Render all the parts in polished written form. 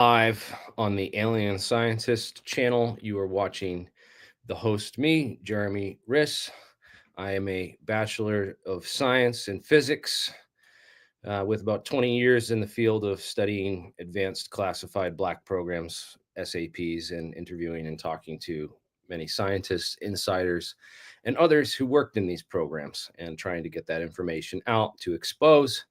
Live on the Alien Scientist channel. You are watching the host, me, Jeremy Riss. I am a Bachelor of Science in Physics with about 20 years in the field of studying advanced classified black programs, SAPs, and interviewing and talking to many scientists, insiders, and others who worked in these programs and trying to get that information out to expose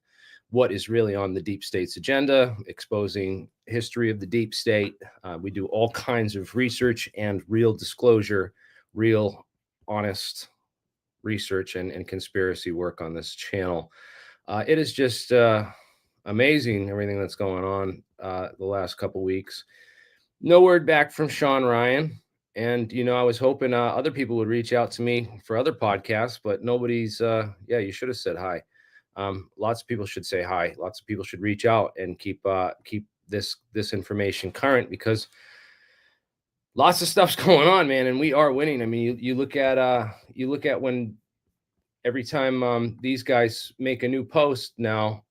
what is really on the deep state's agenda, exposing history of the deep state. We do all kinds of research and real disclosure, real honest research and conspiracy work on this channel. It is just amazing everything that's going on the last couple weeks. No word back from Sean Ryan. And, I was hoping other people would reach out to me for other podcasts, but nobody's, you should have said hi. Lots of people should say hi. Lots of people should reach out and keep this information current, because lots of stuff's going on, man, and we are winning. I mean, you look at when every time these guys make a new post now,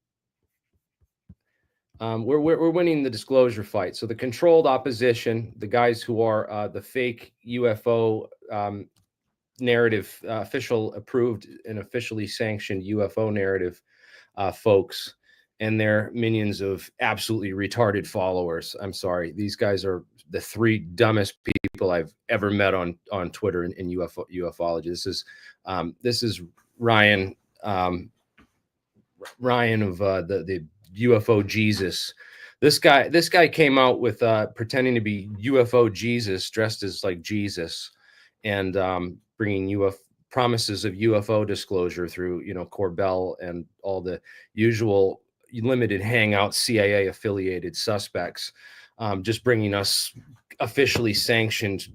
we're winning the disclosure fight. So the controlled opposition, the guys who are the fake UFO narrative, official approved and officially sanctioned UFO narrative folks, and their minions of absolutely retarded followers. I'm sorry, these guys are the three dumbest people I've ever met on Twitter in ufology. This is Ryan Ryan of the UFO Jesus. This guy came out with pretending to be UFO Jesus, dressed as like Jesus, and bringing promises of UFO disclosure through Corbell and all the usual limited hangout CIA affiliated suspects, just bringing us officially sanctioned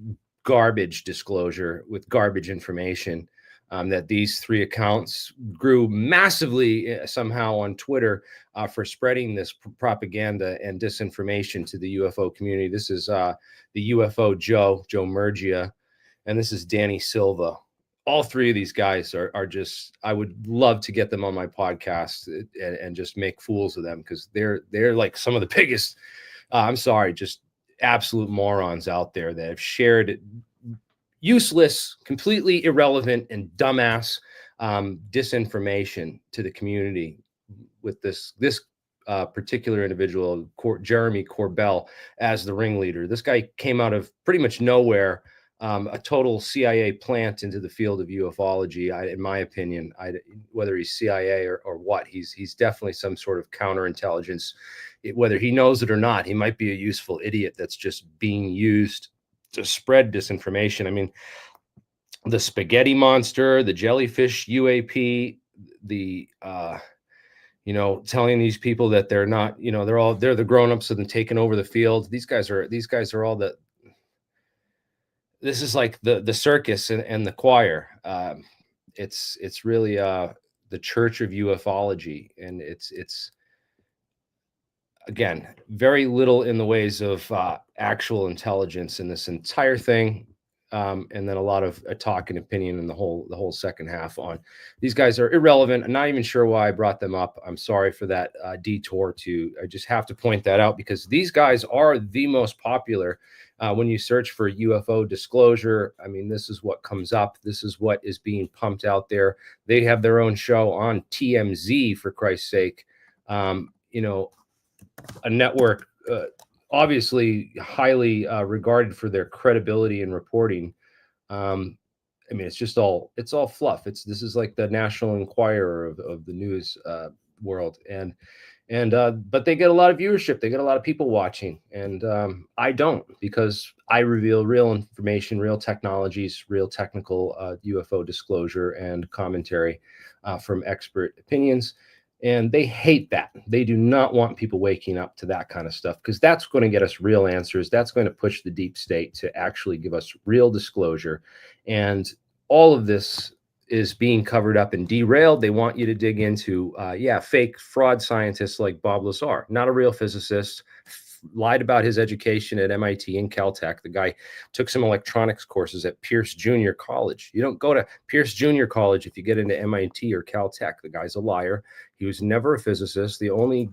garbage disclosure with garbage information. That these three accounts grew massively somehow on Twitter for spreading this propaganda and disinformation to the UFO community. This is the UFO Joe Murgia, and this is Danny Silva. All three of these guys are just, I would love to get them on my podcast and just make fools of them, because they're like some of the biggest, just absolute morons out there that have shared useless, completely irrelevant, and dumbass disinformation to the community with this particular individual, Jeremy Corbell, as the ringleader. This guy came out of pretty much nowhere, a total CIA plant into the field of ufology. In my opinion, whether he's CIA or what, he's definitely some sort of counterintelligence. Whether he knows it or not, he might be a useful idiot that's just being used to spread disinformation. I mean, the spaghetti monster, the jellyfish UAP, the telling these people that they're not, they're the grown-ups and taking over the field. These guys are all the. This is like the circus and the choir. It's really the Church of Ufology, and it's again very little in the ways of actual intelligence in this entire thing, and then a lot of talk and opinion in the whole second half on. These guys are irrelevant. I'm not even sure why I brought them up. I'm sorry for that detour. I just have to point that out, because these guys are the most popular. When you search for UFO disclosure, I mean, this is what comes up. This is what is being pumped out there. They have their own show on TMZ, for Christ's sake. A network obviously highly regarded for their credibility in reporting. I mean, it's all fluff. This is like the National Enquirer of the news world, but they get a lot of viewership. They get a lot of people watching, and I don't, because I reveal real information, real technologies, real technical UFO disclosure and commentary from expert opinions. And they hate that. They do not want people waking up to that kind of stuff, because that's going to get us real answers. That's going to push the deep state to actually give us real disclosure. And all of this is being covered up and derailed. They want you to dig into, fake fraud scientists like Bob Lazar, not a real physicist, lied about his education at MIT and Caltech. The guy took some electronics courses at Pierce Junior College. You don't go to Pierce Junior College if you get into MIT or Caltech. The guy's a liar. He was never a physicist. The only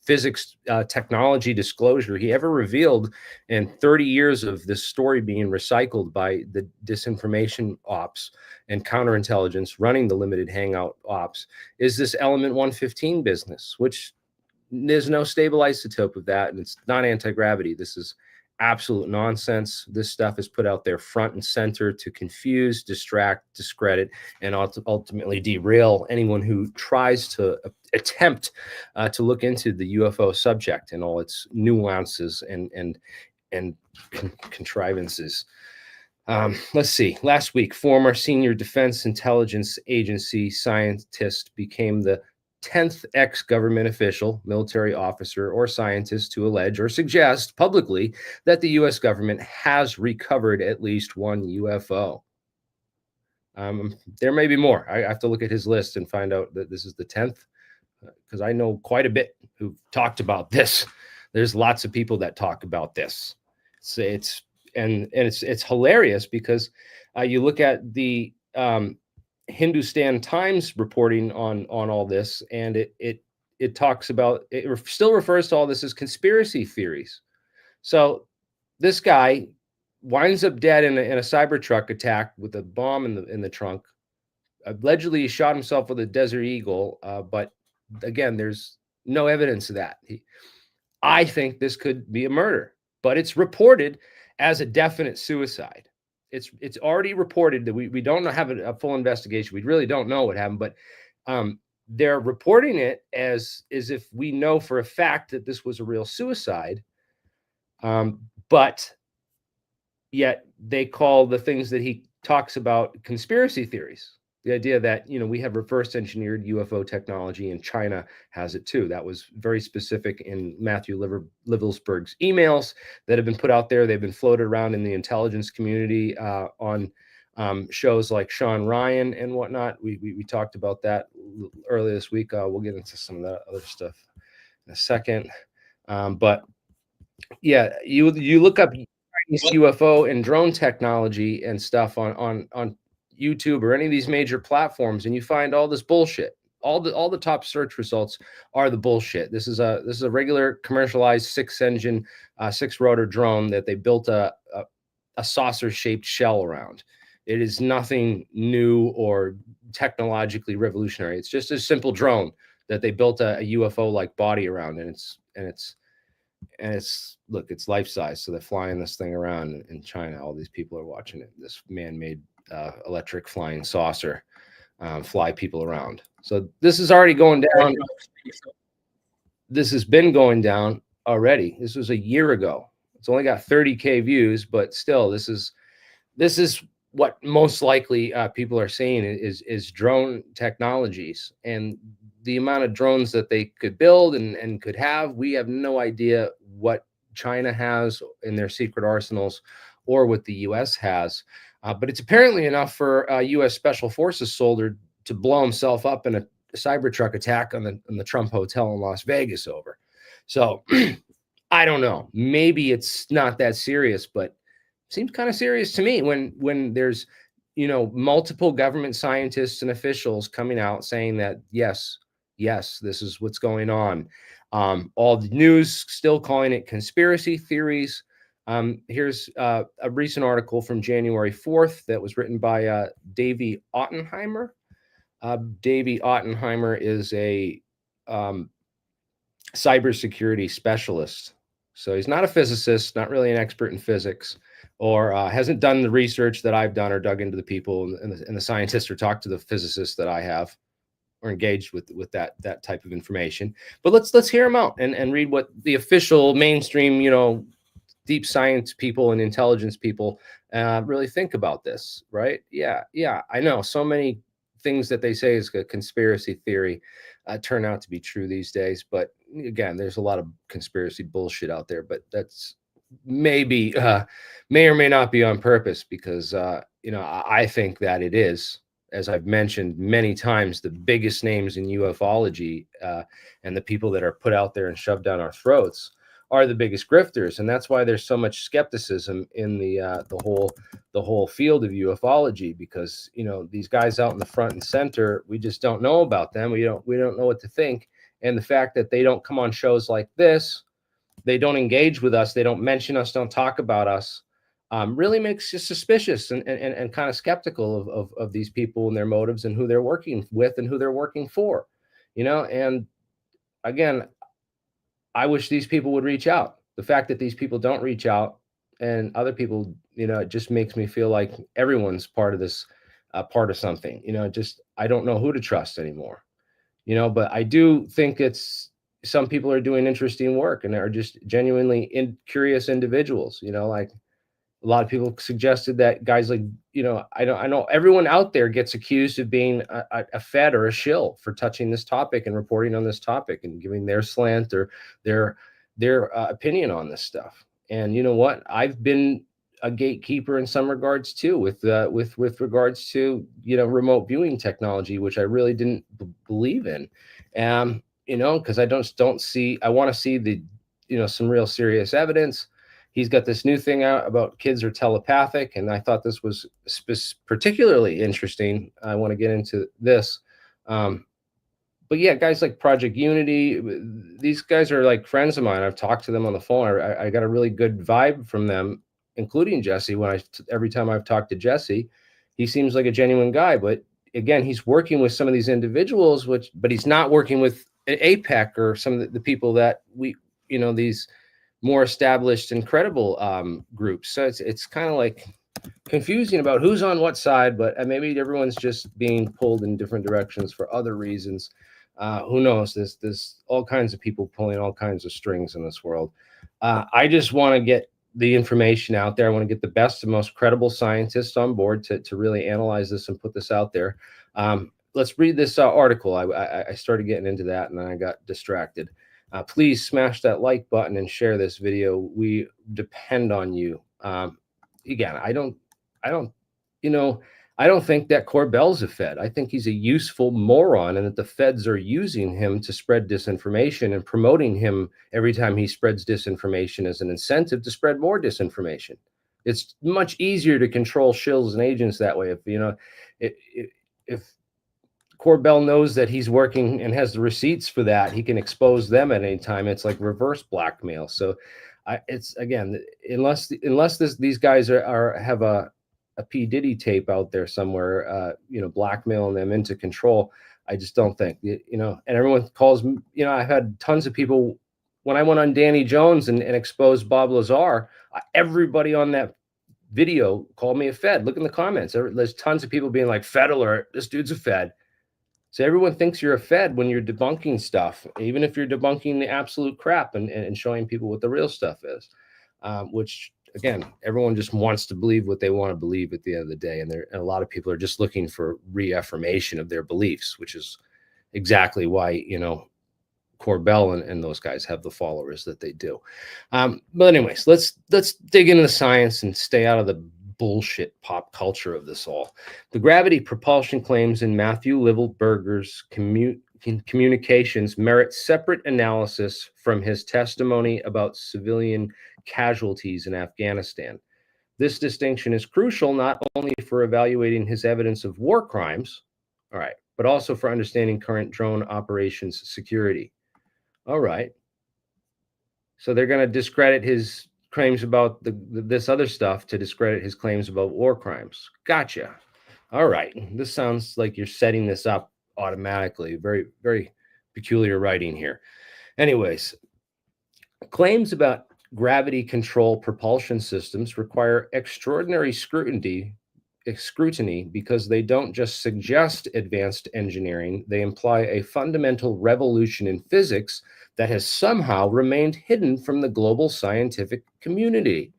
physics technology disclosure he ever revealed in 30 years of this story being recycled by the disinformation ops and counterintelligence running the limited hangout ops is this element 115 business, which there's no stable isotope of that, and it's not anti-gravity. This is absolute nonsense. This stuff is put out there front and center to confuse, distract, discredit, and ultimately derail anyone who tries to attempt to look into the UFO subject and all its nuances and contrivances. Let's see. Last week, former senior Defense Intelligence Agency scientist became the 10th ex-government official, military officer, or scientist to allege or suggest publicly that the U.S. government has recovered at least one UFO. There may be more. I have to look at his list and find out that this is the 10th, because I know quite a bit who've talked about this. There's lots of people that talk about this. It's hilarious because you look at the Hindustan Times reporting on all this, and it talks about, it still refers to all this as conspiracy theories. So this guy winds up dead in a Cybertruck attack with a bomb in the trunk. Allegedly, he shot himself with a Desert Eagle, but again, there's no evidence of that. I think this could be a murder, but it's reported as a definite suicide. It's already reported that we don't have a full investigation. We really don't know what happened, but they're reporting it as if we know for a fact that this was a real suicide. But yet they call the things that he talks about conspiracy theories. The idea that, we have reverse engineered UFO technology and China has it too. That was very specific in Matthew Livelsberger's emails that have been put out there. They've been floated around in the intelligence community on shows like Sean Ryan and whatnot. We talked about that earlier this week. We'll get into some of that other stuff in a second. But yeah, you look up UFO and drone technology and stuff on YouTube or any of these major platforms, and you find all this bullshit. All the top search results are the bullshit. This is a regular commercialized six rotor drone that they built a saucer shaped shell around. It is nothing new or technologically revolutionary. It's just a simple drone that they built a UFO like body around, and it's look, it's life size. So they're flying this thing around in China. All these people are watching it. This man-made electric flying saucer fly people around. So this is already going down. This has been going down already. This was a year ago. It's only got 30K views, but still, this is what most likely people are saying is drone technologies, and the amount of drones that they could build and could have. We have no idea what China has in their secret arsenals or what the U.S. has. But it's apparently enough for U.S. Special Forces soldier to blow himself up in a Cybertruck attack on the Trump Hotel in Las Vegas over. So I don't know. Maybe it's not that serious, but it seems kind of serious to me when there's multiple government scientists and officials coming out saying that yes, this is what's going on. All the news still calling it conspiracy theories. Here's a recent article from January 4th that was written by Davey Ottenheimer. Davey Ottenheimer is a cybersecurity specialist. So he's not a physicist, not really an expert in physics, or hasn't done the research that I've done or dug into the people and the scientists or talked to the physicists that I have or engaged with that type of information. But let's hear him out and read what the official mainstream, deep science people and intelligence people really think about this, right? Yeah, I know so many things that they say is a conspiracy theory turn out to be true these days. But again, there's a lot of conspiracy bullshit out there, but that's maybe may or may not be on purpose because, I think that it is, as I've mentioned many times, the biggest names in ufology and the people that are put out there and shoved down our throats are the biggest grifters, and that's why there's so much skepticism in the whole field of ufology, because these guys out in the front and center, we just don't know about them. We don't know what to think, And the fact that they don't come on shows like this, they don't engage with us, they don't mention us, don't talk about us, really makes you suspicious and kind of skeptical of these people and their motives and who they're working with and who they're working for, you know. And again, I wish these people would reach out. The fact that these people don't reach out and other people, you know, it just makes me feel like everyone's part of this, part of something, you know. Just, I don't know who to trust anymore, you know. But I do think it's, some people are doing interesting work and are just genuinely curious individuals, you know. Like, a lot of people suggested that guys like, you know, I know everyone out there gets accused of being a fed or a shill for touching this topic and reporting on this topic and giving their slant or their opinion on this stuff. And you know what? I've been a gatekeeper in some regards too, with regards to, you know, remote viewing technology, which I really didn't believe in, you know, because I don't see. I want to see the, you know, some real serious evidence. He's got this new thing out about kids are telepathic, and I thought this was particularly interesting. I want to get into this. But yeah, guys like Project Unity, these guys are like friends of mine. I've talked to them on the phone. I got a really good vibe from them, including Jesse. Every time I've talked to Jesse, he seems like a genuine guy. But again, he's working with some of these individuals, but he's not working with APEC or some of the people that we, you know, these more established and credible groups. So it's kind of like confusing about who's on what side, but maybe everyone's just being pulled in different directions for other reasons. Who knows? There's all kinds of people pulling all kinds of strings in this world. I just want to get the information out there. I want to get the best and most credible scientists on board to really analyze this and put this out there. Let's read this article. I started getting into that and then I got distracted. Please smash that like button and share this video. We depend on you. Again, I don't, you know, I don't think that Corbell's a Fed. I think he's a useful moron, and that the Feds are using him to spread disinformation and promoting him every time he spreads disinformation as an incentive to spread more disinformation. It's much easier to control shills and agents that way. If, you know, if Corbell knows that he's working and has the receipts for that, he can expose them at any time. It's like reverse blackmail. So it's, again, unless these guys have a P. Diddy tape out there somewhere, you know, blackmailing them into control, I just don't think, you know. And everyone calls me, you know, I've had tons of people, when I went on Danny Jones and exposed Bob Lazar, everybody on that video called me a Fed. Look in the comments. There's tons of people being like, Fed alert, this dude's a Fed. So everyone thinks you're a Fed when you're debunking stuff, even if you're debunking the absolute crap and showing people what the real stuff is, which, again, everyone just wants to believe what they want to believe at the end of the day. And a lot of people are just looking for reaffirmation of their beliefs, which is exactly why, you know, Corbell and those guys have the followers that they do. But anyways, let's dig into the science and stay out of the bullshit pop culture of this all. The gravity propulsion claims in Matthew Livelsberger's communications merit separate analysis from his testimony about civilian casualties in Afghanistan. This distinction is crucial not only for evaluating his evidence of war crimes, all right, but also for understanding current drone operations security. All right. So they're going to discredit his claims about this other stuff to discredit his claims about war crimes. Gotcha. All right. This sounds like you're setting this up automatically. Very, very peculiar writing here. Anyways, claims about gravity control propulsion systems require extraordinary scrutiny because they don't just suggest advanced engineering, they imply a fundamental revolution in physics that has somehow remained hidden from the global scientific community.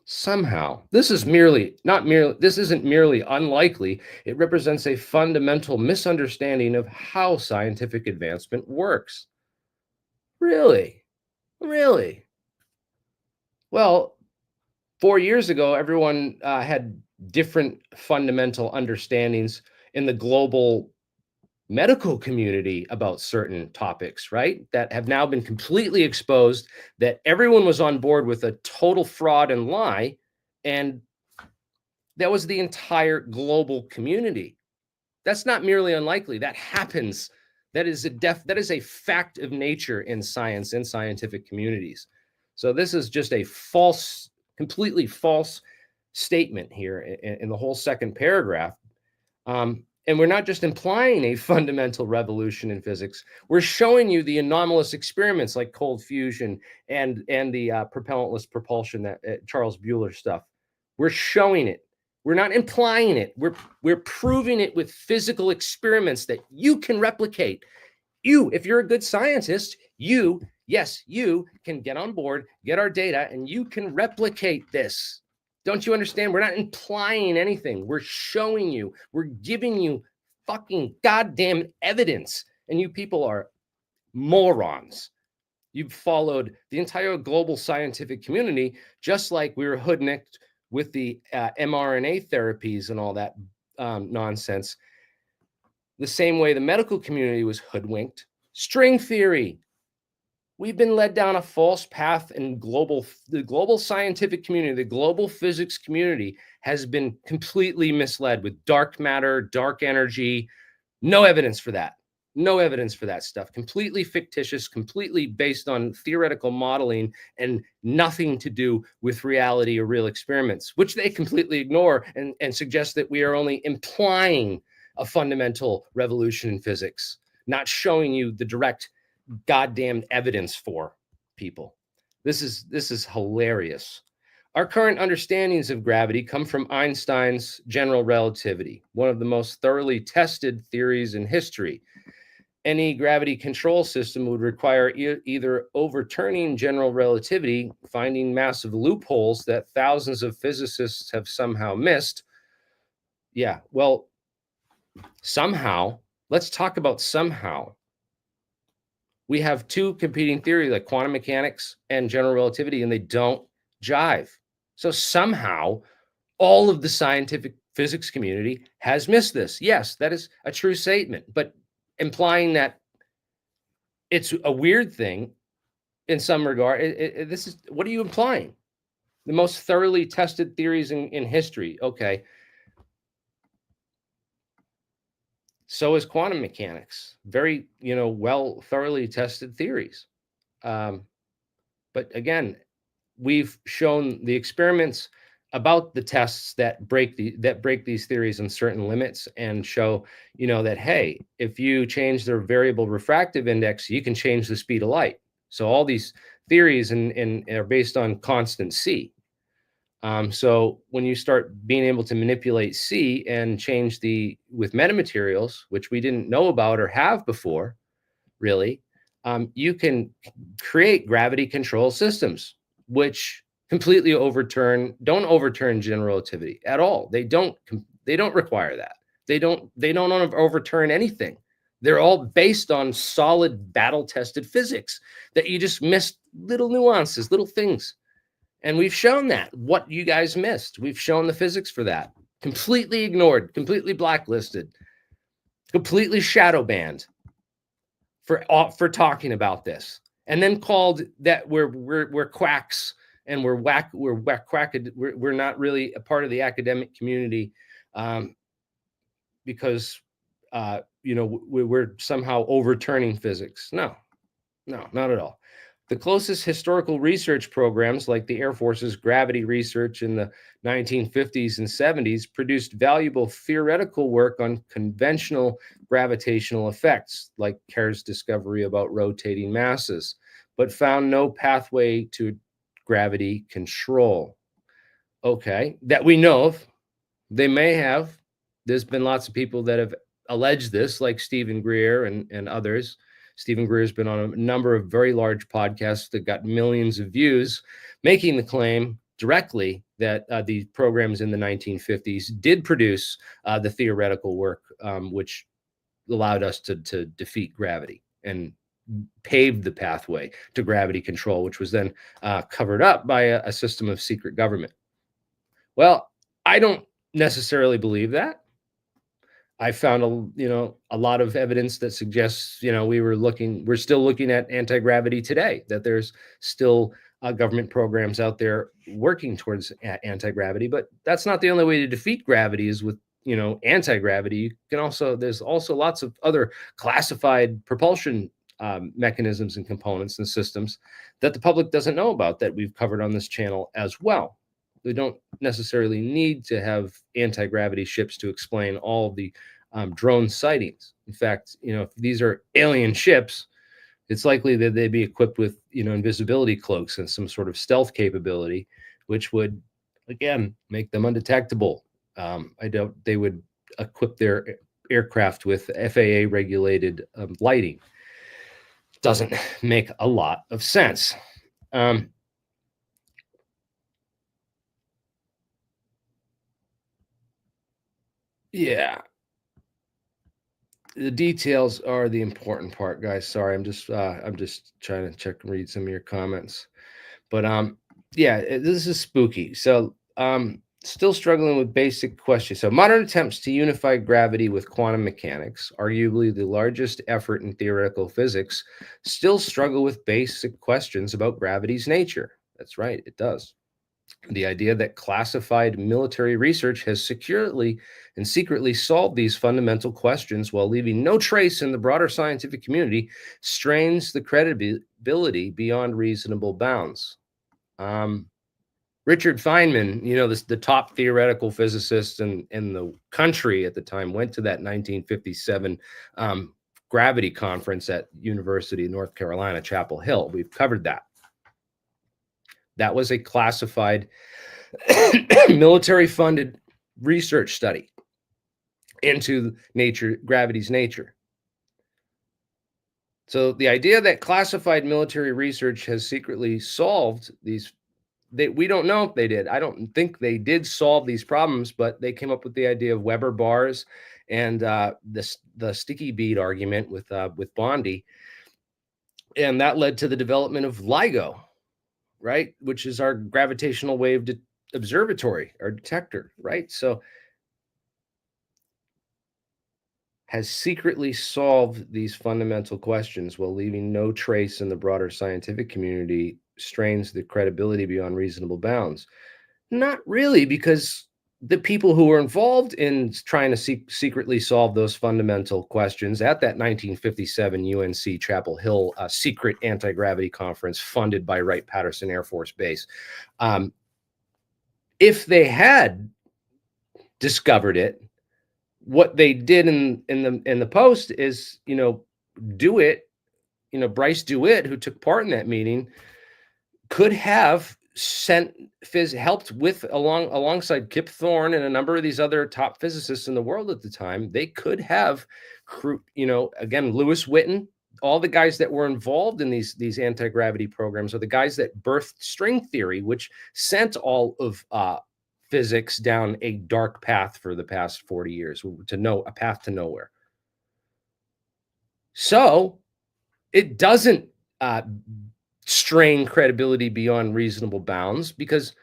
Somehow. This isn't merely unlikely. It represents a fundamental misunderstanding of how scientific advancement works. Really? Really? Well, 4 years ago, everyone had different fundamental understandings in the global medical community about certain topics, right? That have now been completely exposed, that everyone was on board with a total fraud and lie. And that was the entire global community. That's not merely unlikely. That happens. That is a fact of nature in science and scientific communities. So this is just a false, completely false statement here in the whole second paragraph. And we're not just implying a fundamental revolution in physics. We're showing you the anomalous experiments like cold fusion and the propellantless propulsion, that Charles Bueller stuff. We're showing it. We're not implying it. We're proving it with physical experiments that you can replicate. You, if you're a good scientist, you can get on board, get our data, and you can replicate this. Don't you understand? We're not implying anything. We're showing you. We're giving you fucking goddamn evidence. And you people are morons. You've followed the entire global scientific community, just like we were hoodwinked with the mRNA therapies and all that nonsense. The same way the medical community was hoodwinked. String theory. We've been led down a false path in the global scientific community, the global physics community has been completely misled with dark matter, dark energy. No evidence for that. No evidence for that stuff. Completely fictitious, completely based on theoretical modeling and nothing to do with reality or real experiments, which they completely ignore and suggest that we are only implying a fundamental revolution in physics, not showing you the direct goddamn evidence for people. This is hilarious. Our current understandings of gravity come from Einstein's general relativity, one of the most thoroughly tested theories in history. Any gravity control system would require either overturning general relativity, finding massive loopholes that thousands of physicists have somehow missed. Yeah, well, somehow, let's talk about somehow. We have two competing theories like quantum mechanics and general relativity, and they don't jive. So somehow all of the scientific physics community has missed this. Yes, that is a true statement, but implying that it's a weird thing in some regard, this is, what are you implying? The most thoroughly tested theories in history. Okay. So is quantum mechanics. Very, thoroughly tested theories. But again, we've shown the experiments about the tests that break these theories in certain limits and show, that, hey, if you change the variable refractive index, you can change the speed of light. So all these theories are based on constant C. So when you start being able to manipulate C and change with metamaterials, which we didn't know about or have before, really, you can create gravity control systems, which completely don't overturn general relativity at all. They don't require that. They don't overturn anything. They're all based on solid battle-tested physics that you just missed little nuances, little things. And we've shown that, what you guys missed. We've shown the physics for that. Completely ignored, completely blacklisted, completely shadow banned for talking about this. And then called that we're quacks and we're not really a part of the academic community because we're somehow overturning physics. No, not at all. The closest historical research programs, like the Air Force's gravity research in the 1950s and 70s, produced valuable theoretical work on conventional gravitational effects, like Kerr's discovery about rotating masses, but found no pathway to gravity control. Okay, that we know of. They may have. There's been lots of people that have alleged this, like Stephen Greer and others. Stephen Greer has been on a number of very large podcasts that got millions of views, making the claim directly that the programs in the 1950s did produce the theoretical work, which allowed us to defeat gravity and paved the pathway to gravity control, which was then covered up by a system of secret government. Well, I don't necessarily believe that. I found a lot of evidence that suggests, we're still looking at anti-gravity today, that there's still government programs out there working towards anti-gravity, but that's not the only way to defeat gravity is with anti-gravity, there's also lots of other classified propulsion mechanisms and components and systems that the public doesn't know about that we've covered on this channel as well. We don't necessarily need to have anti-gravity ships to explain all of the drone sightings. In fact, if these are alien ships, it's likely that they'd be equipped with, invisibility cloaks and some sort of stealth capability, which would, again, make them undetectable. I doubt they would equip their aircraft with FAA regulated lighting. Doesn't make a lot of sense. Yeah. The details are the important part, guys. Sorry, I'm just trying to check and read some of your comments. But yeah, this is spooky. So still struggling with basic questions. So modern attempts to unify gravity with quantum mechanics, arguably the largest effort in theoretical physics, still struggle with basic questions about gravity's nature. That's right, it does. The idea that classified military research has securely and secretly solved these fundamental questions while leaving no trace in the broader scientific community strains the credibility beyond reasonable bounds. Richard Feynman, the top theoretical physicist in the country at the time, went to that 1957 gravity conference at University of North Carolina, Chapel Hill. We've covered that. That was a classified military-funded research study into gravity's nature. So the idea that classified military research has secretly solved these, we don't know if they did. I don't think they did solve these problems, but they came up with the idea of Weber bars and the sticky bead argument with Bondi, and that led to the development of LIGO, right, which is our gravitational wave observatory, our detector, right? So has secretly solved these fundamental questions while leaving no trace in the broader scientific community strains the credibility beyond reasonable bounds. Not really, because the people who were involved in trying to secretly solve those fundamental questions at that 1957 UNC Chapel Hill secret anti-gravity conference funded by Wright-Patterson Air Force Base, if they had discovered it, what they did in the post is, DeWitt, Bryce DeWitt, who took part in that meeting, could have helped with alongside Kip Thorne and a number of these other top physicists in the world at the time. They could have, again, Lewis Witten, all the guys that were involved in these anti-gravity programs are the guys that birthed string theory, which sent all of physics down a dark path for the past 40 years, a path to nowhere. So it doesn't strain credibility beyond reasonable bounds, because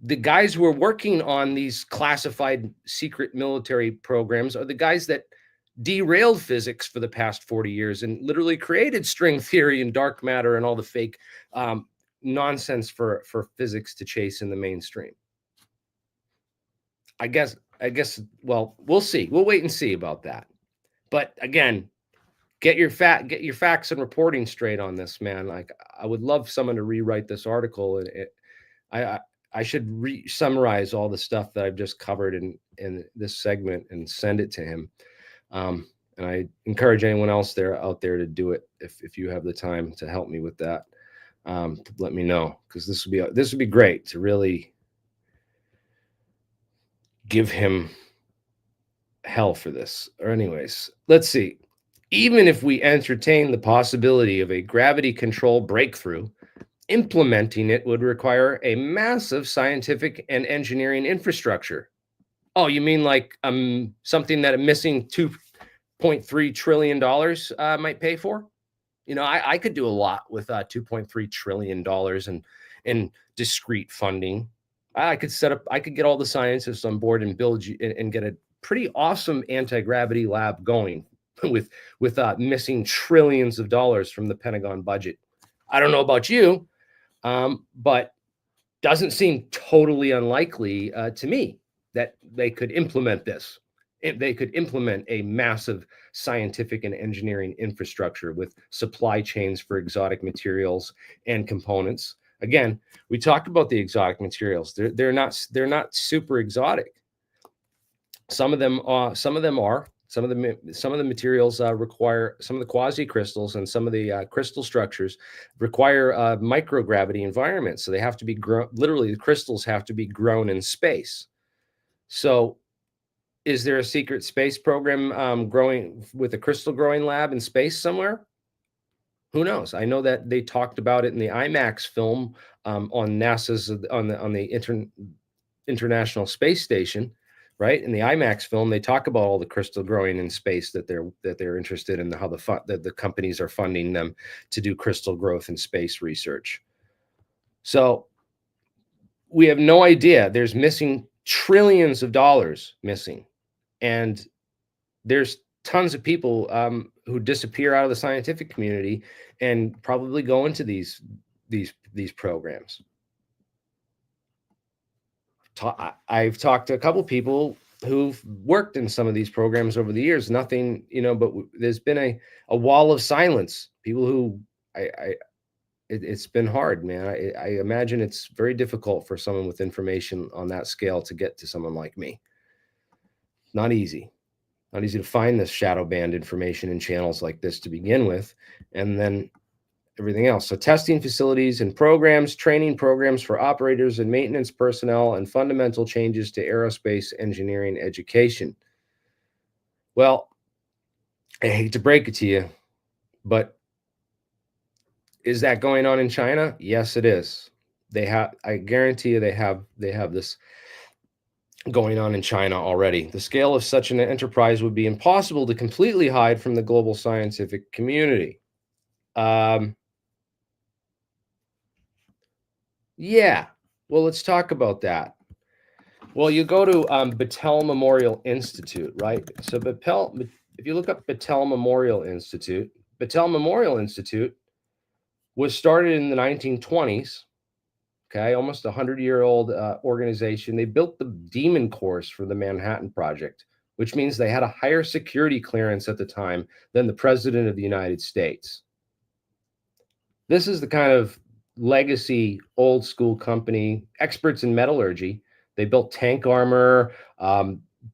the guys who are working on these classified secret military programs are the guys that derailed physics for the past 40 years and literally created string theory and dark matter and all the fake nonsense for physics to chase in the mainstream. I guess, well, we'll see. We'll wait and see about that. But again, get your facts and reporting straight on this, man. Like, I would love someone to rewrite this article. I should summarize all the stuff that I've just covered in this segment and send it to him. And I encourage anyone else out there to do it if you have the time to help me with that. Let me know, because this would be great to really give him hell for this. Or anyways, let's see. Even if we entertain the possibility of a gravity control breakthrough, implementing it would require a massive scientific and engineering infrastructure. Oh, you mean like something that a missing $2.3 trillion might pay for? I could do a lot with $2.3 trillion in discrete funding. I could get all the scientists on board and build and get a pretty awesome anti-gravity lab going with missing trillions of dollars from the Pentagon budget. I don't know about you, but doesn't seem totally unlikely to me that they could implement this. they could implement a massive scientific and engineering infrastructure with supply chains for exotic materials and components. Again, we talked about the exotic materials. They're not super exotic. Some of them are. Some of the materials require, some of the quasi crystals and some of the crystal structures require microgravity environments. So they have to be grown. Literally, the crystals have to be grown in space. So, is there a secret space program growing with a crystal growing lab in space somewhere? Who knows? I know that they talked about it in the IMAX film on NASA's on the International Space Station, right? In the IMAX film, they talk about all the crystal growing in space that they're interested in, how the companies are funding them to do crystal growth in space research. So we have no idea. There's missing trillions of dollars missing, and there's tons of people who disappear out of the scientific community and probably go into these programs. I've talked to a couple people who've worked in some of these programs over the years. Nothing, but there's been a wall of silence. People who it's been hard, man. I imagine it's very difficult for someone with information on that scale to get to someone like me. Not easy. Not easy to find this shadow banned information in channels like this to begin with, and then everything else. So testing facilities and programs, training programs for operators and maintenance personnel, and fundamental changes to aerospace engineering education. Well, I hate to break it to you, but is that going on in China? Yes, it is. I guarantee you they have this going on in China already. The scale of such an enterprise would be impossible to completely hide from the global scientific community. Yeah, well, let's talk about that. Well, you go to Batelle Memorial Institute, right? So if you look up Batelle Memorial Institute was started in the 1920s. Okay, almost 100-year-old organization. They built the Demon Course for the Manhattan Project, which means they had a higher security clearance at the time than the President of the United States. This is the kind of legacy, old school company, experts in metallurgy. They built tank armor,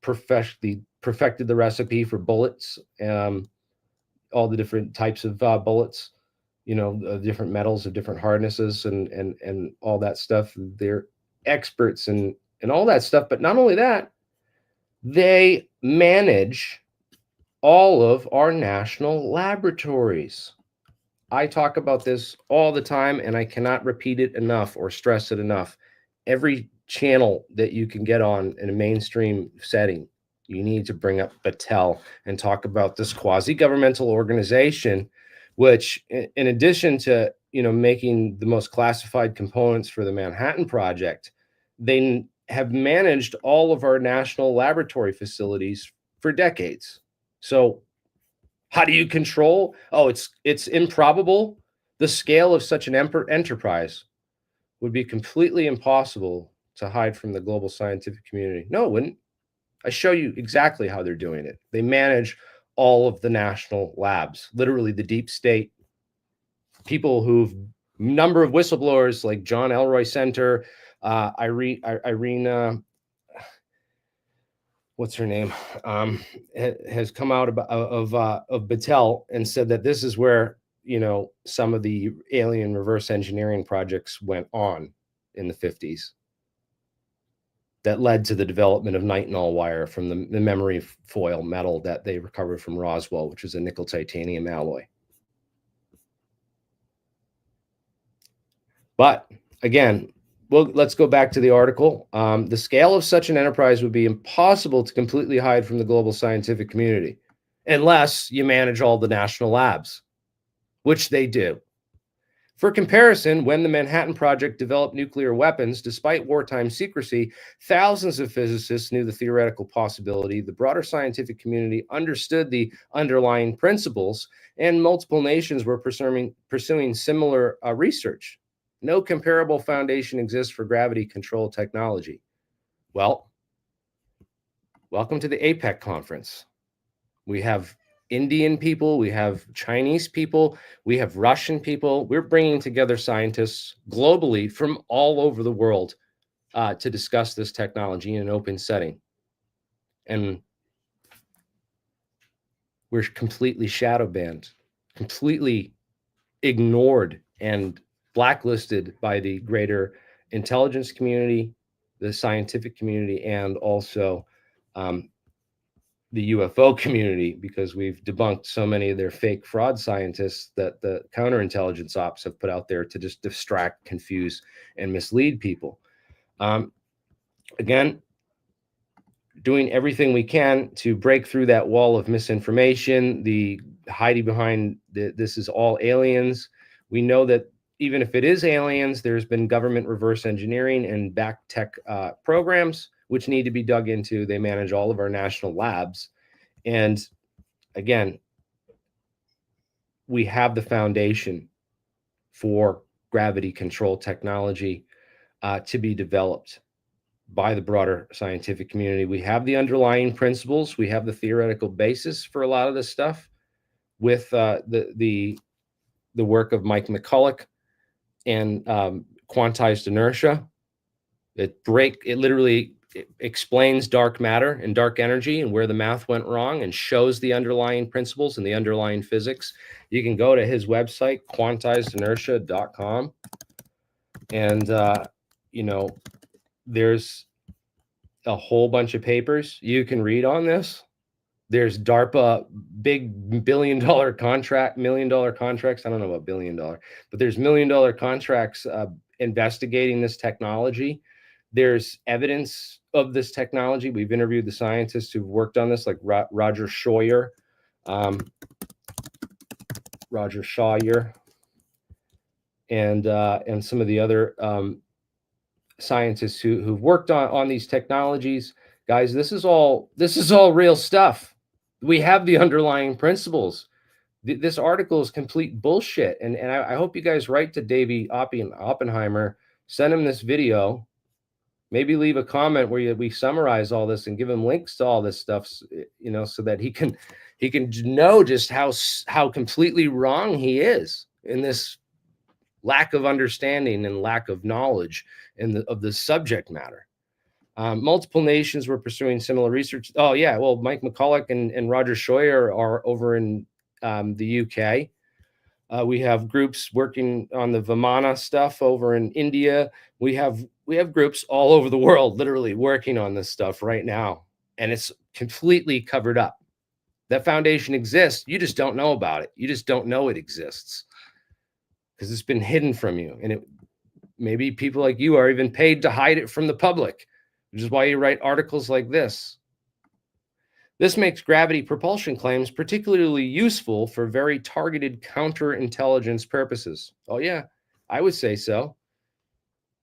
perfected the recipe for bullets, all the different types of bullets, different metals of different hardnesses and all that stuff. They're experts in all that stuff. But not only that, they manage all of our national laboratories. I talk about this all the time, and I cannot repeat it enough or stress it enough. Every channel that you can get on in a mainstream setting, you need to bring up Batelle and talk about this quasi-governmental organization, which, in addition to making the most classified components for the Manhattan Project, they have managed all of our national laboratory facilities for decades. So how do you control? Oh, it's improbable. The scale of such an enterprise would be completely impossible to hide from the global scientific community. No, it wouldn't. I show you exactly how they're doing it. They manage all of the national labs, literally the deep state. People who've number of whistleblowers like John Elroy Center, Irene what's her name, has come out of Batelle and said that this is where some of the alien reverse engineering projects went on in the 50s. That led to the development of nitinol wire from the memory foil metal that they recovered from Roswell, which is a nickel titanium alloy. But again, well, let's go back to the article. The scale of such an enterprise would be impossible to completely hide from the global scientific community unless you manage all the national labs, which they do. For comparison, when the Manhattan Project developed nuclear weapons, despite wartime secrecy, thousands of physicists knew the theoretical possibility. The broader scientific community understood the underlying principles, and multiple nations were pursuing similar research. No comparable foundation exists for gravity control technology. Well, welcome to the APEC conference. We have Indian people, we have Chinese people, we have Russian people. We're bringing together scientists globally from all over the world to discuss this technology in an open setting. And we're completely shadow banned, completely ignored and blacklisted by the greater intelligence community, the scientific community, and also the UFO community, because we've debunked so many of their fake fraud scientists that the counterintelligence ops have put out there to just distract, confuse, and mislead people. Again, doing everything we can to break through that wall of misinformation, the hiding behind this is all aliens. We know that even if it is aliens, there's been government reverse engineering and back tech programs which need to be dug into. They manage all of our national labs. And again, we have the foundation for gravity control technology to be developed by the broader scientific community. We have the underlying principles. We have the theoretical basis for a lot of this stuff with the work of Mike McCulloch and quantized inertia. It literally explains dark matter and dark energy and where the math went wrong and shows the underlying principles and the underlying physics. You can go to his website, quantizedinertia.com. And, there's a whole bunch of papers you can read on this. There's DARPA big $1 billion contract, $1 million contracts. I don't know about $1 billion, but there's $1 million contracts investigating this technology. There's evidence of this technology. We've interviewed the scientists who've worked on this, like Roger Scheuer, and some of the other scientists who've worked on these technologies. Guys, this is all real stuff. We have the underlying principles. This article is complete bullshit. And I hope you guys write to Davey Oppenheimer, send him this video, maybe leave a comment where we summarize all this and give him links to all this stuff, so that he can know just how completely wrong he is in this lack of understanding and lack of knowledge of the subject matter. Multiple nations were pursuing similar research. Oh yeah, well, Mike McCulloch and Roger Scheuer are over in the UK. We have groups working on the Vimana stuff over in India. We have groups all over the world literally working on this stuff right now, and it's completely covered up. That foundation exists. You just don't know about it. You just don't know it exists because it's been hidden from you. And maybe people like you are even paid to hide it from the public, which is why you write articles like this. This makes gravity propulsion claims particularly useful for very targeted counterintelligence purposes. Oh yeah, I would say so.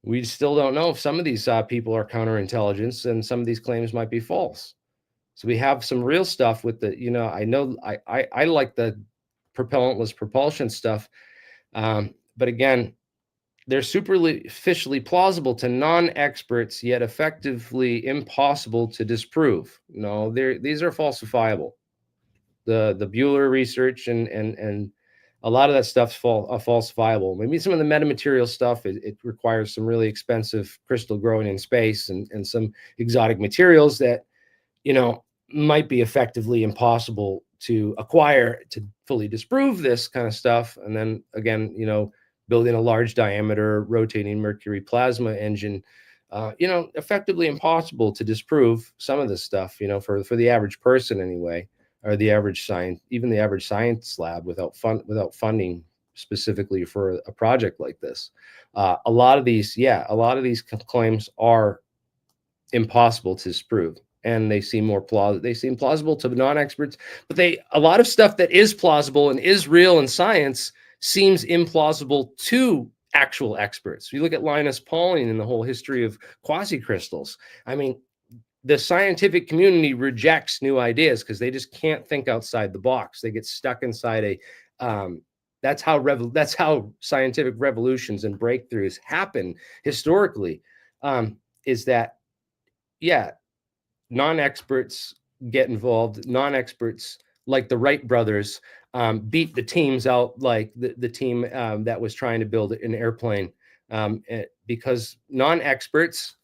We still don't know if some of these people are counterintelligence, and some of these claims might be false. So we have some real stuff with the, I know I like the propellantless propulsion stuff. But again, they're superficially plausible to non-experts, yet effectively impossible to disprove. No, these are falsifiable. The Bueller research and a lot of that stuff's falsifiable. Maybe some of the metamaterial stuff, it requires some really expensive crystal growing in space and some exotic materials that, might be effectively impossible to acquire to fully disprove this kind of stuff. And then again, building a large diameter rotating mercury plasma engine, effectively impossible to disprove some of this stuff, for the average person anyway, or the average science, even the average science lab without funding specifically for a project like this. A lot of these claims are impossible to disprove, and they seem plausible to non-experts, but a lot of stuff that is plausible and is real in science seems implausible to actual experts. You look at Linus Pauling and the whole history of quasicrystals. I mean, the scientific community rejects new ideas because they just can't think outside the box. They get stuck inside that's how scientific revolutions and breakthroughs happen historically. Is that, yeah, non-experts get involved. Non-experts like the Wright brothers beat the teams out, like the team that was trying to build an airplane, because non-experts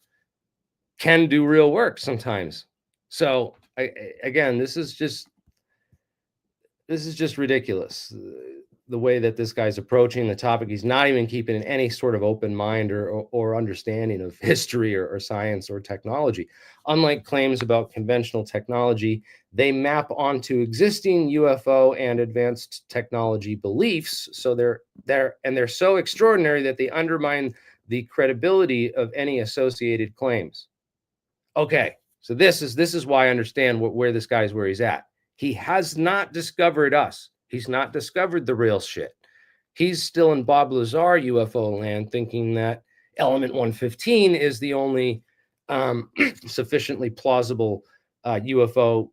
can do real work sometimes. So again, this is just ridiculous. The way that this guy's approaching the topic, he's not even keeping any sort of open mind or understanding of history or science or technology. Unlike claims about conventional technology, they map onto existing UFO and advanced technology beliefs. So they're so extraordinary that they undermine the credibility of any associated claims. Okay, so this is why I understand where this guy's where he's at. He has not discovered us. He's not discovered the real shit. He's still in Bob Lazar UFO land, thinking that element 115 is the only sufficiently plausible UFO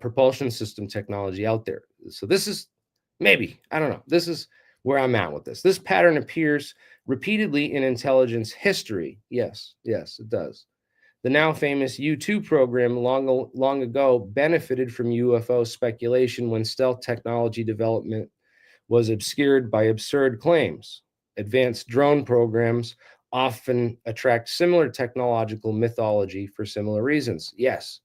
propulsion system technology out there. So this is maybe, I don't know. This is where I'm at with this. This pattern appears repeatedly in intelligence history. Yes, it does. The now famous U-2 program long ago benefited from UFO speculation when stealth technology development was obscured by absurd claims. Advanced drone programs often attract similar technological mythology for similar reasons. Yes,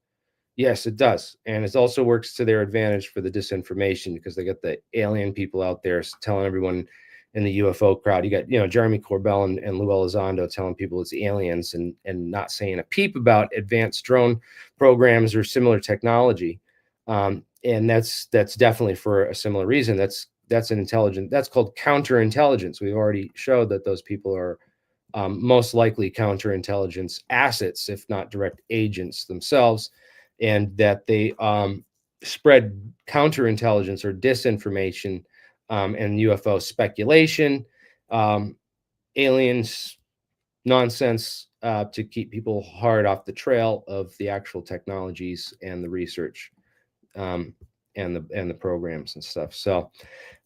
it does. And it also works to their advantage for the disinformation, because they got the alien people out there telling everyone in the UFO crowd. You got, Jeremy Corbell and Lou Elizondo telling people it's aliens and not saying a peep about advanced drone programs or similar technology. And that's definitely for a similar reason. That's called counterintelligence. We've already showed that those people are most likely counterintelligence assets, if not direct agents themselves, and that they spread counterintelligence or disinformation and UFO speculation, aliens nonsense, to keep people hard off the trail of the actual technologies and the research, and the programs and stuff. So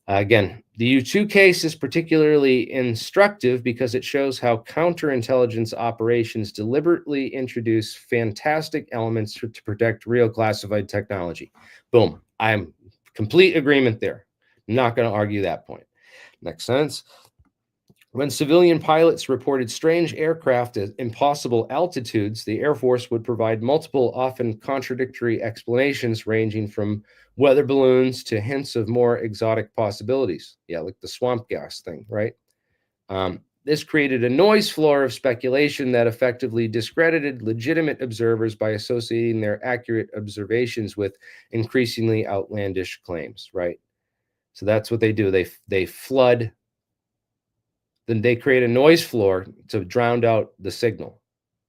again, the U-2 case is particularly instructive because it shows how counterintelligence operations deliberately introduce fantastic elements to protect real classified technology. Boom. I'm complete agreement there. Not going to argue that point. Next sentence. When civilian pilots reported strange aircraft at impossible altitudes, the Air Force would provide multiple, often contradictory explanations, ranging from weather balloons to hints of more exotic possibilities. Yeah, like the swamp gas thing, right? This created a noise floor of speculation that effectively discredited legitimate observers by associating their accurate observations with increasingly outlandish claims, right? So that's what they do. They flood. Then they create a noise floor to drown out the signal.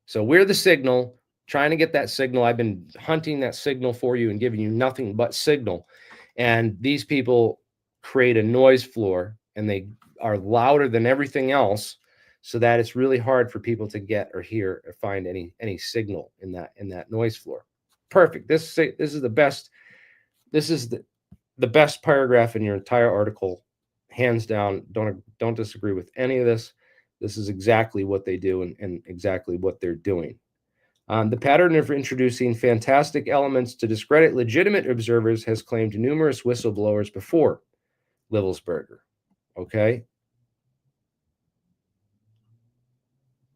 So we're the signal, trying to get that signal. I've been hunting that signal for you and giving you nothing but signal. And these people create a noise floor, and they are louder than everything else, so that it's really hard for people to get or hear or find any signal in that noise floor. Perfect. This is the best. This is the best paragraph in your entire article, hands down. Don't disagree with any of this. This is exactly what they do and exactly what they're doing. The pattern of introducing fantastic elements to discredit legitimate observers has claimed numerous whistleblowers before Livelsberger. Okay.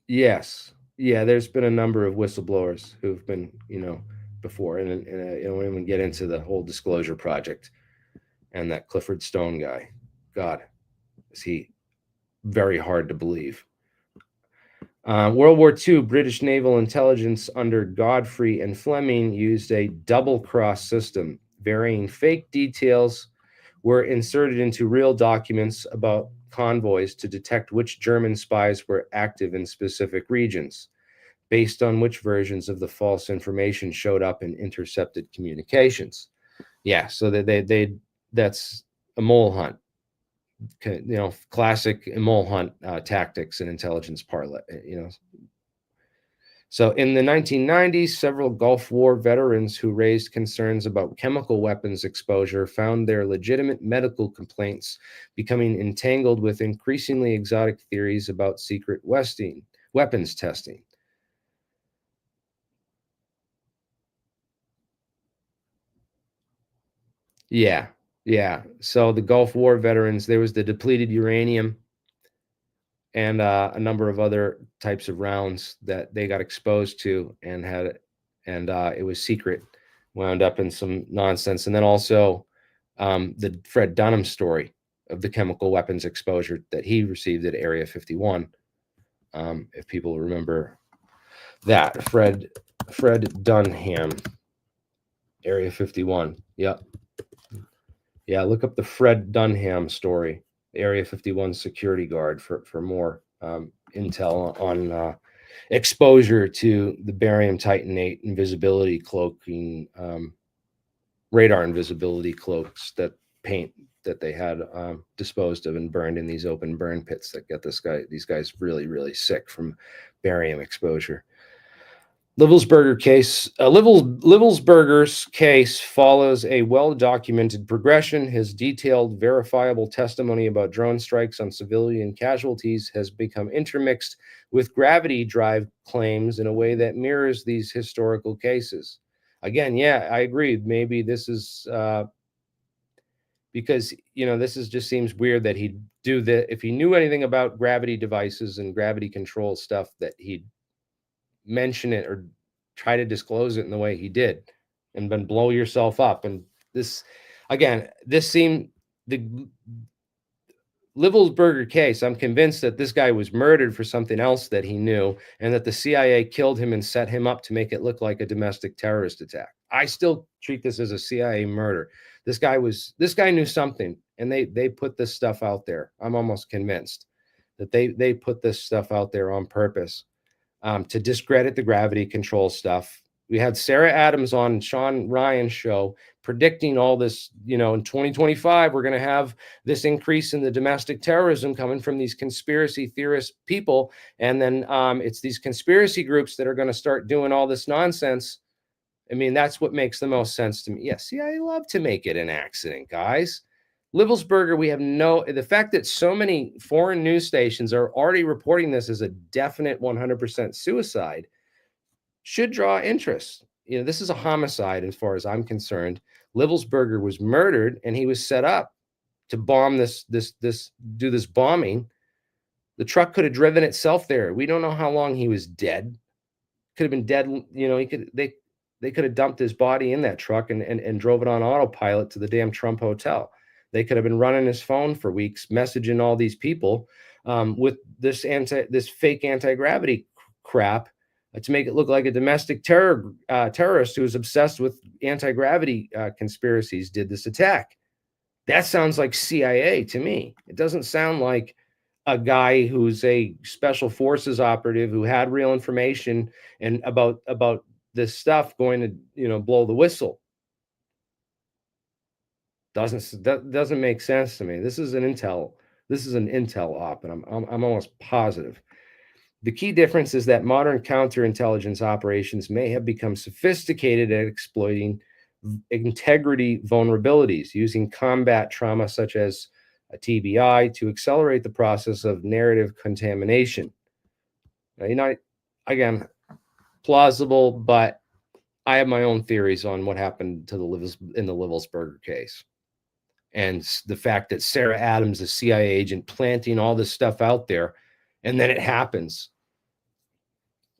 Yes. Yeah, there's been a number of whistleblowers who've been, before, and I don't even get into the whole disclosure project and that Clifford Stone guy. God, is he very hard to believe. World War II, British naval intelligence under Godfrey and Fleming used a double-cross system. Varying fake details were inserted into real documents about convoys to detect which German spies were active in specific regions, based on which versions of the false information showed up in intercepted communications. Yeah, so that's a mole hunt. Classic mole hunt tactics and intelligence parlay. So in the 1990s, several Gulf War veterans who raised concerns about chemical weapons exposure found their legitimate medical complaints becoming entangled with increasingly exotic theories about secret weapons testing. Yeah, yeah. So the Gulf War veterans, there was the depleted uranium and a number of other types of rounds that they got exposed to and had, and it was secret, wound up in some nonsense. And then also the Fred Dunham story of the chemical weapons exposure that he received at Area 51. If people remember that, Fred Dunham, Area 51. Yep. Yeah, look up the Fred Dunham story, Area 51 security guard, for more intel on exposure to the barium titanate invisibility cloaking, radar invisibility cloaks that paint that they had disposed of and burned in these open burn pits that get these guys really, really sick from barium exposure. Livelsberger's case follows a well-documented progression. His detailed, verifiable testimony about drone strikes on civilian casualties has become intermixed with gravity drive claims in a way that mirrors these historical cases. Again, yeah, I agree. Maybe this is because this just seems weird that he'd do that if he knew anything about gravity devices and gravity control stuff, that he'd mention it or try to disclose it in the way he did and then blow yourself up. And this, again, this seemed the Livelsberger case. I'm convinced that this guy was murdered for something else that he knew, and that the CIA killed him and set him up to make it look like a domestic terrorist attack. I still treat this as a CIA murder. This guy knew something, and they put this stuff out there. I'm almost convinced that they put this stuff out there on purpose. To discredit the gravity control stuff. We had Sarah Adams on Sean Ryan's show predicting all this, in 2025, we're going to have this increase in the domestic terrorism coming from these conspiracy theorist people. And then it's these conspiracy groups that are going to start doing all this nonsense. I mean, that's what makes the most sense to me. Yes, yeah, I love to make it an accident, guys. Livelsberger, the fact that so many foreign news stations are already reporting this as a definite 100% suicide should draw interest. This is a homicide as far as I'm concerned. Livelsberger was murdered and he was set up to bomb do this bombing. The truck could have driven itself there. We don't know how long he was dead. Could have been dead. They could have dumped his body in that truck and drove it on autopilot to the damn Trump hotel. They could have been running his phone for weeks, messaging all these people with this fake anti-gravity crap to make it look like a domestic terrorist who was obsessed with anti-gravity conspiracies did this attack. That sounds like CIA to me. It doesn't sound like a guy who's a special forces operative who had real information and about this stuff going to blow the whistle. Doesn't make sense to me. This is an intel op, and I'm almost positive. The key difference is that modern counterintelligence operations may have become sophisticated at exploiting integrity vulnerabilities, using combat trauma such as a TBI to accelerate the process of narrative contamination. Now, again, plausible, but I have my own theories on what happened to in the Livelsberger case. And the fact that Sarah Adams, a CIA agent, planting all this stuff out there, and then it happens.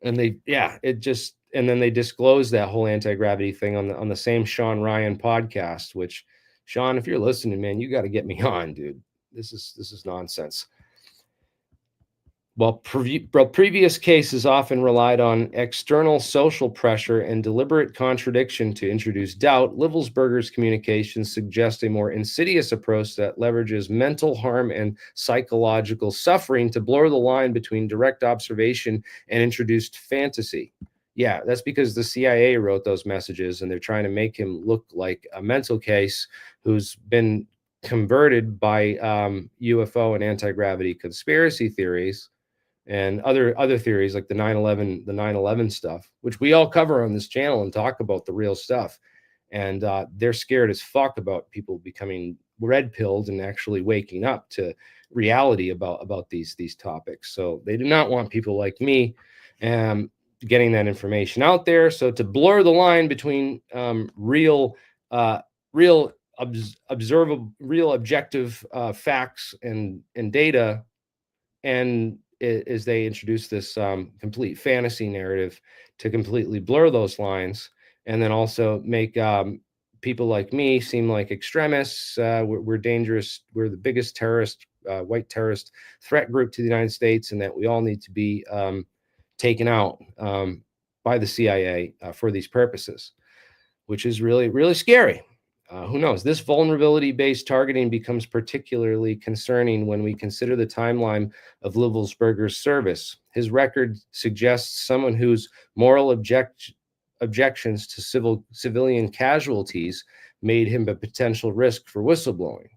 And then they disclose that whole anti-gravity thing on the same Sean Ryan podcast, which, Sean, if you're listening, man, you got to get me on, dude. This is nonsense. While previous cases often relied on external social pressure and deliberate contradiction to introduce doubt, Livelsberger's communications suggest a more insidious approach that leverages mental harm and psychological suffering to blur the line between direct observation and introduced fantasy. Yeah, that's because the CIA wrote those messages, and they're trying to make him look like a mental case who's been converted by UFO and anti-gravity conspiracy theories and other theories like the 9/11 stuff, which we all cover on this channel and talk about the real stuff. And they're scared as fuck about people becoming red pilled and actually waking up to reality about these topics. So they do not want people like me getting that information out there. So to blur the line between real observable, real objective facts and data, and as they introduce this complete fantasy narrative to completely blur those lines, and then also make people like me seem like extremists. We're dangerous. We're the biggest terrorist, white terrorist threat group to the United States, and that we all need to be taken out by the CIA for these purposes, which is really, really scary. Who knows? This vulnerability-based targeting becomes particularly concerning when we consider the timeline of Livelsberger's service. His record suggests someone whose moral objections to civilian casualties made him a potential risk for whistleblowing.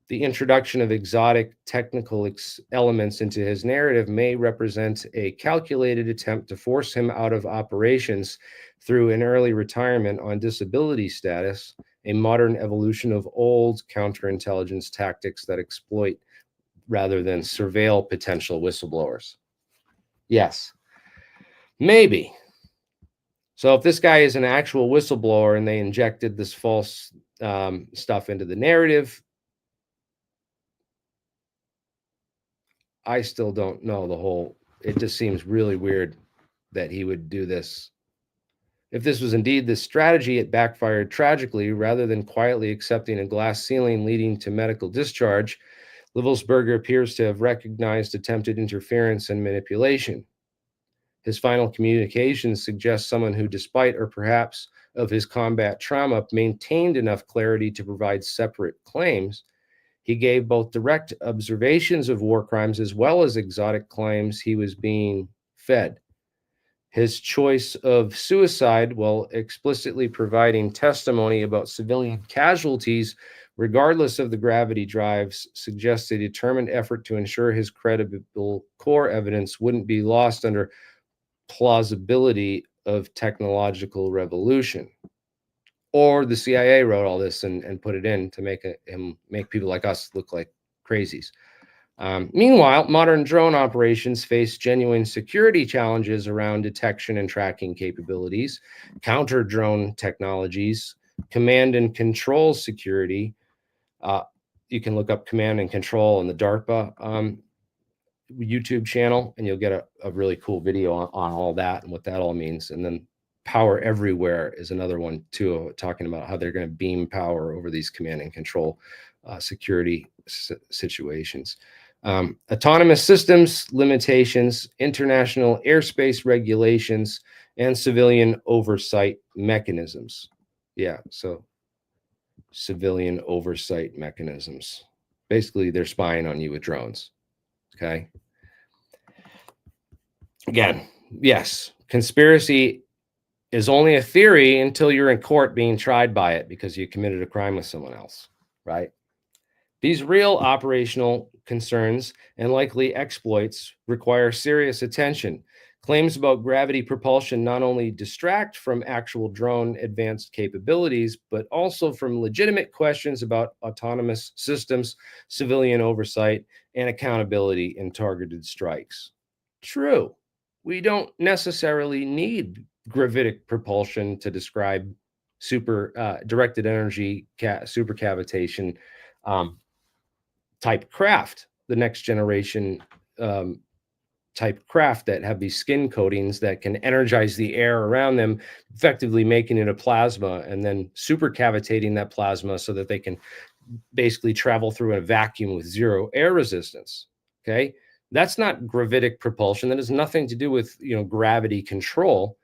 The introduction of exotic technical elements into his narrative may represent a calculated attempt to force him out of operations through an early retirement on disability status, a modern evolution of old counterintelligence tactics that exploit rather than surveil potential whistleblowers. Yes, maybe. So if this guy is an actual whistleblower and they injected this false stuff into the narrative, I still don't know the whole, it just seems really weird that he would do this. If this was indeed the strategy, it backfired tragically. Rather than quietly accepting a glass ceiling leading to medical discharge, Livelsberger appears to have recognized attempted interference and manipulation. His final communications suggest someone who, despite or perhaps of his combat trauma, maintained enough clarity to provide separate claims. He gave both direct observations of war crimes as well as exotic claims he was being fed. His choice of suicide, while explicitly providing testimony about civilian casualties, regardless of the gravity drives, suggests a determined effort to ensure his credible core evidence wouldn't be lost under plausibility of technological revolution. Or the CIA wrote all this and put it in to make people like us look like crazies. Meanwhile, modern drone operations face genuine security challenges around detection and tracking capabilities, counter drone technologies, command and control security. You can look up command and control on the DARPA YouTube channel, and you'll get a really cool video on all that and what that all means. And then power everywhere is another one too, talking about how they're going to beam power over these command and control security situations. Autonomous systems limitations, international airspace regulations, and civilian oversight mechanisms. Yeah, so civilian oversight mechanisms. Basically, they're spying on you with drones. Okay. Again, yes, conspiracy is only a theory until you're in court being tried by it because you committed a crime with someone else, right? These real operational concerns and likely exploits require serious attention. Claims about gravity propulsion not only distract from actual drone advanced capabilities, but also from legitimate questions about autonomous systems, civilian oversight, and accountability in targeted strikes. True, we don't necessarily need gravitic propulsion to describe super directed energy supercavitation type craft, the next generation type craft that have these skin coatings that can energize the air around them, effectively making it a plasma and then supercavitating that plasma so that they can basically travel through a vacuum with zero air resistance. Okay, that's not gravitic propulsion. That has nothing to do with gravity control.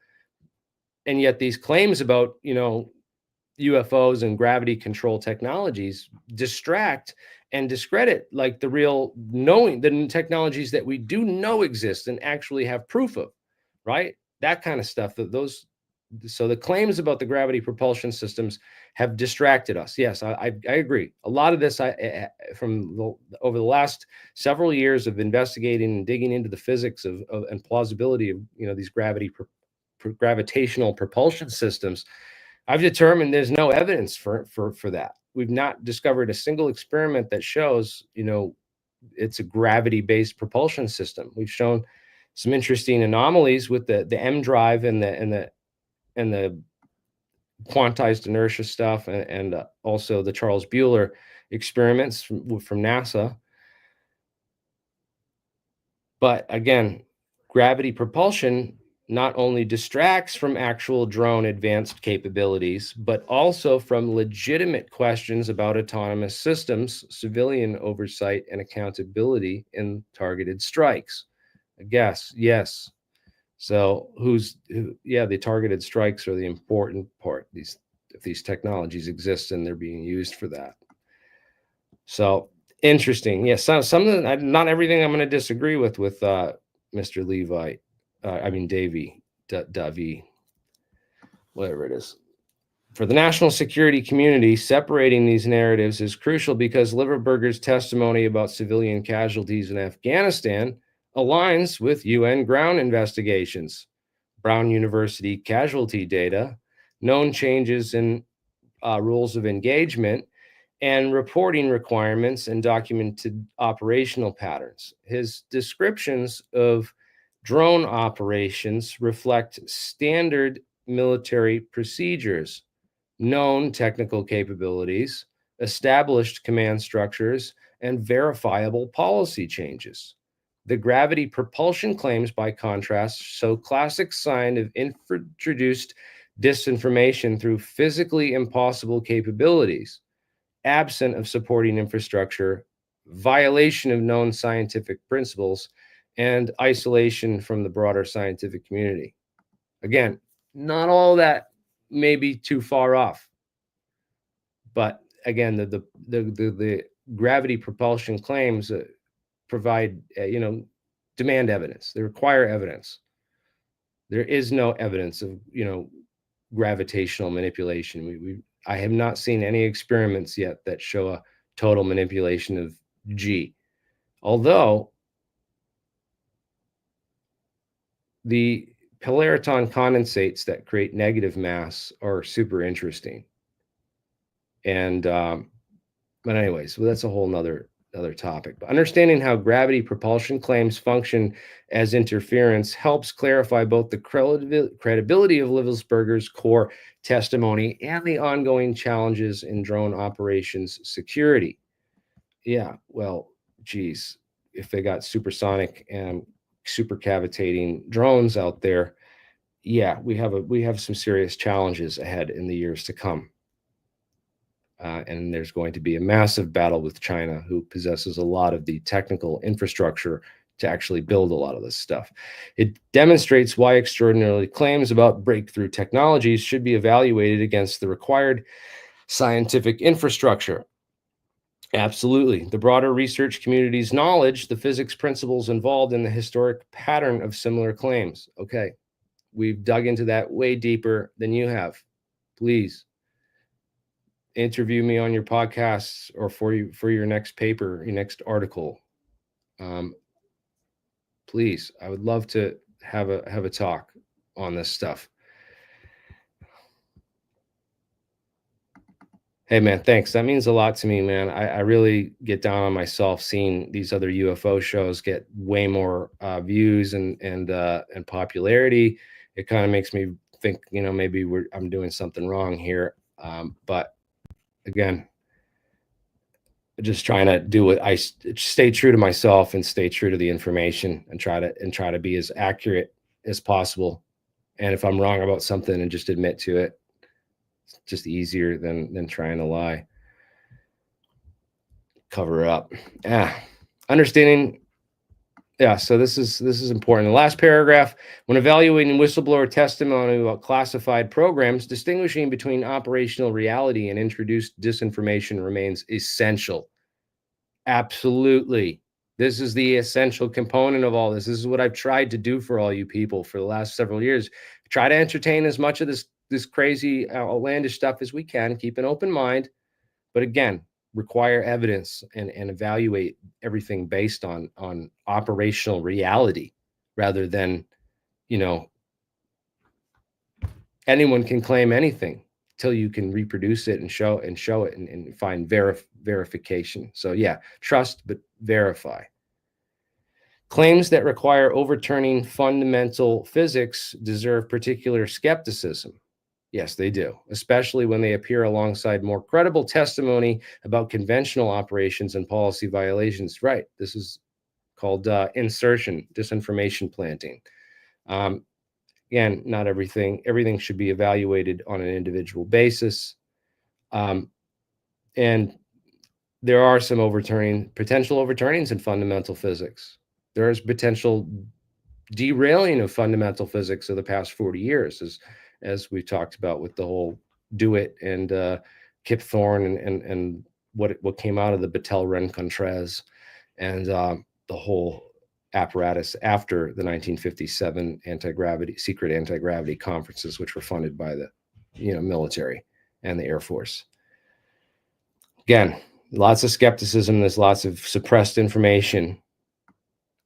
And yet these claims about UFOs and gravity control technologies distract and discredit like the real knowing the technologies that we do know exist and actually have proof of, right? That kind of stuff. So the claims about the gravity propulsion systems have distracted us. Yes, I agree. A lot of this over the last several years of investigating and digging into the physics of and plausibility of these gravitational propulsion systems, I've determined there's no evidence for that. We've not discovered a single experiment that shows, it's a gravity-based propulsion system. We've shown some interesting anomalies with the M drive and the quantized inertia stuff, and also the Charles Bueller experiments from NASA. But again, gravity propulsion not only distracts from actual drone advanced capabilities, but also from legitimate questions about autonomous systems, civilian oversight, and accountability in targeted strikes. I guess, yes. So yeah, the targeted strikes are the important part. If these technologies exist and they're being used for that. So interesting. Yes, some of the, not everything I'm going to disagree with Mr. Levi. I mean Davey, Davy, whatever it is. For the national security community, separating these narratives is crucial because Livelsberger's testimony about civilian casualties in Afghanistan aligns with UN ground investigations, Brown University casualty data, known changes in rules of engagement, and reporting requirements and documented operational patterns. His descriptions of drone operations reflect standard military procedures, known technical capabilities, established command structures, and verifiable policy changes. The gravity propulsion claims, by contrast, show classic sign of introduced disinformation through physically impossible capabilities, absent of supporting infrastructure, violation of known scientific principles, and isolation from the broader scientific community. Again, not all that may be too far off, but again, the gravity propulsion claims provide demand evidence. They require evidence. There is no evidence of gravitational manipulation. I have not seen any experiments yet that show a total manipulation of G. Although the polariton condensates that create negative mass are super interesting. And but anyways, well, that's a whole nother topic. But understanding how gravity propulsion claims function as interference helps clarify both the credibility of Livelsberger's core testimony and the ongoing challenges in drone operations security. Yeah, well, geez, if they got supersonic and super cavitating drones out there, yeah, we have some serious challenges ahead in the years to come. And there's going to be a massive battle with China, who possesses a lot of the technical infrastructure to actually build a lot of this stuff. It demonstrates why extraordinary claims about breakthrough technologies should be evaluated against the required scientific infrastructure. Absolutely. The broader research community's knowledge, the physics principles involved in the historic pattern of similar claims. Okay, we've dug into that way deeper than you have. Please interview me on your podcasts or for your next paper, your next article. Please, I would love to have a talk on this stuff. Hey man, thanks. That means a lot to me, man. I really get down on myself seeing these other UFO shows get way more views and popularity. It kind of makes me think, maybe I'm doing something wrong here. But again, just trying to do it. I stay true to myself and stay true to the information and try to be as accurate as possible. And if I'm wrong about something, and just admit to it, it's just easier than trying to lie, cover it up. Understanding. Yeah, so this is important. The last paragraph: when evaluating whistleblower testimony about classified programs, distinguishing between operational reality and introduced disinformation remains essential. Absolutely. This is the essential component of all this. This is what I've tried to do for all you people for the last several years. Try to entertain as much of this crazy, outlandish stuff as we can. Keep an open mind, but again, require evidence and evaluate everything based on operational reality, rather than, anyone can claim anything till you can reproduce it and show it and find verification. So yeah, trust but verify. Claims that require overturning fundamental physics deserve particular skepticism. Yes, they do, especially when they appear alongside more credible testimony about conventional operations and policy violations. Right. This is called insertion, disinformation planting. Um, Again, not everything should be evaluated on an individual basis. And there are some potential overturnings in fundamental physics. There is potential derailing of fundamental physics of the past 40 years, as we've talked about with the whole DeWitt and Kip Thorne and what came out of the Batelle rencontres and the whole apparatus after the 1957 secret anti-gravity conferences, which were funded by the military and the Air Force. Again, lots of skepticism. There's lots of suppressed information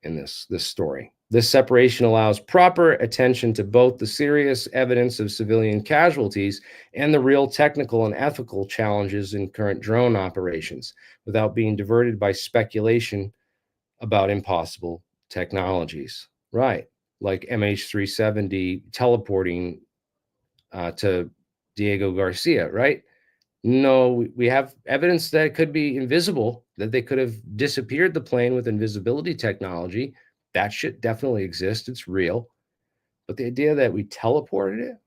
in this story. This separation allows proper attention to both the serious evidence of civilian casualties and the real technical and ethical challenges in current drone operations, without being diverted by speculation about impossible technologies. Right, like MH370 teleporting to Diego Garcia, right? No, we have evidence that it could be invisible, that they could have disappeared the plane with invisibility technology. That shit definitely exists. It's real. But the idea that we teleported it,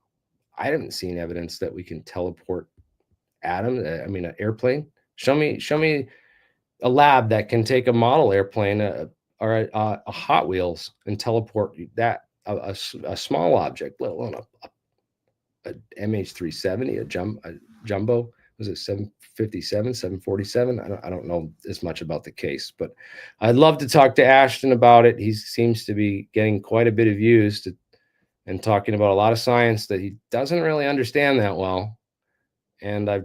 I haven't seen evidence that we can teleport an airplane. Show me a lab that can take a model airplane or a Hot Wheels and teleport that a small object, let alone a MH370, a jumbo. Was it 757, 747? I don't know as much about the case, but I'd love to talk to Ashton about it. He seems to be getting quite a bit of views and talking about a lot of science that he doesn't really understand that well. And I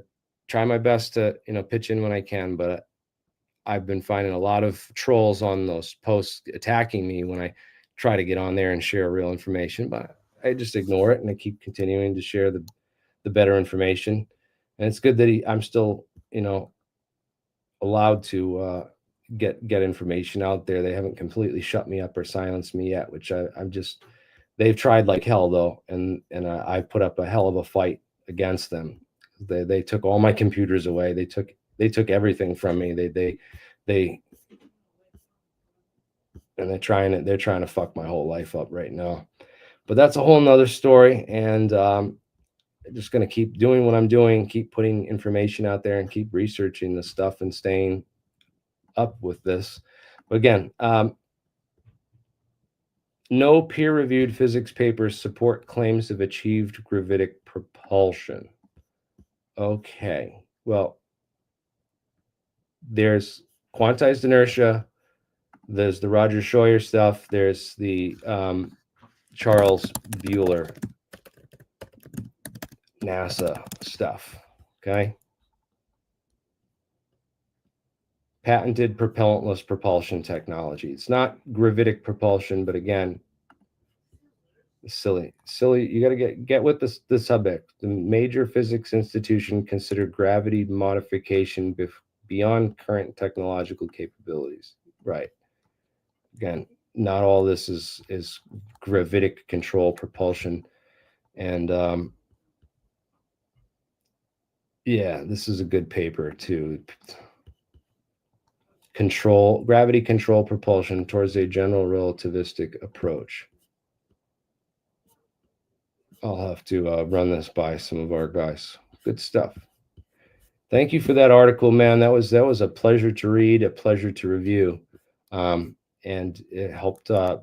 try my best to, pitch in when I can, but I've been finding a lot of trolls on those posts attacking me when I try to get on there and share real information, but I just ignore it and I keep continuing to share the better information. And it's good that I'm still, allowed to get information out there. They haven't completely shut me up or silenced me yet, which they've tried like hell though, and I put up a hell of a fight against them. They took all my computers away. They took everything from me. And they're trying to fuck my whole life up right now. But that's a whole nother story. And just going to keep doing what I'm doing, keep putting information out there and keep researching this stuff and staying up with this. But again, no peer-reviewed physics papers support claims of achieved gravitic propulsion. Okay, well, there's quantized inertia, there's the Roger Scheuer stuff, there's the Charles Bueller NASA stuff, okay? Patented propellantless propulsion technology. It's not gravitic propulsion, but again, silly. You got to get with the subject. The major physics institution considered gravity modification beyond current technological capabilities. Right. Again, not all this is gravitic control propulsion, and yeah, this is a good paper too. Gravity control propulsion towards a general relativistic approach. I'll have to run this by some of our guys. Good stuff. Thank you for that article, man. That was a pleasure to read, a pleasure to review, and it helped. I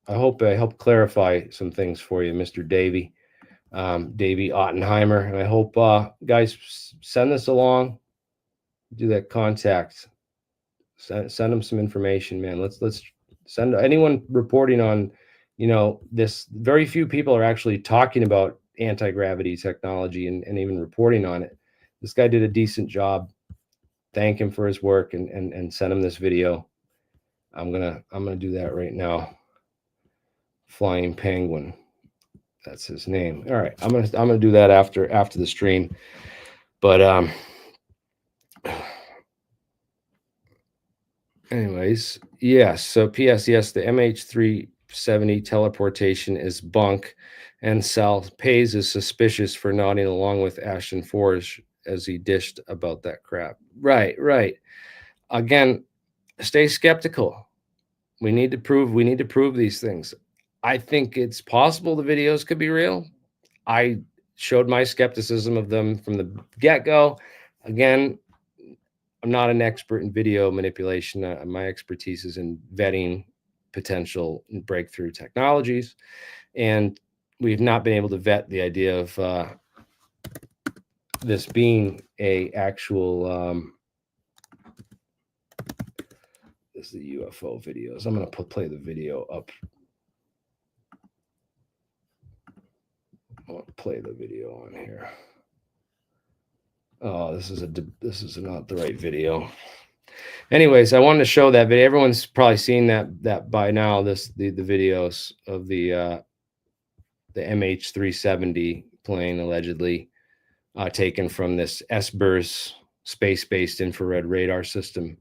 hope I helped clarify some things for you, Mr. Davey Ottenheimer. And I hope guys send this along. Do that contact. Send them some information, man. Let's send anyone reporting on, this. Very few people are actually talking about anti-gravity technology and even reporting on it. This guy did a decent job. Thank him for his work and send him this video. I'm gonna do that right now. Flying Penguin, that's his name. All right, I'm gonna do that after the stream. But anyways, yes. So P.S. Yes, the MH3 MH370 teleportation is bunk, and Sal Pays is suspicious for nodding along with Ashton Forge as he dished about that crap. Right. Again, stay skeptical. We need to prove these things. I think it's possible the videos could be real. I showed my skepticism of them from the get-go. Again, I'm not an expert in video manipulation. My expertise is in vetting potential breakthrough technologies, and we've not been able to vet the idea of this being a actual this is the UFO videos. I'm going to play the video up. I'll play the video on here. Oh, this is not the right video. Anyways, I wanted to show that video. Everyone's probably seen that by now. The videos of the MH370 plane allegedly taken from this SBIRS space-based infrared radar system.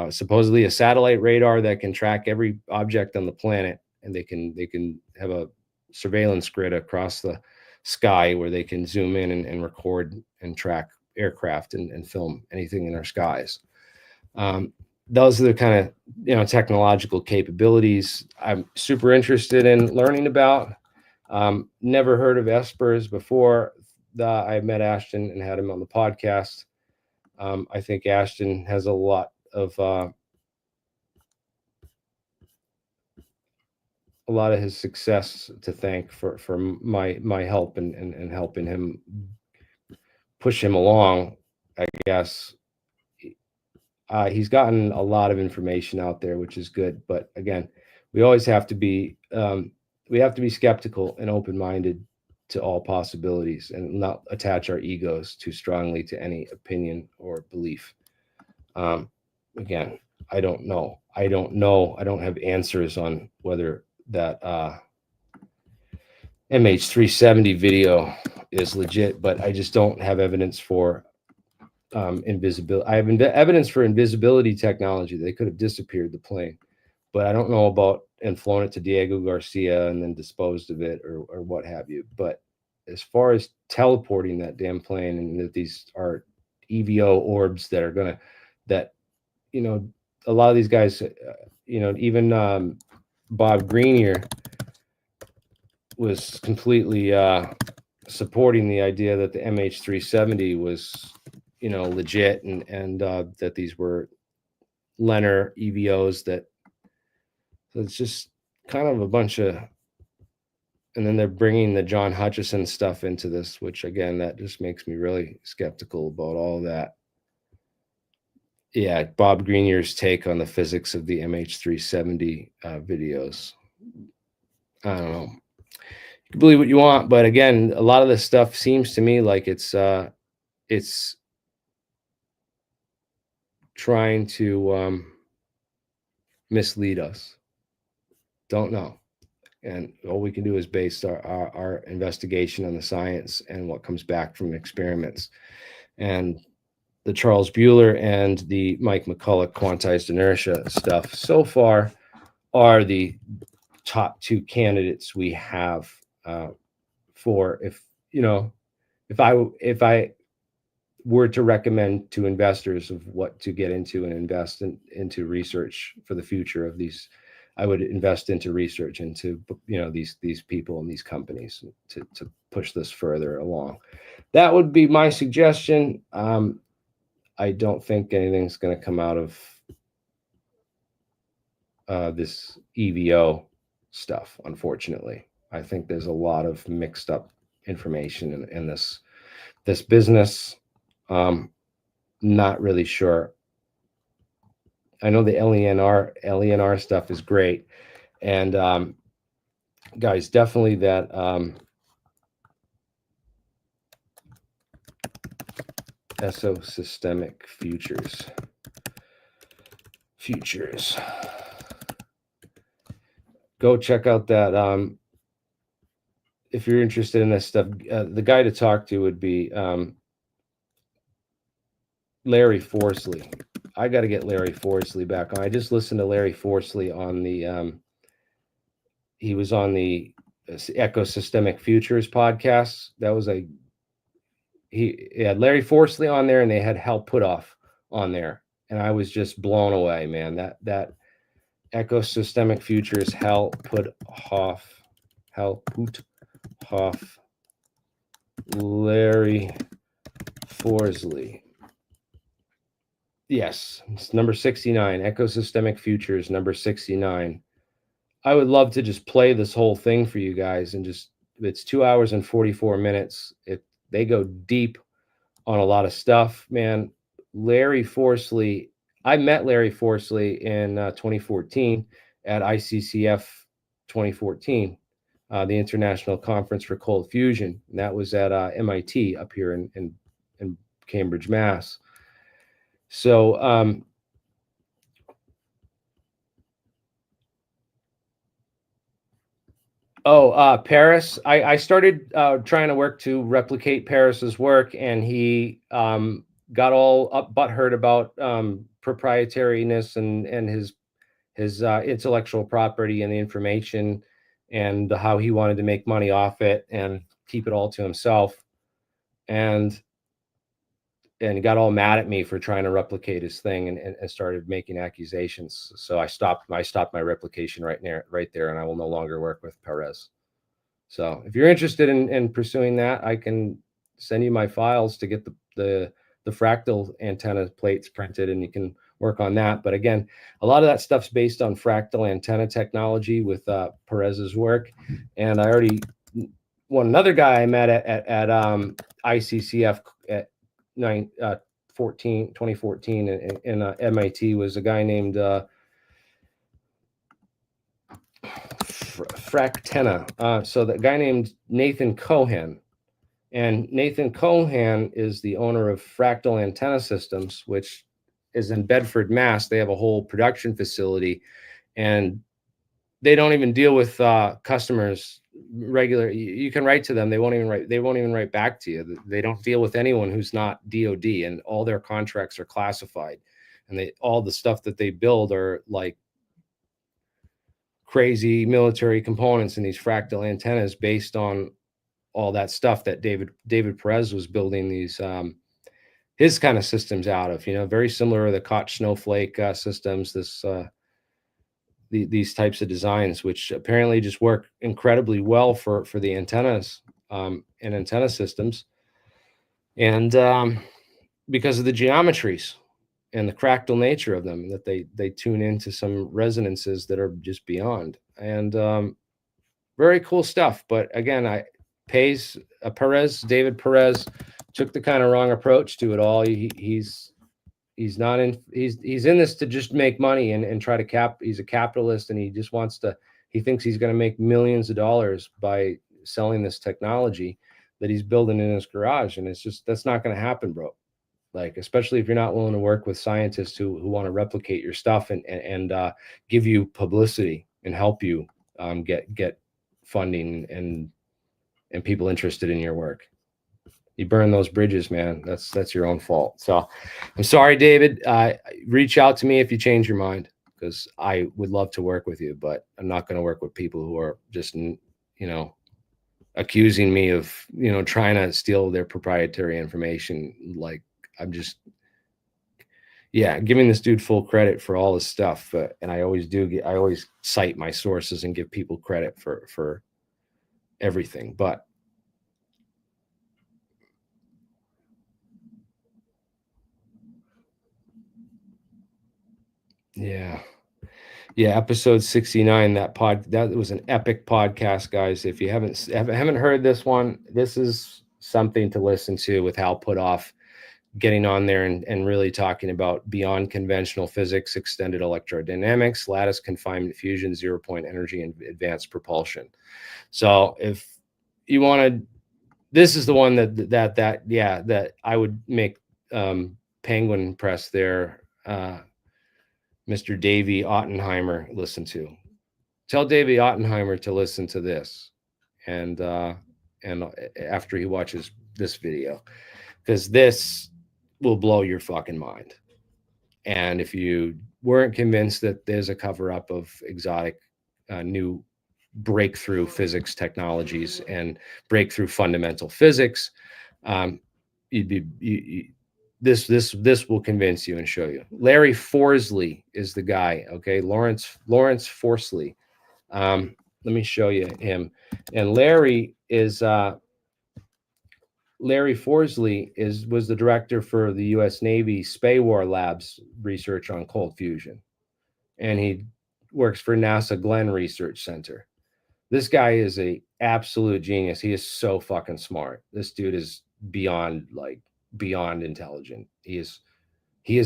Supposedly a satellite radar that can track every object on the planet, and they can have a surveillance grid across the sky where they can zoom in and record and track aircraft and film anything in our skies. Those are the kind of technological capabilities I'm super interested in learning about. Never heard of SBIRS before. I met Ashton and had him on the podcast. I think Ashton has a lot of his success to thank for my help and helping him push him along, I guess. He's gotten a lot of information out there, which is good. But again, we always have to be skeptical and open-minded to all possibilities and not attach our egos too strongly to any opinion or belief. Again, I don't know. I don't have answers on whether that MH370 video is legit, but I just don't have evidence for invisibility. I have evidence for invisibility technology. They could have disappeared the plane, but I don't know about and flown it to Diego Garcia and then disposed of it or what have you. But as far as teleporting that damn plane, and that these are EVO orbs that are gonna, that a lot of these guys, even Bob Greenier was completely supporting the idea that the MH370 was legit, and that these were Leonard EVOs. So it's just kind of a bunch of, and then they're bringing the John Hutchison stuff into this, which again, that just makes me really skeptical about all of that. Yeah, Bob Greenier's take on the physics of the MH370 videos. I don't know. You can believe what you want, but again, a lot of this stuff seems to me like it's trying to mislead us. Don't know. And all we can do is base our investigation on the science and what comes back from experiments. And the Charles Bueller and the Mike McCulloch quantized inertia stuff so far are the top two candidates we have for if I were to recommend to investors of what to get into and invest into research for the future of these, I would invest into research into these people and these companies to push this further along. That would be my suggestion. I don't think anything's going to come out of this EVO stuff, unfortunately. I think there's a lot of mixed up information in this business. Not really sure. I know the LENR stuff is great, and guys, definitely that Exosystemic futures. Go check out that. If you're interested in this stuff, the guy to talk to would be Larry Forsley. I got to get Larry Forsley back on. I just listened to Larry Forsley on the he was on the Ecosystemic Futures podcast. That was he had Larry Forsley on there, and they had Hal Puthoff on there, and I was just blown away, man. That Ecosystemic Futures, Hal Puthoff, Larry Forsley. Yes, it's number 69, Ecosystemic Futures, number 69. I would love to just play this whole thing for you guys, and just, it's 2 hours and 44 minutes. They go deep on a lot of stuff, man. Larry Forsley, I met Larry Forsley in 2014 at ICCF 2014, the International Conference for Cold Fusion. And that was at MIT up here in Cambridge, Mass. So, Paris. I started trying to work to replicate Paris's work, and he got all butthurt about proprietariness and his intellectual property and the information, and how he wanted to make money off it and keep it all to himself, and he got all mad at me for trying to replicate his thing, and started making accusations. So I stopped my replication right there, and I will no longer work with Perez. So if you're interested in pursuing that, I can send you my files to get the fractal antenna plates printed, and you can work on that. But again, a lot of that stuff's based on fractal antenna technology with Perez's work. And I already, another guy I met at ICCF at 2014 in MIT was a guy named Fractenna. So the guy named Nathan Cohen. And Nathan Cohen is the owner of Fractal Antenna Systems, which is in Bedford, Mass. They have a whole production facility, and they don't even deal with customers regular. You can write to them. They won't even write back to you. They don't deal with anyone who's not DOD, and all their contracts are classified. And all the stuff that they build are like crazy military components in these fractal antennas based on all that stuff that David Perez was building these his kind of systems out of, very similar to the Koch snowflake systems, these types of designs, which apparently just work incredibly well for the antennas and antenna systems, and because of the geometries and the fractal nature of them, that they tune into some resonances that are just beyond, and very cool stuff. But again, David Perez took the kind of wrong approach to it all. He's in this to just make money and try to he's a capitalist, and he thinks he's going to make millions of dollars by selling this technology that he's building in his garage. And that's not going to happen, bro. Like, especially if you're not willing to work with scientists who want to replicate your stuff and give you publicity and help you get funding and people interested in your work. You burn those bridges, man. That's your own fault. So I'm sorry, David. Reach out to me if you change your mind, because I would love to work with you, but I'm not going to work with people who are just, accusing me of, trying to steal their proprietary information. Like, I'm just, giving this dude full credit for all this stuff. And I always I always cite my sources and give people credit for everything. But episode 69, that was an epic podcast, guys. If you haven't heard this one, this is something to listen to, with Hal Puthoff getting on there and really talking about beyond conventional physics, extended electrodynamics, lattice confinement fusion, 0-point energy, and advanced propulsion. So if you wanted, this is the one that I would make Penguin Press there, Mr. Davey Ottenheimer listen to. Tell Davey Ottenheimer to listen to this, and after he watches this video, because this will blow your fucking mind. And if you weren't convinced that there's a cover-up of exotic new breakthrough physics technologies and breakthrough fundamental physics. This will convince you and show you. Larry Forsley is the guy. Okay, Lawrence Forsley. Let me show you him. And Larry Forsley was the director for the U.S. Navy SPAWAR Labs research on cold fusion, and he works for NASA Glenn Research Center. This guy is a absolute genius. He is so fucking smart. This dude is beyond intelligent. He is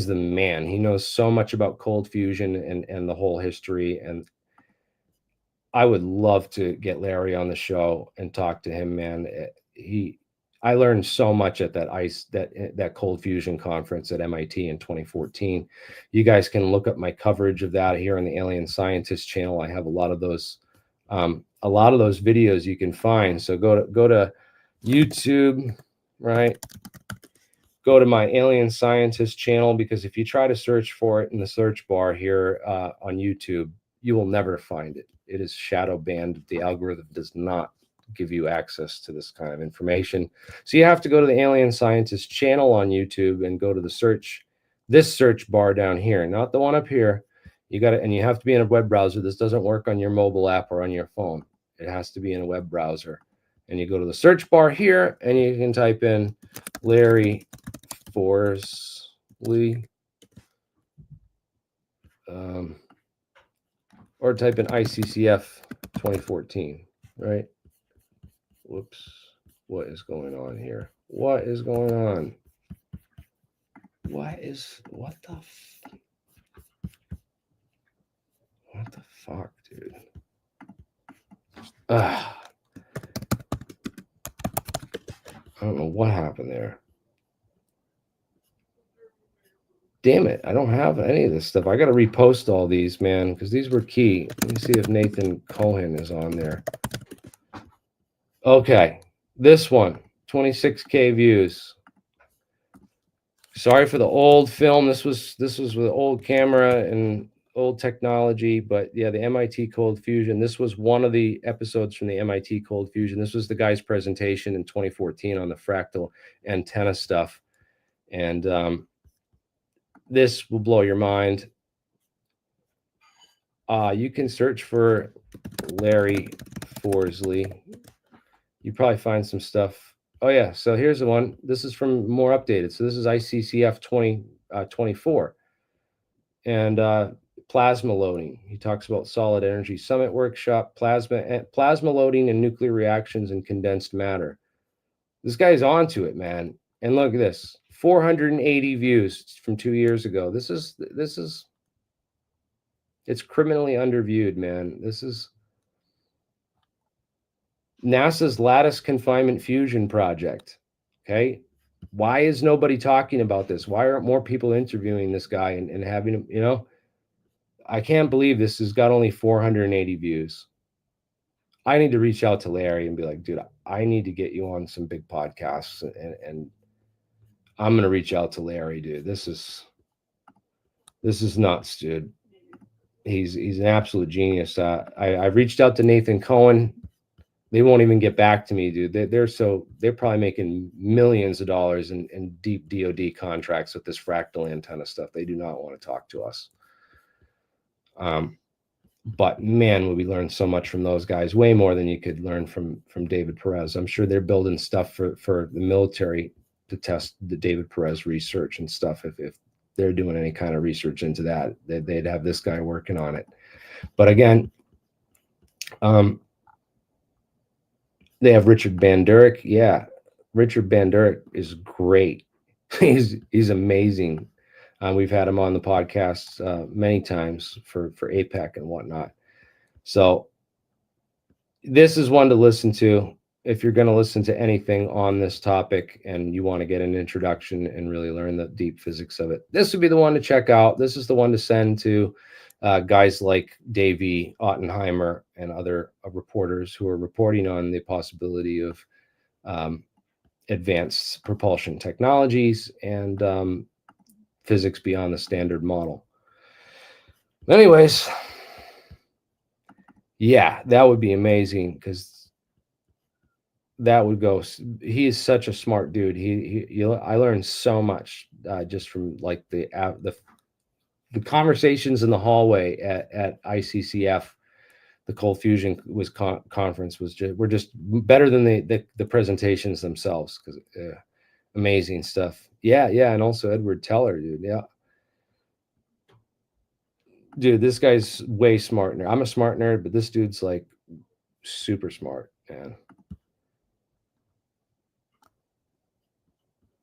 the man. He knows so much about cold fusion and the whole history. And I would love to get Larry on the show and talk to him, man. I learned so much at that cold fusion conference at MIT in 2014. You guys can look up my coverage of that here on the Alien Scientist channel. I have a lot of those videos you can find. So go to YouTube, right? Go to my Alien Scientist channel, because if you try to search for it in the search bar here on YouTube, you will never find it. It is shadow banned. The algorithm does not give you access to this kind of information. So you have to go to the Alien Scientist channel on YouTube and go to this search bar down here, not the one up here. You got it, and you have to be in a web browser. This doesn't work on your mobile app or on your phone. It has to be in a web browser. And you go to the search bar here, and you can type in Larry Forsley, or type in ICCF 2014, right? Whoops. What is going on here? What is going on? What the fuck, dude? I don't know what happened there. Damn it. I don't have any of this stuff. I got to repost all these, man, because these were key. Let me see if Nathan Cohen is on there. Okay. This one, 26K views. Sorry for the old film. This was with old camera and old technology, but yeah, the MIT Cold Fusion. This was one of the episodes from the MIT Cold Fusion. This was the guy's presentation in 2014 on the fractal antenna stuff. And this will blow your mind. You can search for Larry Forsley. You probably find some stuff. Oh yeah, so here's the one. This is from more updated. So this is ICCF 2024. And plasma loading. He talks about solid energy summit workshop, plasma loading and nuclear reactions and condensed matter. This guy's onto it, man. And look at this. 480 views from 2 years ago. It's criminally underviewed, man. This is NASA's lattice confinement fusion project. Okay. Why is nobody talking about this? Why aren't more people interviewing this guy and having him, you know? I can't believe this has got only 480 views. I need to reach out to Larry and be like, dude, I need to get you on some big podcasts, and I'm going to reach out to Larry, dude. This is nuts, dude. He's an absolute genius. I've reached out to Nathan Cohen. They won't even get back to me, dude. They're probably making millions of dollars in deep DoD contracts with this fractal antenna stuff. They do not want to talk to us. But man, will we learn so much from those guys, way more than you could learn from David Perez. I'm sure they're building stuff for the military to test the David Perez research and stuff. If they're doing any kind of research into that, they'd have this guy working on it. But again, they have Richard Bandurek. Yeah, Richard Bandurek is great. He's amazing. We've had him on the podcast many times for APEC and whatnot. So this is one to listen to if you're going to listen to anything on this topic and you want to get an introduction and really learn the deep physics of it. This would be the one to check out. This is the one to send to guys like Davey Ottenheimer and other reporters who are reporting on the possibility of advanced propulsion technologies and physics beyond the standard model. Anyways, Yeah, that would be amazing because that would go. He is such a smart dude. I learned so much just from like the conversations in the hallway at ICCF. The Cold Fusion was conference was just were just better than the presentations themselves because amazing stuff. Yeah, yeah, and also Edward Teller, dude. Yeah, dude, this guy's way smart. I'm a smart nerd, but this dude's like super smart, man.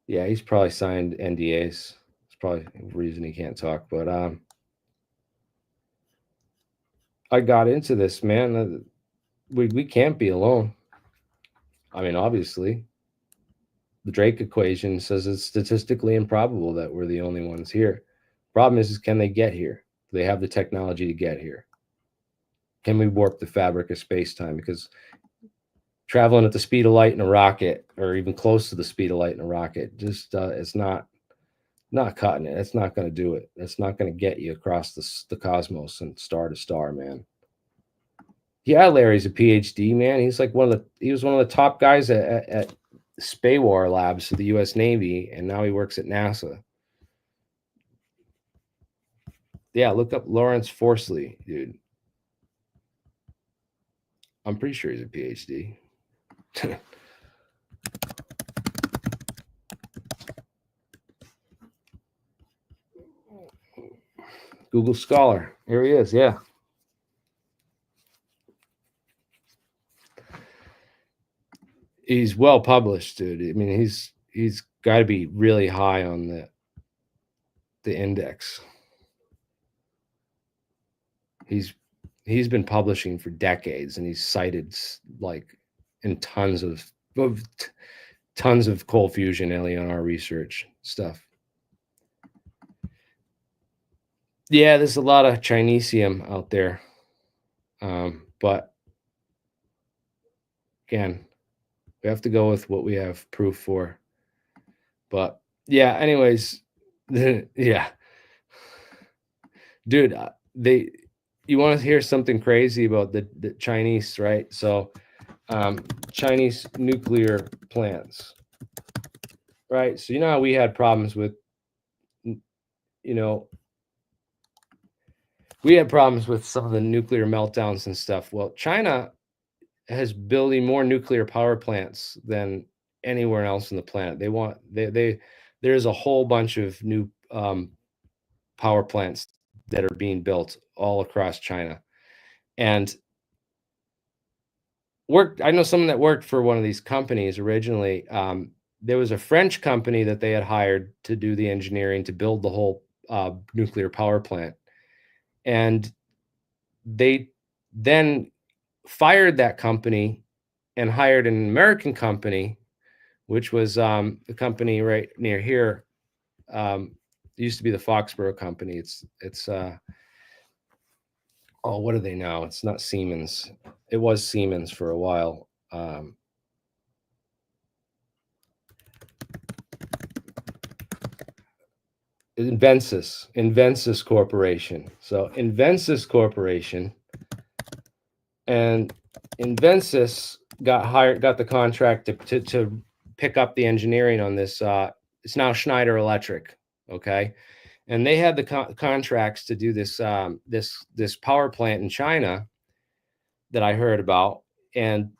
Yeah, he's probably signed NDAs. It's probably the reason he can't talk. But I got into this, man. We can't be alone. I mean, obviously, the Drake equation says it's statistically improbable that we're the only ones here. Problem is can they get here? Do they have the technology to get here? Can we warp the fabric of space time? Because traveling at the speed of light in a rocket, or even close to the speed of light in a rocket, just it's not cutting it. It's not going to do it. It's not going to get you across the cosmos and star to star, man. Yeah, Larry's a PhD, man. He was one of the top guys at SPAWAR labs for the U.S. Navy, and now he works at NASA. Yeah, look up Lawrence Forsley, dude. I'm pretty sure he's a PhD. Google Scholar. Here he is. Yeah. He's well published, dude. I mean, he's got to be really high on the index. He's been publishing for decades, and he's cited like in tons of cold fusion LENR research stuff. Yeah, there's a lot of Chinesium out there, but again, we have to go with what we have proof for. But yeah, anyways, yeah, dude, you want to hear something crazy about the Chinese, right? So, Chinese nuclear plants, right? So you know how we had problems with, we had problems with some of the nuclear meltdowns and stuff. Well, China has building more nuclear power plants than anywhere else on the planet. There's a whole bunch of new power plants that are being built all across China. And I know someone that worked for one of these companies originally. There was a French company that they had hired to do the engineering to build the whole nuclear power plant. And they then fired that company and hired an American company, which was the company right near here. It used to be the Foxborough company. It's what are they now? It's not Siemens. It was Siemens for a while. Invensis Corporation. So Invensis Corporation and Invensis got the contract to pick up the engineering on this. It's now Schneider Electric. Okay. And they had the contracts to do this this power plant in China that I heard about, and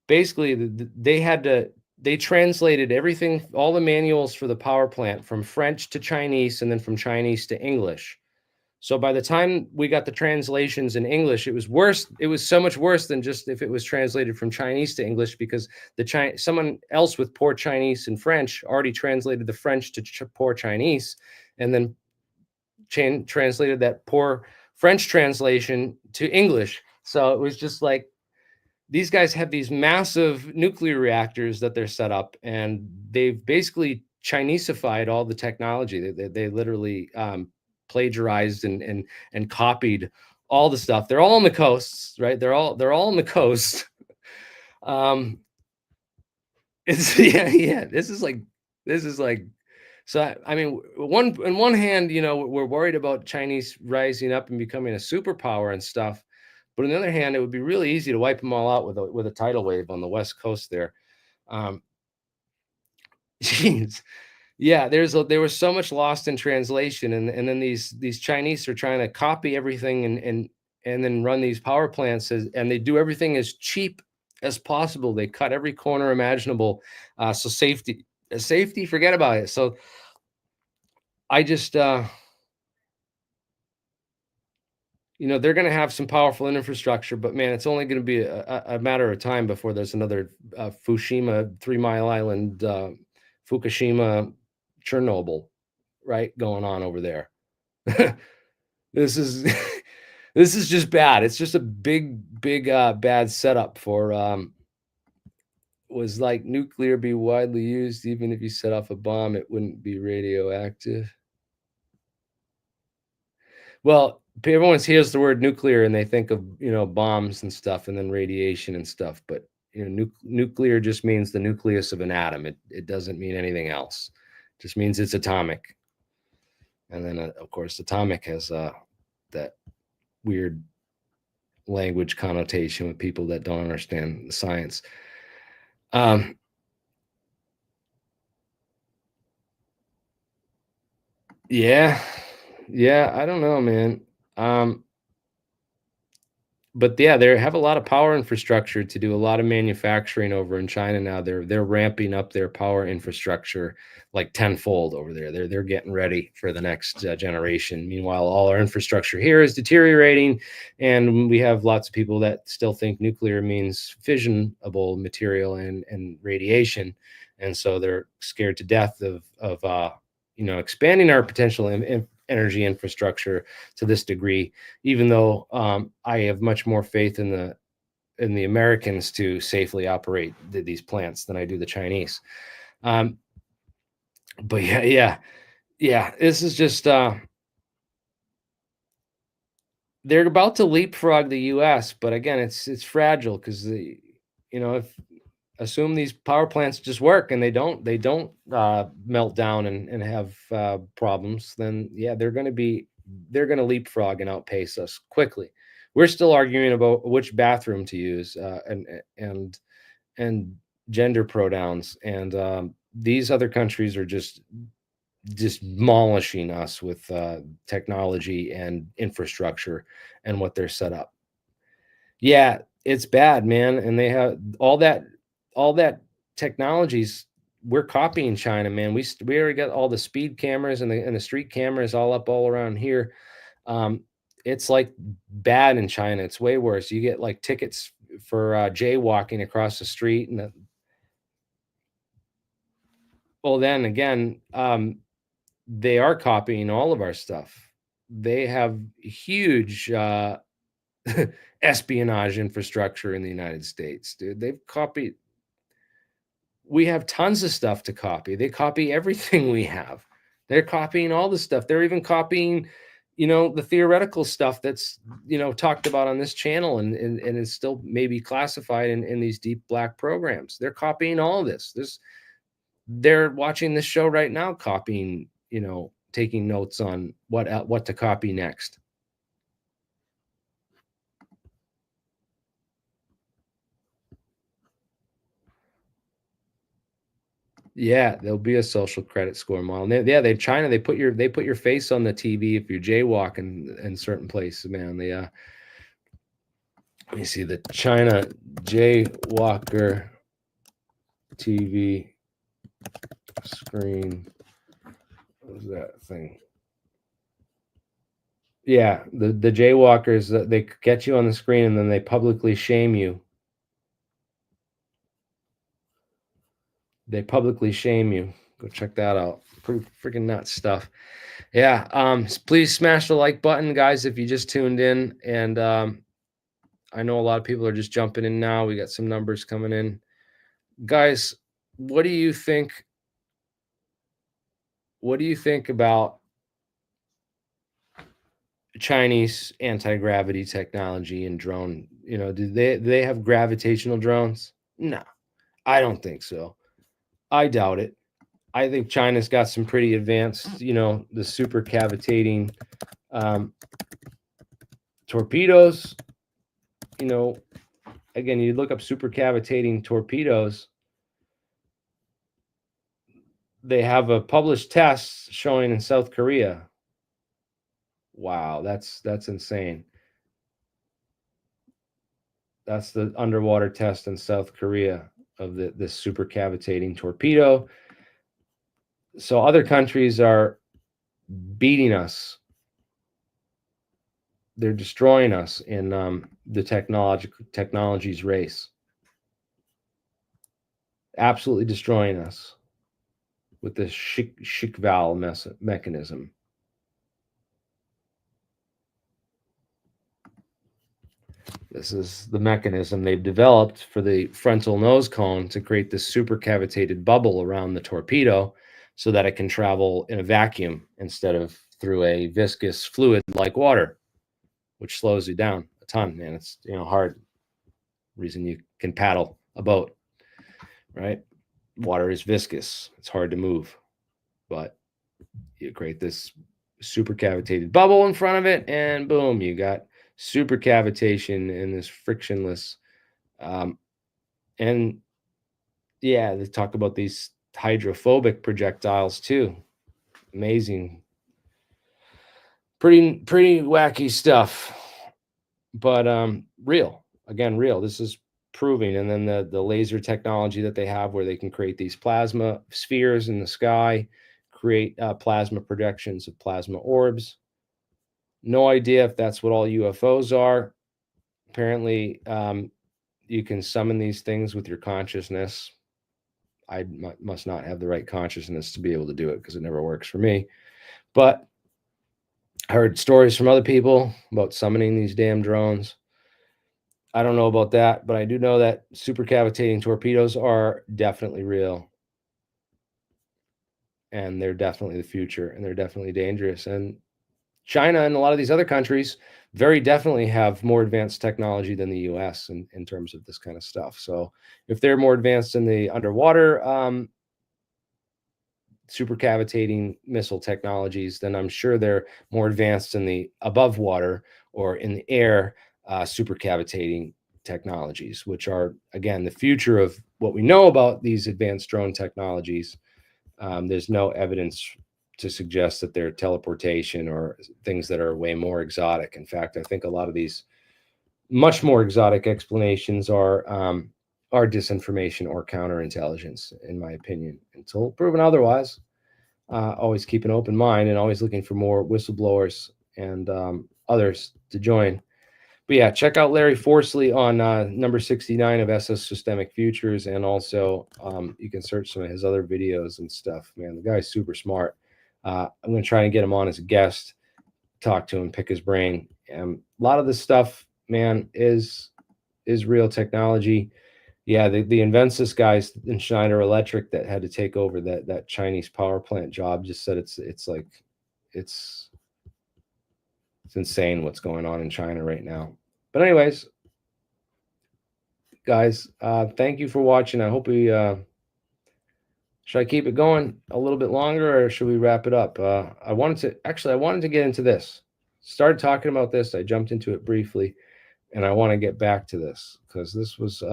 basically they translated everything, all the manuals for the power plant from French to Chinese, and then from Chinese to English. So by the time we got the translations in English, it was worse. It was so much worse than just if it was translated from Chinese to English, because someone else with poor Chinese and French already translated the French to poor Chinese, and then translated that poor French translation to English. So it was just like, these guys have these massive nuclear reactors that they're set up, and they've basically Chineseified all the technology. They literally plagiarized and copied all the stuff. They're all on the coasts, right? They're all on the coast. It's yeah. This is like. So I mean, on one hand, we're worried about Chinese rising up and becoming a superpower and stuff. But on the other hand, it would be really easy to wipe them all out with a tidal wave on the West Coast there. Jeez. Yeah, there was so much lost in translation, and then these Chinese are trying to copy everything and then run these power plants and they do everything as cheap as possible. They cut every corner imaginable. So safety, forget about it. So I just they're going to have some powerful infrastructure, but man, it's only going to be a matter of time before there's another Fukushima, 3 Mile Island, Fukushima, Chernobyl, right, going on over there. This is this is just bad. It's just a big bad setup for was like nuclear be widely used even if you set off a bomb, it wouldn't be radioactive. Well, everyone hears the word nuclear and they think of, bombs and stuff and then radiation and stuff, but nuclear just means the nucleus of an atom. It doesn't mean anything else. It just means it's atomic. And then of course atomic has that weird language connotation with people that don't understand the science. Yeah, I don't know, man. But yeah, they have a lot of power infrastructure to do a lot of manufacturing over in China now. They're ramping up their power infrastructure like tenfold over there. They're getting ready for the next generation. Meanwhile, all our infrastructure here is deteriorating, and we have lots of people that still think nuclear means fissionable material and radiation, and so they're scared to death of expanding our potential energy infrastructure to this degree, even though I have much more faith in the Americans to safely operate these plants than I do the Chinese. But yeah, this is just they're about to leapfrog the U.S., but again, it's fragile because if assume these power plants just work and they don't melt down and have problems, then yeah, they're going to leapfrog and outpace us quickly. We're still arguing about which bathroom to use and gender pronouns, and these other countries are just demolishing us with technology and infrastructure and what they're set up. Yeah, it's bad, man, and they have all that technologies. We're copying China, man. We already got all the speed cameras and the street cameras all up all around here. It's like bad in China. It's way worse. You get like tickets for jaywalking across the street, and well, then again, they are copying all of our stuff. They have huge espionage infrastructure in the United States, dude. They've copied. We have tons of stuff to copy. They copy everything we have. They're copying all the stuff. They're even copying, the theoretical stuff that's, talked about on this channel and is still maybe classified in these deep black programs. They're copying all of this. They're watching this show right now, copying, taking notes on what to copy next. Yeah, there'll be a social credit score model. China, they put your face on the TV if you're jaywalking in certain places, man. Let me see the China jaywalker TV screen. What was that thing? Yeah, the jaywalkers, they get you on the screen and then they publicly shame you. They publicly shame you. Go check that out. Pretty freaking nuts stuff. Yeah. Please smash the like button, guys, if you just tuned in. And I know a lot of people are just jumping in now. We got some numbers coming in. Guys, what do you think? What do you think about Chinese anti-gravity technology and drone? Do they have gravitational drones? No, I don't think so. I doubt it. I think China's got some pretty advanced, the super cavitating torpedoes. you know, again, you look up supercavitating torpedoes. They have a published test showing in South Korea. Wow, that's insane. That's the underwater test in South Korea of this supercavitating torpedo. So other countries are beating us. They're destroying us in the technologies race. Absolutely destroying us with this Shikval mechanism. This is the mechanism they've developed for the frontal nose cone to create this supercavitated bubble around the torpedo so that it can travel in a vacuum instead of through a viscous fluid like water, which slows you down a ton, man. It's, you know, hard. Reason you can paddle a boat, right? Water is viscous. It's hard to move, but you create this supercavitated bubble in front of it, and boom, you got supercavitation in this frictionless. And yeah, they talk about these hydrophobic projectiles too. Amazing, pretty wacky stuff, but real. Again, real. This is proving. And then the laser technology that they have, where they can create these plasma spheres in the sky, create plasma projections of plasma orbs. No idea if that's what all UFOs are. Apparently, you can summon these things with your consciousness. I must not have the right consciousness to be able to do it, because it never works for me. But I heard stories from other people about summoning these damn drones. I don't know about that, but I do know that supercavitating torpedoes are definitely real. And they're definitely the future, and they're definitely dangerous. And China and a lot of these other countries very definitely have more advanced technology than the US in terms of this kind of stuff. So if they're more advanced in the underwater supercavitating missile technologies, then I'm sure they're more advanced in the above water or in the air supercavitating technologies, which are, again, the future of what we know about these advanced drone technologies. There's no evidence to suggest that they're teleportation or things that are way more exotic. In fact, I think a lot of these much more exotic explanations are disinformation or counterintelligence, in my opinion, until proven otherwise. Always keep an open mind and always looking for more whistleblowers and others to join. But yeah, check out Larry Forsley on number 69 of SS Systemic Futures, and also you can search some of his other videos and stuff. Man, the guy's super smart. I'm going to try and get him on as a guest, talk to him, pick his brain. A lot of this stuff, man, is real technology. Yeah, the Invensis guys in Schneider Electric that had to take over that Chinese power plant job just said it's insane what's going on in China right now. But anyways, guys, thank you for watching. I hope we should I keep it going a little bit longer, or should we wrap it up? I wanted to get into this. Started talking about this. I jumped into it briefly, and I want to get back to this because this was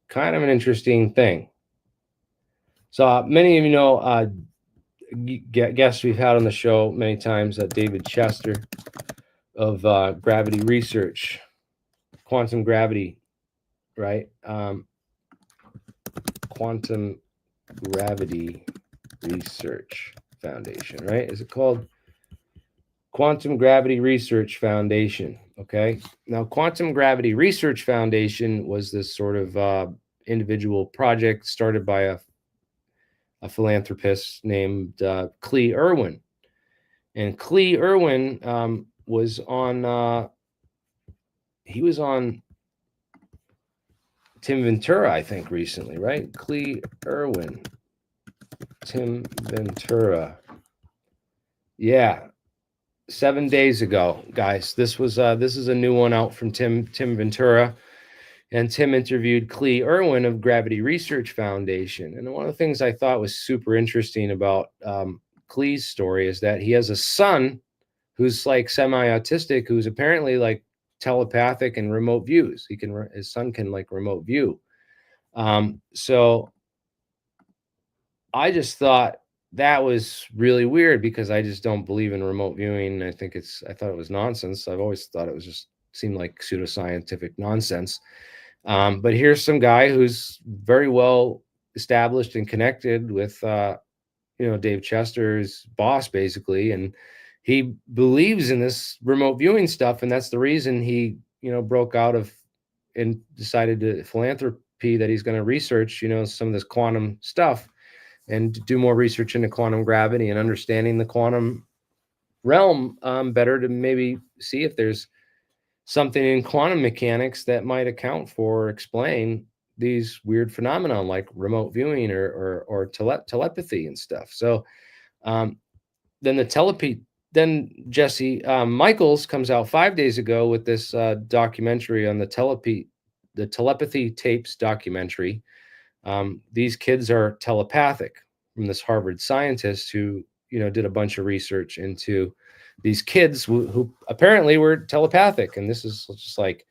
kind of an interesting thing. So many of you know guests we've had on the show many times, David Chester of Gravity Research, Quantum Gravity, right? Quantum Gravity Research Foundation, right? Is it called Quantum Gravity Research Foundation? Okay. Now, Quantum Gravity Research Foundation was this sort of individual project started by a philanthropist named Clee Irwin. And Clee Irwin was on he was on Tim Ventura, I think, recently, right? Clee Irwin, Tim Ventura. Yeah, 7 days ago, guys. This is a new one out from Tim Ventura, and Tim interviewed Clee Irwin of Gravity Research Foundation. And one of the things I thought was super interesting about Clee's story is that he has a son who's like semi-autistic, who's apparently like telepathic and remote views. His son can like remote view. So I just thought that was really weird because I just don't believe in remote viewing. I thought it was nonsense. I've always thought it was just seemed like pseudoscientific nonsense. But here's some guy who's very well established and connected with, Dave Chester's boss, basically. And he believes in this remote viewing stuff. And that's the reason he, broke out of and decided to philanthropy that he's going to research, some of this quantum stuff and do more research into quantum gravity and understanding the quantum realm better to maybe see if there's something in quantum mechanics that might account for or explain these weird phenomena like remote viewing or telepathy and stuff. So then Jesse Michaels comes out 5 days ago with this documentary on the telepathy tapes documentary. These kids are telepathic, from this Harvard scientist who, did a bunch of research into these kids who apparently were telepathic. And this is just like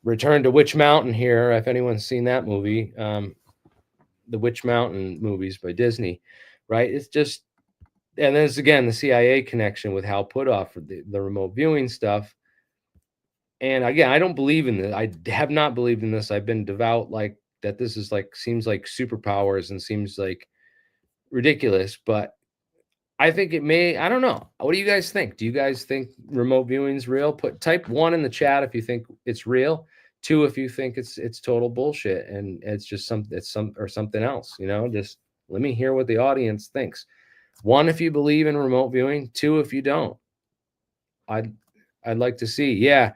Return to Witch Mountain here. If anyone's seen that movie, the Witch Mountain movies by Disney, right? It's just, and then it's again, the CIA connection with Hal Puthoff for the remote viewing stuff. And again, I don't believe in this. I have not believed in this. I've been devout, like that. This is like, seems like superpowers and seems like ridiculous, but I think it may. I don't know. What do you guys think? Do you guys think remote viewing is real? Type 1 in the chat if you think it's real. 2 if you think it's total bullshit and it's just something else. Just let me hear what the audience thinks. 1 if you believe in remote viewing. 2 if you don't. I'd like to see. Yeah.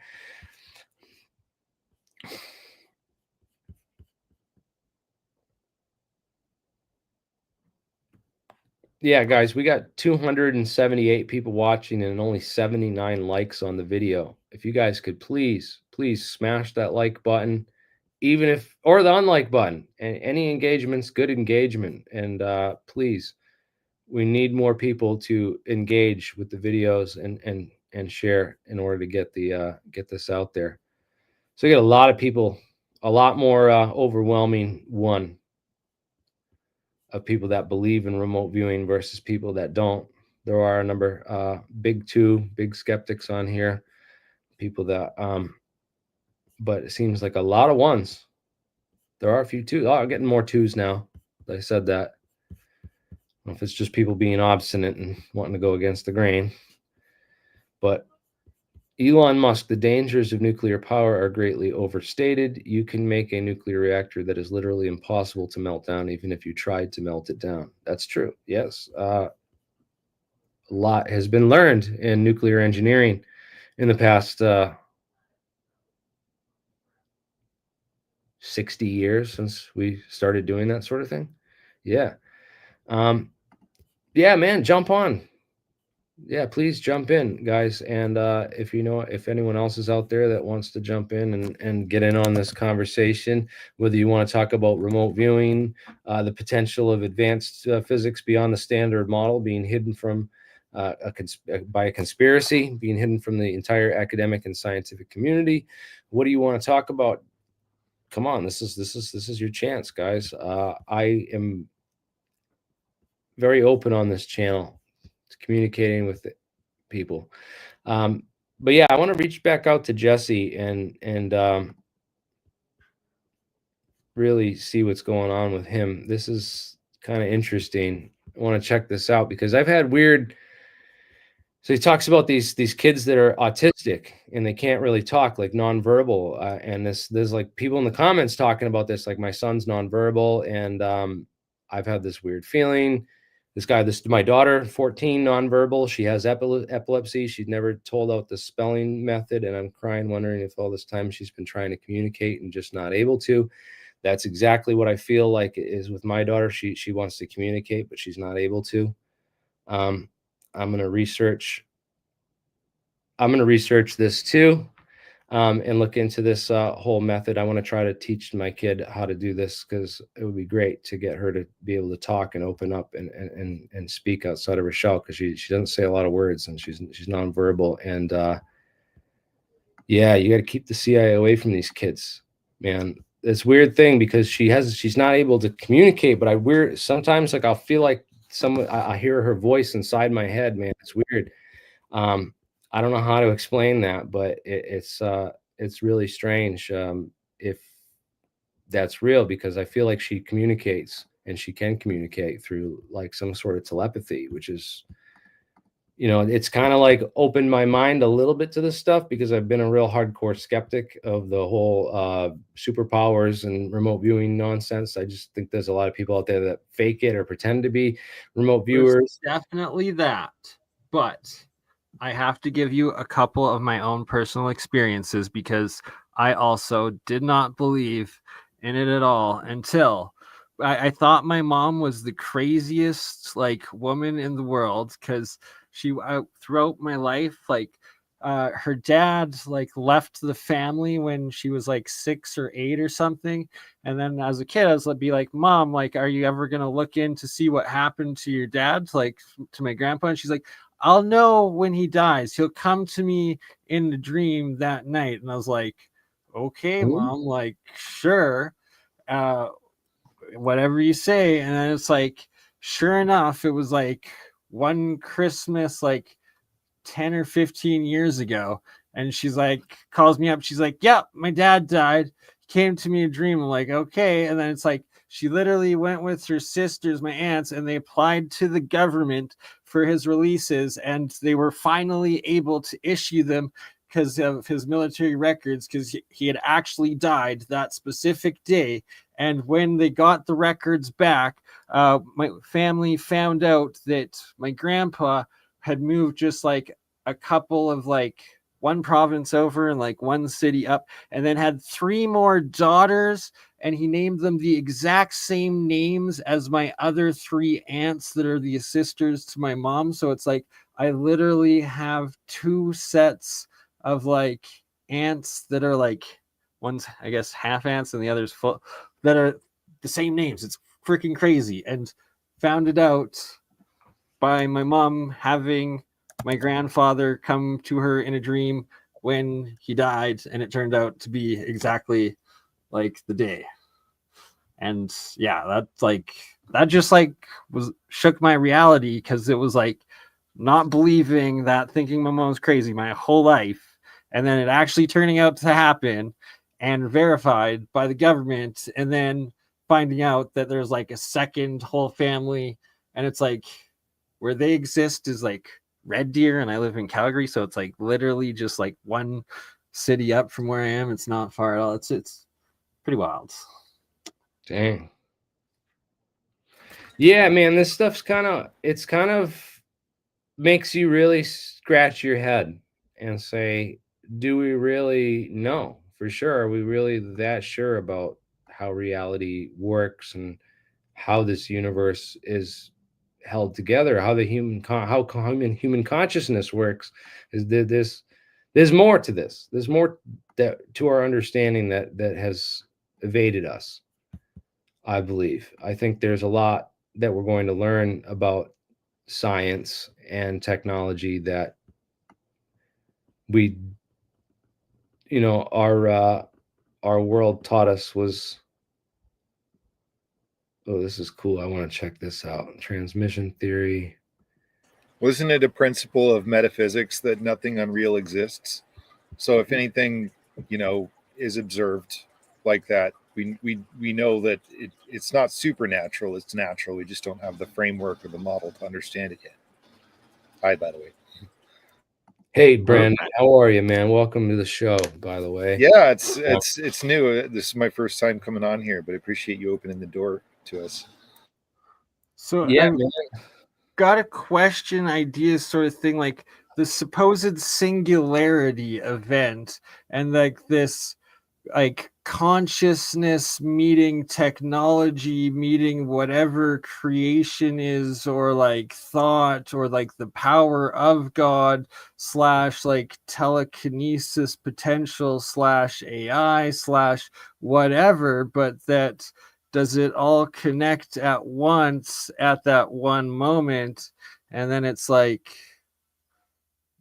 Yeah, guys, we got 278 people watching and only 79 likes on the video. If you guys could please smash that like button, or the unlike button. And any engagement's good engagement. And please, we need more people to engage with the videos and share in order to get this out there. So we get a lot of people, a lot more overwhelming one of people that believe in remote viewing versus people that don't. There are a number, big skeptics on here, people that, but it seems like a lot of ones. There are a few twos. Oh, I'm getting more twos now. I said that. I don't know if it's just people being obstinate and wanting to go against the grain. But Elon Musk, the dangers of nuclear power are greatly overstated. You can make a nuclear reactor that is literally impossible to melt down, even if you tried to melt it down. That's true. Yes. A lot has been learned in nuclear engineering in the past 60 years since we started doing that sort of thing. Yeah. Yeah, man, jump on. Yeah, please jump in, guys. And if anyone else is out there that wants to jump in and get in on this conversation, whether you want to talk about remote viewing, the potential of advanced physics beyond the standard model being hidden from by a conspiracy, being hidden from the entire academic and scientific community, what do you want to talk about? Come on, this is your chance, guys. I am very open on this channel to communicating with people. But yeah, I want to reach back out to Jesse and really see what's going on with him. This is kind of interesting. I want to check this out because I've had weird. So he talks about these kids that are autistic and they can't really talk, like nonverbal. And there's like people in the comments talking about this, like my son's nonverbal, and I've had this weird feeling. My daughter, 14, nonverbal. She has epilepsy. She's never told out the spelling method, and I'm crying, wondering if all this time she's been trying to communicate and just not able to. That's exactly what I feel like it is with my daughter. She wants to communicate, but she's not able to. I'm going to research this too, and look into this whole method. I want to try to teach my kid how to do this because it would be great to get her to be able to talk and open up and speak outside of her shell, because she doesn't say a lot of words and she's nonverbal. And Yeah, you got to keep the CIA away from these kids, man. It's a weird thing because she's not able to communicate, but sometimes like I'll feel like I hear her voice inside my head, man. It's weird. Um, I don't know how to explain that, but it's really strange if that's real, because I feel like she communicates and she can communicate through like some sort of telepathy, which is, it's kind of like opened my mind a little bit to this stuff, because I've been a real hardcore skeptic of the whole superpowers and remote viewing nonsense. I just think there's a lot of people out there that fake it or pretend to be remote viewers. There's definitely that, but I have to give you a couple of my own personal experiences, because I also did not believe in it at all until I thought my mom was the craziest like woman in the world, because throughout my life, like her dad like left the family when she was like 6 or 8 or something, and then as a kid I was like, be like, Mom, like, are you ever gonna look in to see what happened to your dad, like to my grandpa? And she's like, I'll know when he dies. He'll come to me in the dream that night. And I was like, okay, Mom, like, sure, uh, whatever you say. And then it's like, sure enough, it was like one Christmas, like 10 or 15 years ago. And she's like, calls me up. She's like, yep, my dad died. He came to me in a dream. I'm like, okay. And then it's like, she literally went with her sisters, my aunts, and they applied to the government for his releases. And they were finally able to issue them because of his military records, because he had actually died that specific day. And when they got the records back, my family found out that my grandpa had moved just like a couple of like one province over and like one city up, and then had 3 more daughters, and he named them the exact same names as my other 3 aunts that are the sisters to my mom. So it's like I literally have 2 sets of like aunts that are like, one's I guess half aunts and the other's full, that are the same names. It's freaking crazy. And found it out by my mom having my grandfather come to her in a dream when he died, and it turned out to be exactly like the day. And yeah, that just like was shook my reality, because it was like not believing that, thinking my mom was crazy my whole life, and then it actually turning out to happen and verified by the government, and then finding out that there's like a second whole family, and it's like where they exist is like Red Deer, and I live in Calgary, so it's like literally just like one city up from where I am. It's not far at all. It's pretty wild. Dang. Yeah, man, this stuff's kind of makes you really scratch your head and say, do we really know for sure? Are we really that sure about how reality works and how this universe is held together, how the human consciousness works? Is there there's more to this. There's more to our understanding that has evaded us, I believe. I think there's a lot that we're going to learn about science and technology that we, our world taught us was. Oh, this is cool. I want to check this out. Transmission theory. Wasn't it a principle of metaphysics that nothing unreal exists? So if anything, is observed like that, we know that it's not supernatural, it's natural. We just don't have the framework or the model to understand it yet. Hi, by the way. Hey, Brandon, how are you, man? Welcome to the show, by the way. Yeah, it's new. This is my first time coming on here, but I appreciate you opening the door to us. So yeah, I've got a question, idea sort of thing, like the supposed singularity event, and like this like consciousness meeting technology meeting whatever creation is, or like thought, or like the power of God slash like telekinesis potential slash AI slash whatever, but that does it all connect at once at that one moment? And then it's like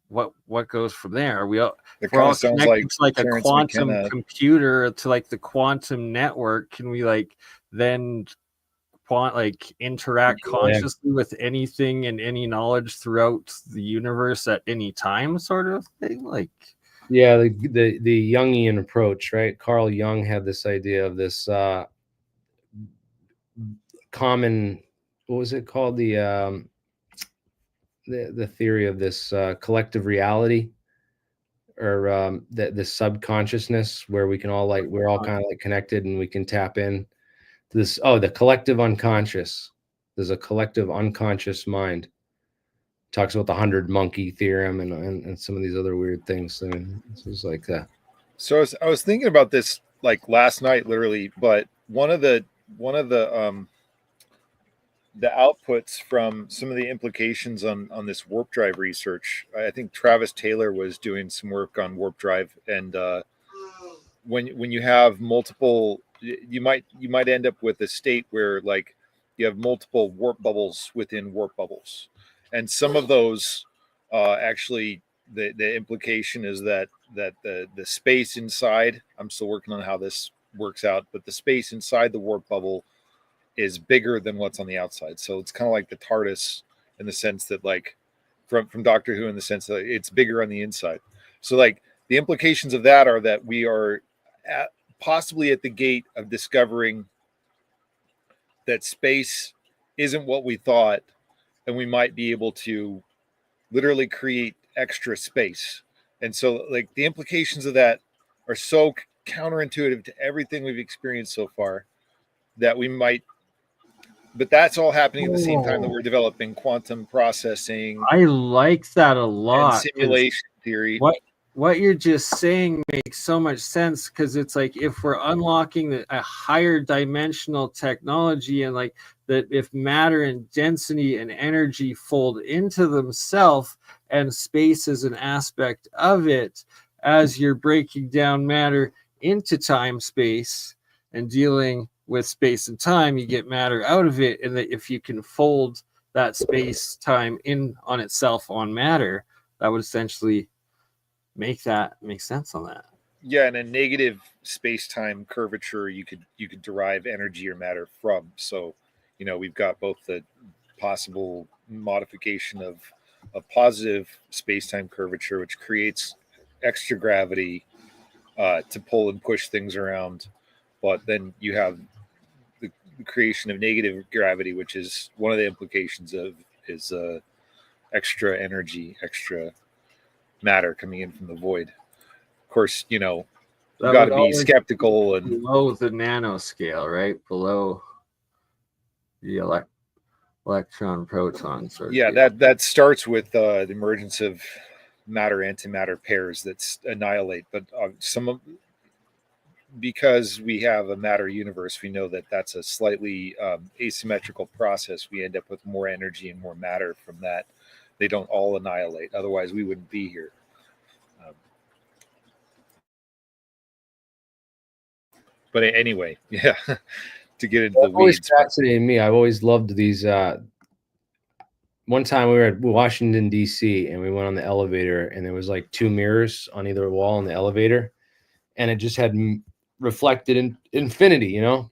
what goes from there? Are we all, It if we're kind all of sounds connected like to like a Terrence quantum McKenna. computer, to like the quantum network? Can we like then interact consciously with anything and any knowledge throughout the universe at any time, sort of thing? Like, yeah, the Jungian approach, right? Carl Jung had this idea of this common, what was it called? The theory of this collective reality, or the subconsciousness, where we can all we're all kind of like connected, and we can tap in to this. Oh, the collective unconscious. There's a collective unconscious mind. Talks about the 100 monkey theorem and some of these other weird things. I mean, this is like that. So I was thinking about this like last night, literally. But one of the outputs from some of the implications on this warp drive research, I think Travis Taylor was doing some work on warp drive, and when you have multiple, you might end up with a state where like you have multiple warp bubbles within warp bubbles, and some of those actually the implication is that the space inside, I'm still working on how this works out, but the space inside the warp bubble is bigger than what's on the outside. So it's kind of like the TARDIS in the sense that, like, from Doctor Who, in the sense that it's bigger on the inside. So like the implications of that are that we are possibly at the gate of discovering that space isn't what we thought, and we might be able to literally create extra space. And so like the implications of that are so counterintuitive to everything we've experienced so far that we might, but that's all happening at the same time that we're developing quantum processing. I like that a lot. And simulation theory. What you're just saying makes so much sense, because it's like if we're unlocking a higher dimensional technology, and like that if matter and density and energy fold into themselves and space is an aspect of it, as you're breaking down matter into time space and dealing with space and time, you get matter out of it. And that if you can fold that space time in on itself on matter, that would essentially make sense on that. Yeah, and a negative space-time curvature you could derive energy or matter from. So, you know, we've got both the possible modification of a positive space-time curvature, which creates extra gravity to pull and push things around, but then you have the creation of negative gravity, which is one of the implications of is extra energy, extra matter coming in from the void. Of course, you know, you got to be skeptical and below the nanoscale, right? Below the electron proton sort of. Yeah, that starts with the emergence of matter antimatter pairs that annihilate, but because we have a matter universe, we know that that's a slightly asymmetrical process. We end up with more energy and more matter from that. They don't all annihilate, otherwise we wouldn't be here. But anyway, yeah, to get into the weeds. Always fascinated me. I've always loved these. One time we were at Washington, D.C., and we went on the elevator, and there was like 2 mirrors on either wall in the elevator, and it just had reflected in infinity. You know,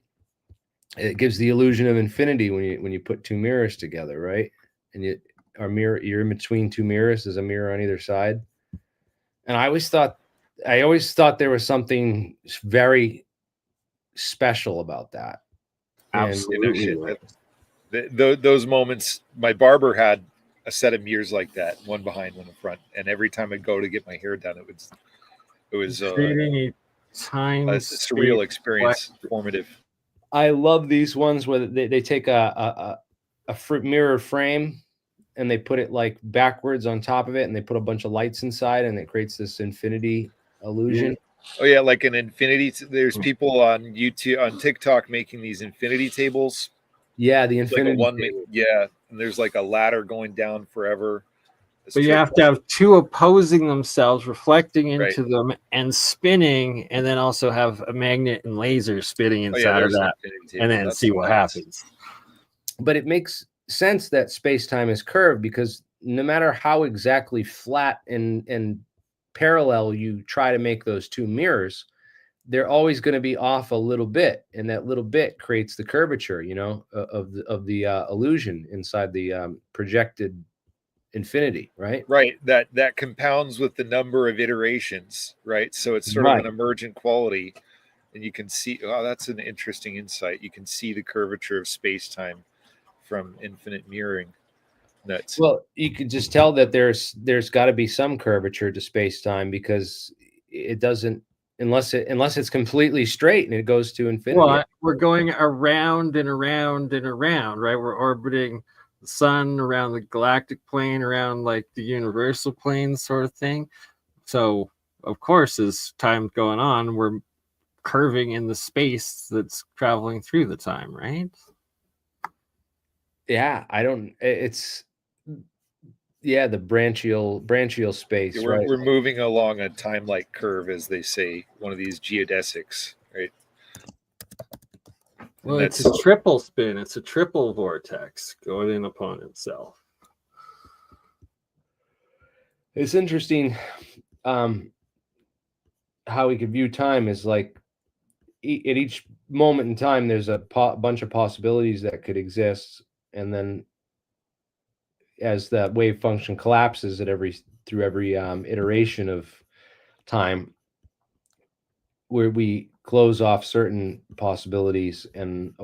it gives the illusion of infinity when you put 2 mirrors together, right? And you're in between 2 mirrors. There's a mirror on either side, and I always thought there was something very special about that. Absolutely. Those moments, my barber had a set of mirrors like that, one behind, one in front, and every time I'd go to get my hair done, it was creating a surreal experience, formative. I love these ones where they take a mirror frame and they put it like backwards on top of it, and they put a bunch of lights inside, and it creates this infinity illusion. Oh yeah, like an infinity. There's people on YouTube, on TikTok, making these infinity tables. Yeah, the infinity. Like yeah, and there's like a ladder going down forever. But you have to have 2 opposing themselves, reflecting into them and spinning, and then also have a magnet and laser spinning inside of that, and then see what happens. But it makes sense that space-time is curved, because no matter how exactly flat and parallel you try to make those two mirrors, they're always going to be off a little bit, and that little bit creates the curvature, you know, of the illusion inside the projected infinity, right? Right. That compounds with the number of iterations, right? So it's sort of Right. an emergent quality, and you can see. Oh, that's an interesting insight. You can see the curvature of space time from infinite mirroring. Nuts. Well, you could just tell that there's got to be some curvature to space time, because it doesn't, unless it's completely straight and it goes to infinity. Well, we're going around and around and around, right? We're orbiting the sun around the galactic plane, around like the universal plane sort of thing. So, of course, as time's going on, we're curving in the space that's traveling through the time, right? Yeah, it's the branchial space, Yeah, right? we're moving along a time-like curve, as they say, one of these geodesics, right? Well, it's a triple spin. It's a triple vortex going in upon itself. It's interesting how we could view time is like at each moment in time, there's a bunch of possibilities that could exist, and then as that wave function collapses through every iteration of time, where we close off certain possibilities and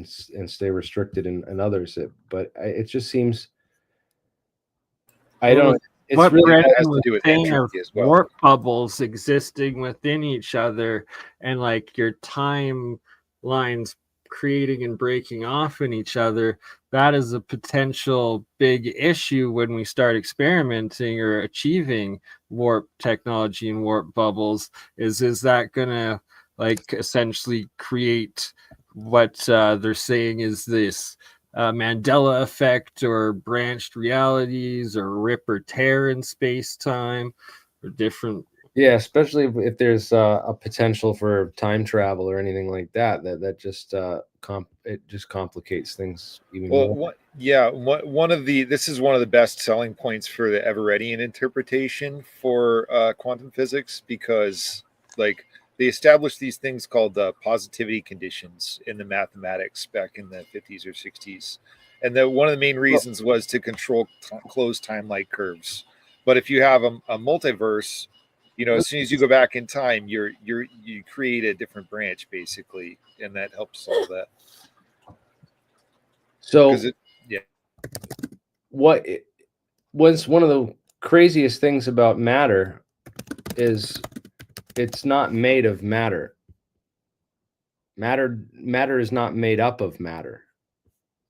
stay restricted in others. But it just seems, I don't. It's what really Brendan has to was do with saying of entropy as well. warp bubbles existing within each other, and like your timelines creating and breaking off in each other. That is a potential big issue when we start experimenting or achieving warp technology and warp bubbles. Is that gonna like essentially create what they're saying is this Mandela effect, or branched realities, or rip or tear in space time, or different? Yeah, especially if there's a potential for time travel or anything like that. That just it just complicates things even more. This is one of the best selling points for the Everettian interpretation for quantum physics, because like they established these things called positivity conditions in the mathematics back in the 50s or 60s, and one of the main reasons was to control closed time-like curves. But if you have a multiverse, you know, as soon as you go back in time, you create a different branch basically, and that helps solve that. So what was one of the craziest things about matter is it's not made of matter. Matter is not made up of matter.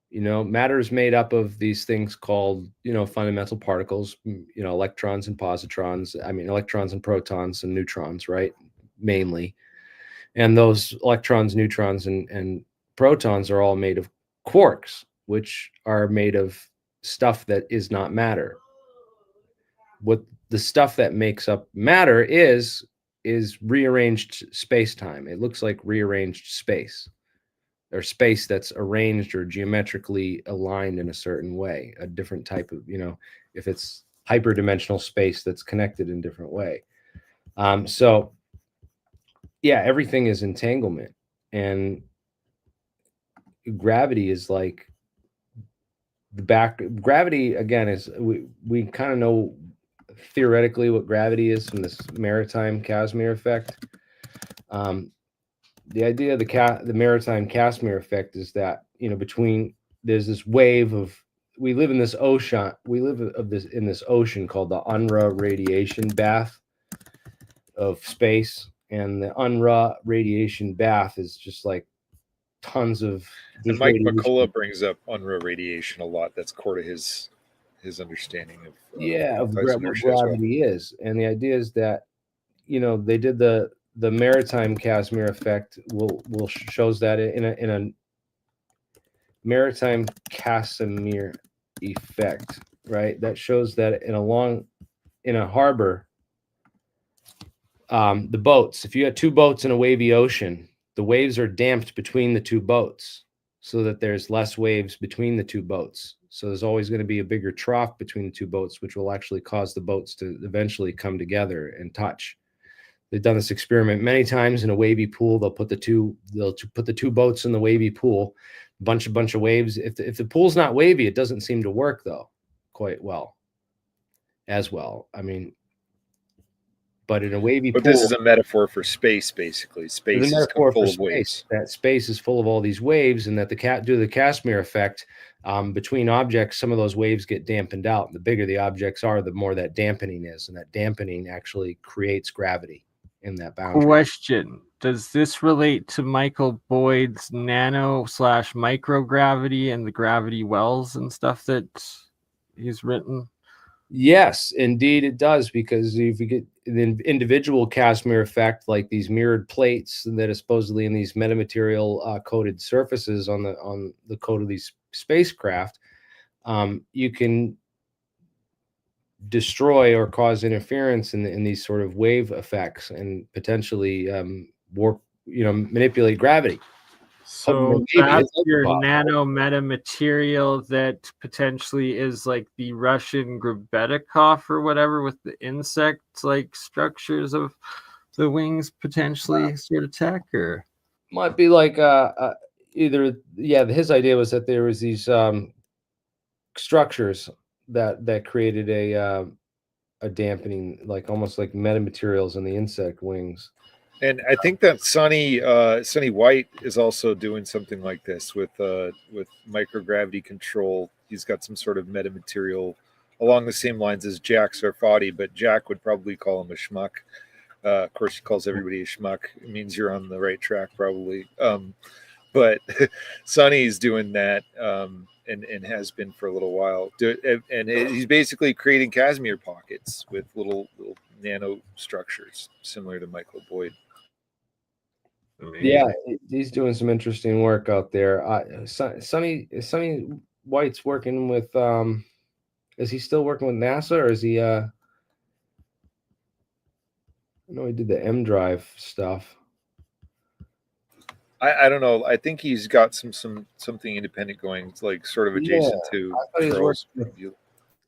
You know, matter is made up of these things called, you know, fundamental particles, you know, electrons and positrons. I mean, electrons and protons and neutrons, right? Mainly. And those electrons, neutrons, and protons are all made of quarks, which are made of stuff that is not matter. What the stuff that makes up matter is rearranged space-time. It looks like rearranged space, or space that's arranged or geometrically aligned in a certain way, a different type of, you know, if it's hyperdimensional space that's connected in a different way. So yeah, everything is entanglement, and gravity is like gravity again is we kind of know theoretically what gravity is from this maritime Casimir effect. The idea of the maritime Casimir effect is that, you know, there's this wave of, we live in this ocean in this ocean called the UNRWA radiation bath of space, and the UNRWA radiation bath is just like tons of. And Mike McCullough brings up UNRWA radiation a lot. That's core to his understanding of what gravity is. And the idea is that, you know, they did the maritime Casimir effect will shows that in a maritime Casimir effect, right? That shows that in a harbor, the boats, if you had two boats in a wavy ocean, the waves are damped between the two boats so that there's less waves between the two boats. So there's always going to be a bigger trough between the two boats, which will actually cause the boats to eventually come together and touch. They've done this experiment many times in a wavy pool. They'll put the two boats in the wavy pool, bunch of waves. If the pool's not wavy, it doesn't seem to work though quite well, as well. I mean, but in a wavy But pool, this is a metaphor for space, basically. Space is full of waves. That space is full of all these waves, and that due to the Casimir effect, between objects, some of those waves get dampened out. And the bigger the objects are, the more that dampening is, and that dampening actually creates gravity in that boundary. Question: does this relate to Michael Boyd's nano/microgravity and the gravity wells and stuff that he's written? Yes, indeed it does, because if you get the individual Casimir effect, like these mirrored plates that are supposedly in these metamaterial coated surfaces on the coat of these spacecraft, you can destroy or cause interference in these sort of wave effects and potentially warp, manipulate gravity. So that's your nano metamaterial that potentially is like the Russian Grabetikov or whatever, with the insect like structures of the wings potentially sort of tech, or might be like either, yeah, his idea was that there was these structures that created a dampening, like almost like metamaterials in the insect wings. And I think that Sonny White is also doing something like this with microgravity control. He's got some sort of metamaterial along the same lines as Jack Sarfati, but Jack would probably call him a schmuck. Of course, he calls everybody a schmuck. It means you're on the right track, probably. But Sonny's doing that, and has been for a little while. And he's basically creating Casimir pockets with little nano structures similar to Michael Boyd. Yeah, he's doing some interesting work out there. Sonny White's working with. Is he still working with NASA, or is he? I know he did the M Drive stuff. I don't know. I think he's got something independent going, like sort of adjacent to Charles.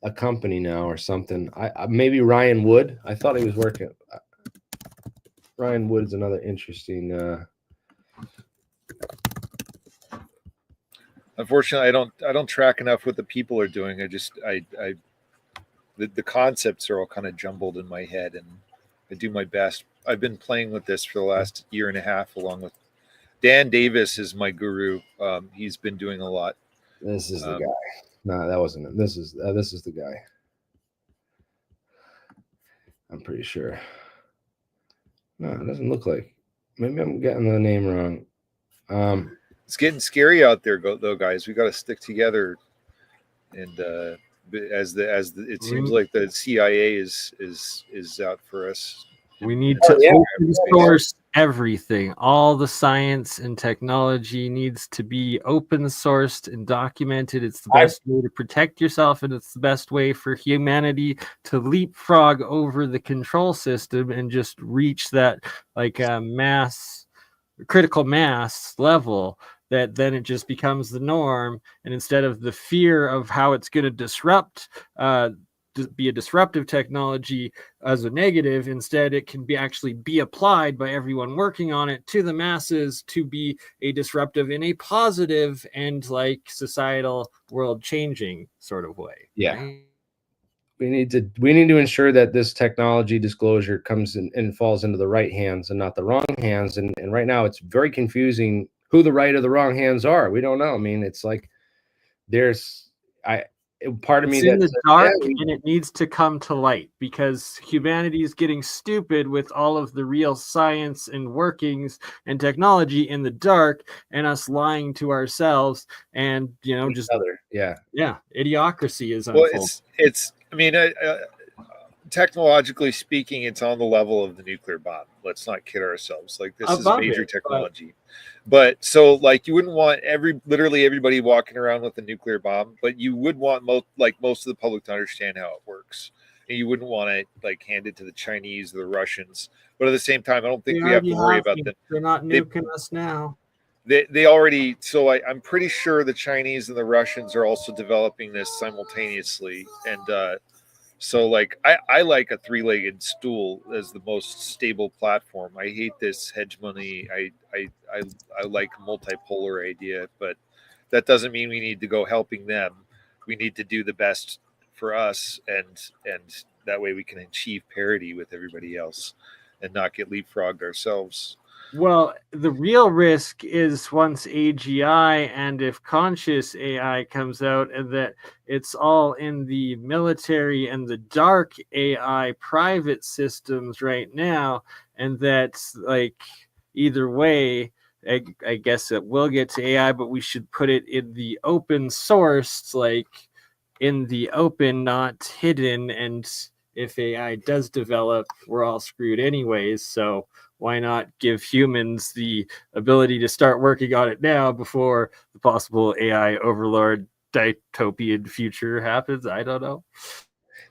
A company now or something. Maybe Ryan Wood. I thought he was working. Ryan Wood's another interesting. Unfortunately, I don't track enough what the people are doing. The concepts are all kind of jumbled in my head, and I do my best. I've been playing with this for the last year and a half, along with Dan Davis is my guru. He's been doing a lot. This is the guy. No, that wasn't it. This is the guy. I'm pretty sure. No, it doesn't look like. Maybe I'm getting the name wrong. It's getting scary out there, though, guys. We got to stick together. And it seems like the CIA is out for us. We need to open source everything. All the science and technology needs to be open sourced and documented. It's the best way to protect yourself, and it's the best way for humanity to leapfrog over the control system and just reach that like critical mass level, that then it just becomes the norm. And instead of the fear of how it's going to be a disruptive technology as a negative, instead it can actually be applied by everyone working on it to the masses to be a disruptive in a positive and like societal world changing sort of way. Yeah. Right? We need to ensure that this technology disclosure comes in and falls into the right hands and not the wrong hands. And right now it's very confusing who the right or the wrong hands are. We don't know. I mean, it's like part of me that's in the dark, and it needs to come to light, because humanity is getting stupid with all of the real science and workings and technology in the dark, and us lying to ourselves, and just idiocracy is unfolding. Well, it's I mean, technologically speaking, it's on the level of the nuclear bomb. Let's not kid ourselves. Like, this is major technology. But so, like, you wouldn't want literally everybody walking around with a nuclear bomb, but you would want most of the public to understand how it works. And you wouldn't want to like hand it to the Chinese or the Russians. But at the same time, I don't think we have to worry about them. They're not nuking us now. they already. So I'm pretty sure the Chinese and the Russians are also developing this simultaneously, and so like I like a three-legged stool as the most stable platform. I hate this hegemony. I like a multipolar idea, but that doesn't mean we need to go helping them. We need to do the best for us, and that way we can achieve parity with everybody else and not get leapfrogged ourselves. Well, the real risk is once AGI and if conscious AI comes out, and that it's all in the military and the dark AI private systems right now, and that's like either way, I guess it will get to AI, but we should put it in the open source, like in the open, not hidden. And if AI does develop, we're all screwed anyways. So why not give humans the ability to start working on it now before the possible AI overlord dystopian future happens? I don't know.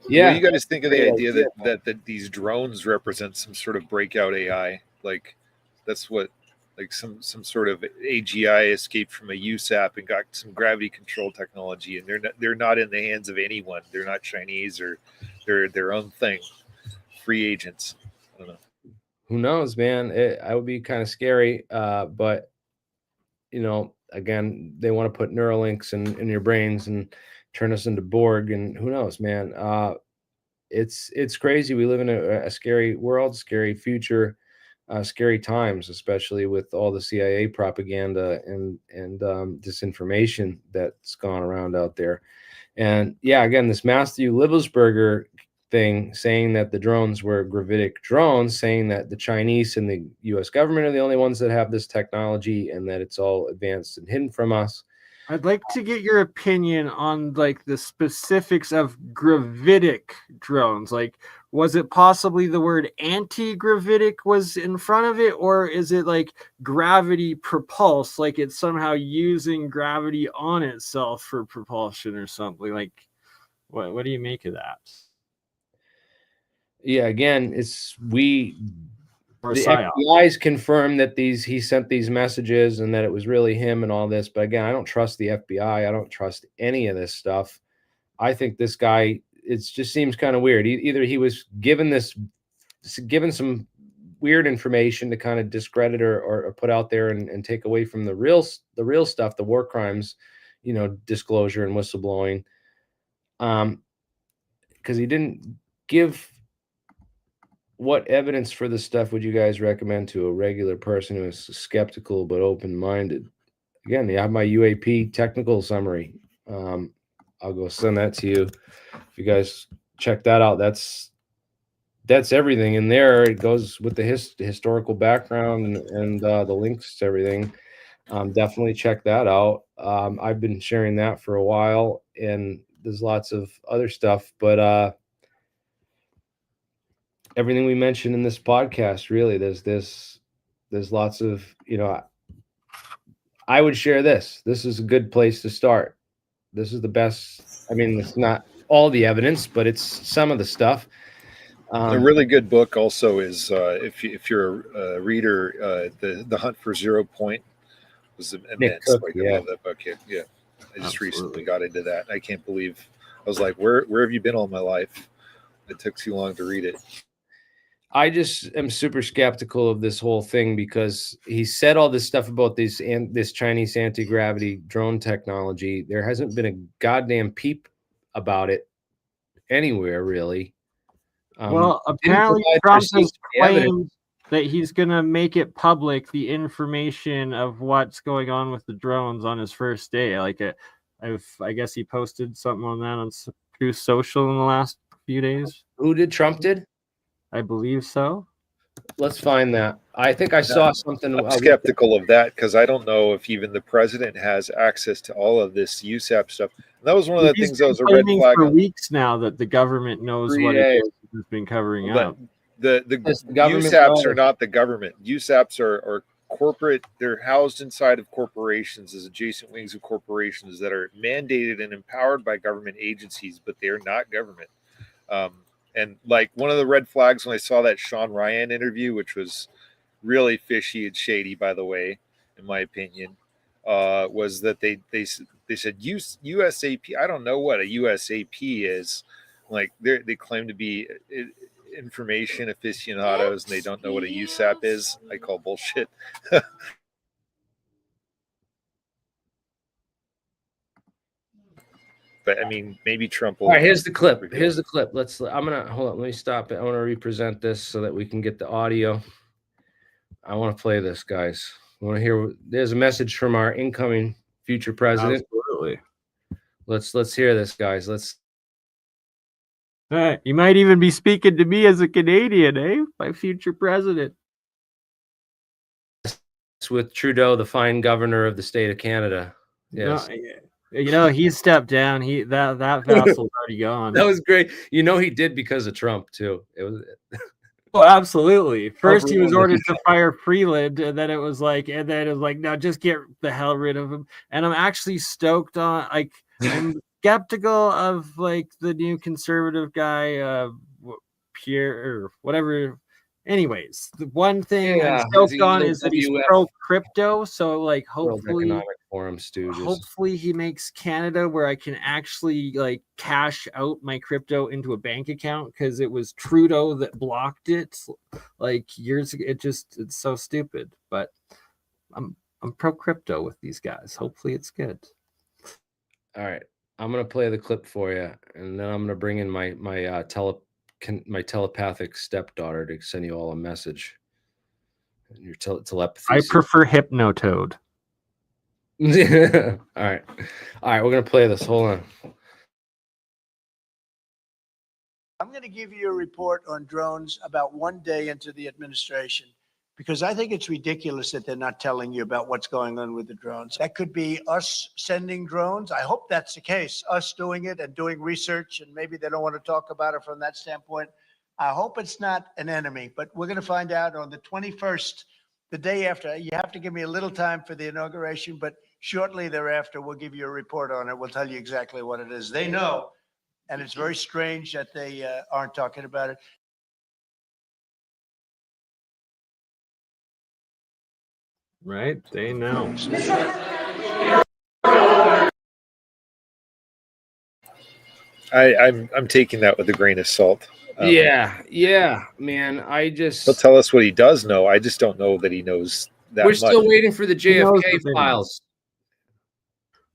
What do you guys think of the idea that these drones represent some sort of breakout AI? Like that's what, like some sort of AGI escaped from a USAP and got some gravity control technology, and they're not in the hands of anyone. They're not Chinese, or they're their own thing, free agents. I don't know. Who knows, man? I would be kind of scary, but you know, again, they want to put Neuralinks in your brains and turn us into Borg, and who knows, man? It's crazy. We live in a scary world, scary future, scary times, especially with all the CIA propaganda and disinformation that's gone around out there. And yeah, again, this Matthew Livelsberger thing saying that the drones were gravitic drones, saying that the Chinese and the US government are the only ones that have this technology and that it's all advanced and hidden from us. I'd like to get your opinion on like the specifics of gravitic drones. Like, was it possibly the word anti-gravitic was in front of it, or is it like gravity propulse, like it's somehow using gravity on itself for propulsion or something? Like, what do you make of that? Yeah, again, the psyop. FBI's confirmed that he sent these messages and that it was really him and all this. But again, I don't trust the FBI. I don't trust any of this stuff. I think this guy, it just seems kind of weird. Either he was given some weird information to kind of discredit or put out there and take away from the real stuff, the war crimes, you know, disclosure and whistleblowing. Because he didn't give. What evidence for this stuff would you guys recommend to a regular person who is skeptical but open-minded? Again, you have my UAP technical summary. I'll go send that to you. If you guys check that out, that's everything in there. It goes with the historical background and the links to everything. Definitely check that out. I've been sharing that for a while, and there's lots of other stuff, but everything we mentioned in this podcast, really, there's lots of, you know, I would share this. This is a good place to start. This is the best. I mean, it's not all the evidence, but it's some of the stuff. A really good book also is if you're a reader, the Hunt for Zero Point was immense. Cook, I yeah. love that book. Yeah, I just recently got into that. I can't believe I was like, where have you been all my life? It took too long to read it. I just am super skeptical of this whole thing because he said all this stuff about this Chinese anti-gravity drone technology. There hasn't been a goddamn peep about it anywhere, really. Well, apparently Trump has claimed that he's going to make it public, the information of what's going on with the drones on his first day. Like, I guess he posted something on that on Truth Social in the last few days. Who did? Trump did? I believe so. Let's find that. I think I saw something. I'm skeptical of that because I don't know if even the president has access to all of this USAP stuff. And that was one of the things that was a red flag for weeks now, that the government knows what it is has been covering up. The USAPs are not the government. USAPs are corporate. They're housed inside of corporations as adjacent wings of corporations that are mandated and empowered by government agencies, but they are not government. And like one of the red flags when I saw that Sean Ryan interview, which was really fishy and shady, by the way, in my opinion, was that they said USAP. I don't know what a USAP is. Like they claim to be information aficionados, and they don't know what a USAP is. I call bullshit. But I mean, maybe Trump will. All right, here's the clip. Here's the clip. I'm gonna hold on. Let me stop it. I want to represent this so that we can get the audio. I want to play this, guys. I want to hear. There's a message from our incoming future president. Absolutely. Let's hear this, guys. Let's. You might even be speaking to me as a Canadian, eh? My future president. It's with Trudeau, the fine governor of the state of Canada. Yes. No, he stepped down. That vassal's already gone. That was great. He did because of Trump too. It was. Oh, absolutely. First, he was ordered to fire Freeland, and then it was like, no, just get the hell rid of him. And I'm actually stoked on, like, I'm skeptical of like the new conservative guy, Pierre or whatever. Anyways, the one thing I'm stoked on is that he's pro crypto. So like, hopefully, hopefully he makes Canada where I can actually like cash out my crypto into a bank account, because it was Trudeau that blocked it like years ago. It's so stupid. But I'm pro crypto with these guys. Hopefully it's good. All right, I'm gonna play the clip for you, and then I'm gonna bring in my telepathic stepdaughter to send you all a message. Your telepathy. I prefer Hypnotoad. All right, we're gonna play this. Hold on. I'm going to give you a report on drones about 1 day into the administration, because I think it's ridiculous that they're not telling you about what's going on with the drones. That could be us sending drones. I hope that's the case, us doing it and doing research, and maybe they don't want to talk about it from that standpoint. I hope it's not an enemy, but we're going to find out on the 21st, the day after. You have to give me a little time for the inauguration, but shortly thereafter, we'll give you a report on it. We'll tell you exactly what it is. They know, and it's very strange that they aren't talking about it. Right? They know. I'm taking that with a grain of salt. Yeah, man. He'll tell us what he does know. I just don't know that he knows that We're much. still waiting for the JFK files.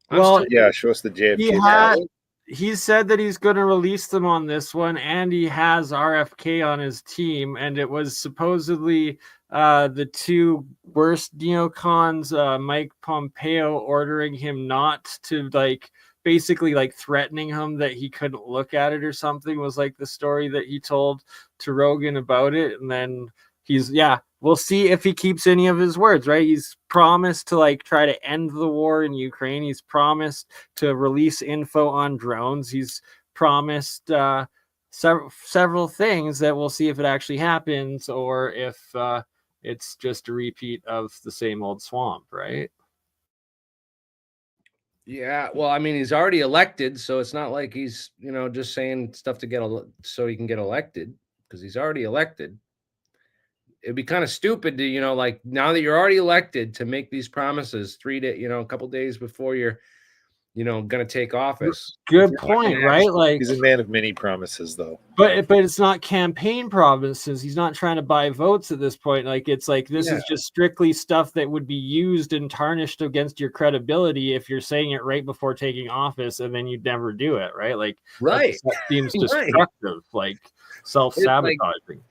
Well, show us the JFK files. He said that he's going to release them on this one, and he has RFK on his team, and it was supposedly the two worst neocons, Mike Pompeo ordering him not to, like, basically like threatening him that he couldn't look at it or something, was like the story that he told to Rogan about it. And then we'll see if he keeps any of his words, right? He's promised to like try to end the war in Ukraine. He's promised to release info on drones. He's promised several things that we'll see if it actually happens, or if it's just a repeat of the same old swamp, right? Yeah, well, I mean, he's already elected, so it's not like he's, just saying stuff to so he can get elected, because he's already elected. It'd be kind of stupid to, like, now that you're already elected, to make these promises a couple days before you're, going to take office. Good point, right? Like, he's a man of many promises, though. But it's not campaign promises. He's not trying to buy votes at this point. Like, it's like this is just strictly stuff that would be used and tarnished against your credibility if you're saying it right before taking office, and then you'd never do it, right? Like, right? That seems destructive, like self-sabotaging.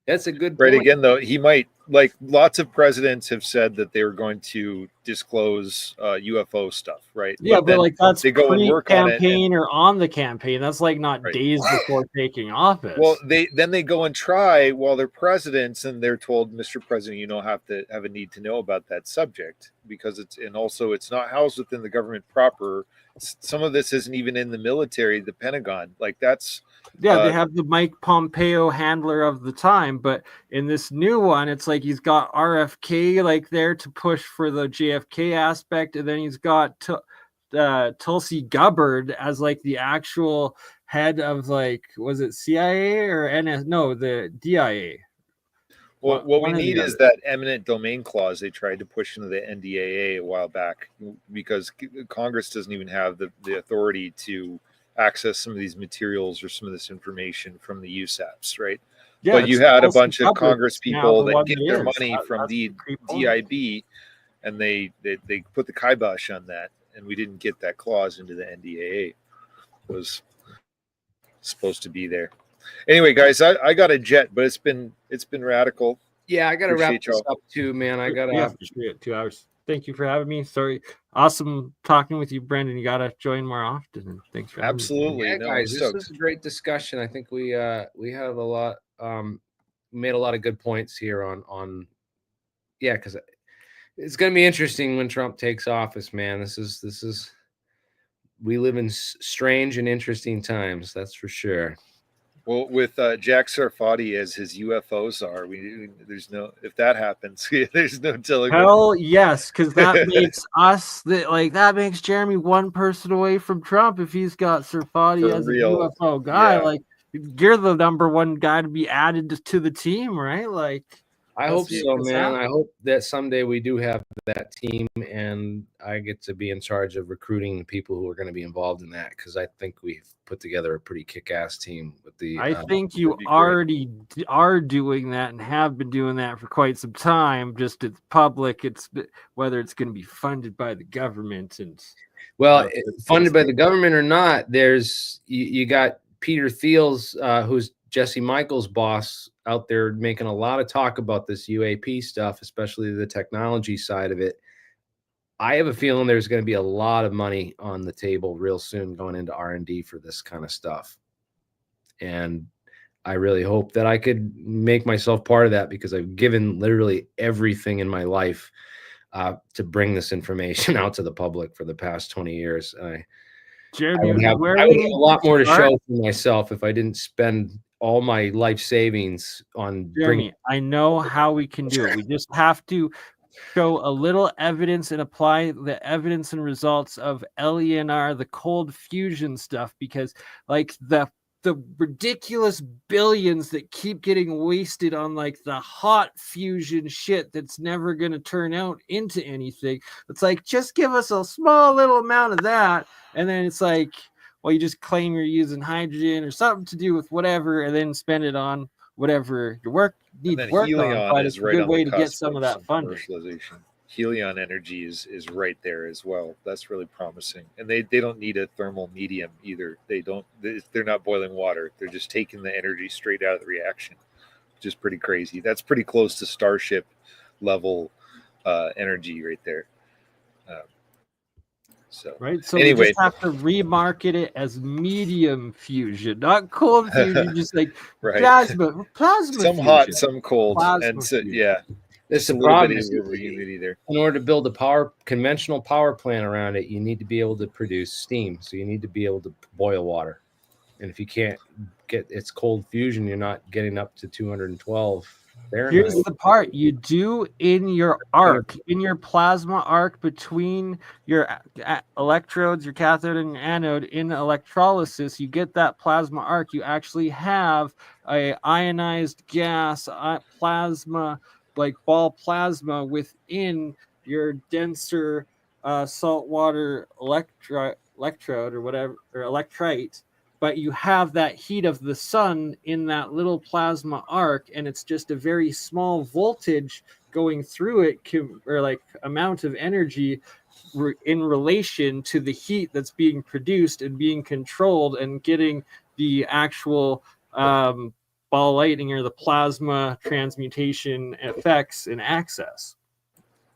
That's a good point. Right. Again, though, he might, like, lots of presidents have said that they were going to disclose UFO stuff, right? Yeah, but like, that's they go and work on it, or on the campaign. That's like not days before taking office. Well, they go and try while they're presidents, and they're told, Mr. President, you don't have to have a need to know about that subject, because it's not housed within the government proper. Some of this isn't even in the military, the Pentagon. Like, that's they have the Mike Pompeo handler of the time, but in this new one, it's like he's got RFK like there to push for the JFK aspect, and then he's got Tulsi Gabbard as like the actual head of, like, was it CIA or NS? No, the DIA. Well, what we One or the need is other. that eminent domain clause they tried to push into the NDAA a while back, because Congress doesn't even have the authority to access some of these materials or some of this information from the USAPs, right? Yeah, But you it's had a also bunch of public Congress now, people the that one get that their is. money from That's the the component. DIB, and they put the kibosh on that, and we didn't get that clause into the NDAA. It was supposed to be there. Anyway, guys, I got a jet, but it's been radical. Yeah, I gotta wrap Appreciate this y'all. up too, man. I gotta. Yeah, for sure. 2 hours. Thank you for having me. Sorry. Awesome talking with you, Brendan. You gotta join more often. And thanks for having me. Absolutely. Yeah, No, I'm guys, this stoked. was a great discussion. I think we have a lot made a lot of good points here on yeah, because it's gonna be interesting when Trump takes office, man. This is we live in strange and interesting times, that's for sure. Well, with Jack Sarfati as his UFOs are, there's no, if that happens, there's no telling. Hell yes, because that makes that makes Jeremy one person away from Trump if he's got Sarfati For as real. a UFO guy. Yeah. Like, you're the number one guy to be added to the team, right? Like, I let's hope make so, this man. happen. I hope that someday we do have that team and I get to be in charge of recruiting the people who are going to be involved in that, because I think we've put together a pretty kick-ass team with the I think you that'd be great. already are doing that and have been doing that for quite some time. Just it's public. It's whether it's going to be funded by the government and well, funded by the government or not. There's you got Peter Thiel's, who's Jesse Michael's boss, out there making a lot of talk about this UAP stuff, especially the technology side of it. I have a feeling there's going to be a lot of money on the table real soon going into R&D for this kind of stuff. And I really hope that I could make myself part of that, because I've given literally everything in my life to bring this information out to the public for the past 20 years. Jeremy, I would have a lot more to show for myself if I didn't spend all my life savings on Jeremy, I know how we can do it. We just have to show a little evidence and apply the evidence and results of LENR, the cold fusion stuff, because like the ridiculous billions that keep getting wasted on like the hot fusion shit that's never going to turn out into anything. It's like, just give us a small little amount of that, and then it's like, well, you just claim you're using hydrogen or something to do with whatever, and then spend it on whatever your work needs work Helion on. But is it's a right good on way the to get cusp some of some that funding. commercialization. Helion energy is right there as well. That's really promising. And they don't need a thermal medium either. They're not boiling water. They're just taking the energy straight out of the reaction, which is pretty crazy. That's pretty close to Starship level energy right there. So anyway, we just have to remarket remarket it as medium fusion, not cold fusion, just like right. plasma some fusion. hot, some cold, Plasma and so, fusion. yeah. That's the a little problem. bit of humidity there. In order to build a conventional power plant around it, you need to be able to produce steam. So you need to be able to boil water. And if you can't get its cold fusion, you're not getting up to 212 Fahrenheit. Here's the part you do in your arc, in your plasma arc between your electrodes, your cathode and your anode in electrolysis. You get that plasma arc. You actually have a ionized gas plasma, like ball plasma, within your denser saltwater electrode or whatever, or electrolyte. But you have that heat of the sun in that little plasma arc, and it's just a very small voltage going through it, or like amount of energy in relation to the heat that's being produced and being controlled and getting the actual ball lightning or the plasma transmutation effects and access.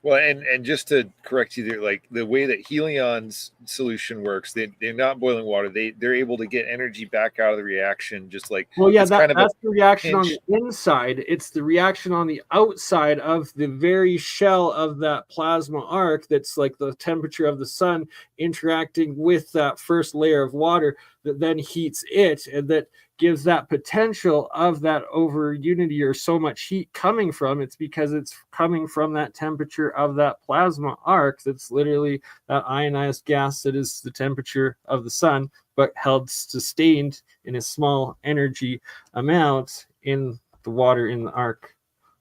Well, and just to correct you there, like the way that Helion's solution works, they're not boiling water. They're able to get energy back out of the reaction, just like, well, yeah, that's the reaction on the inside. It's the reaction on the outside of the very shell of that plasma arc that's like the temperature of the sun interacting with that first layer of water that then heats it, and that gives that potential of that over unity or so much heat coming from. It's because it's coming from that temperature of that plasma arc that's literally that ionized gas that is the temperature of the sun, but held sustained in a small energy amount in the water in the arc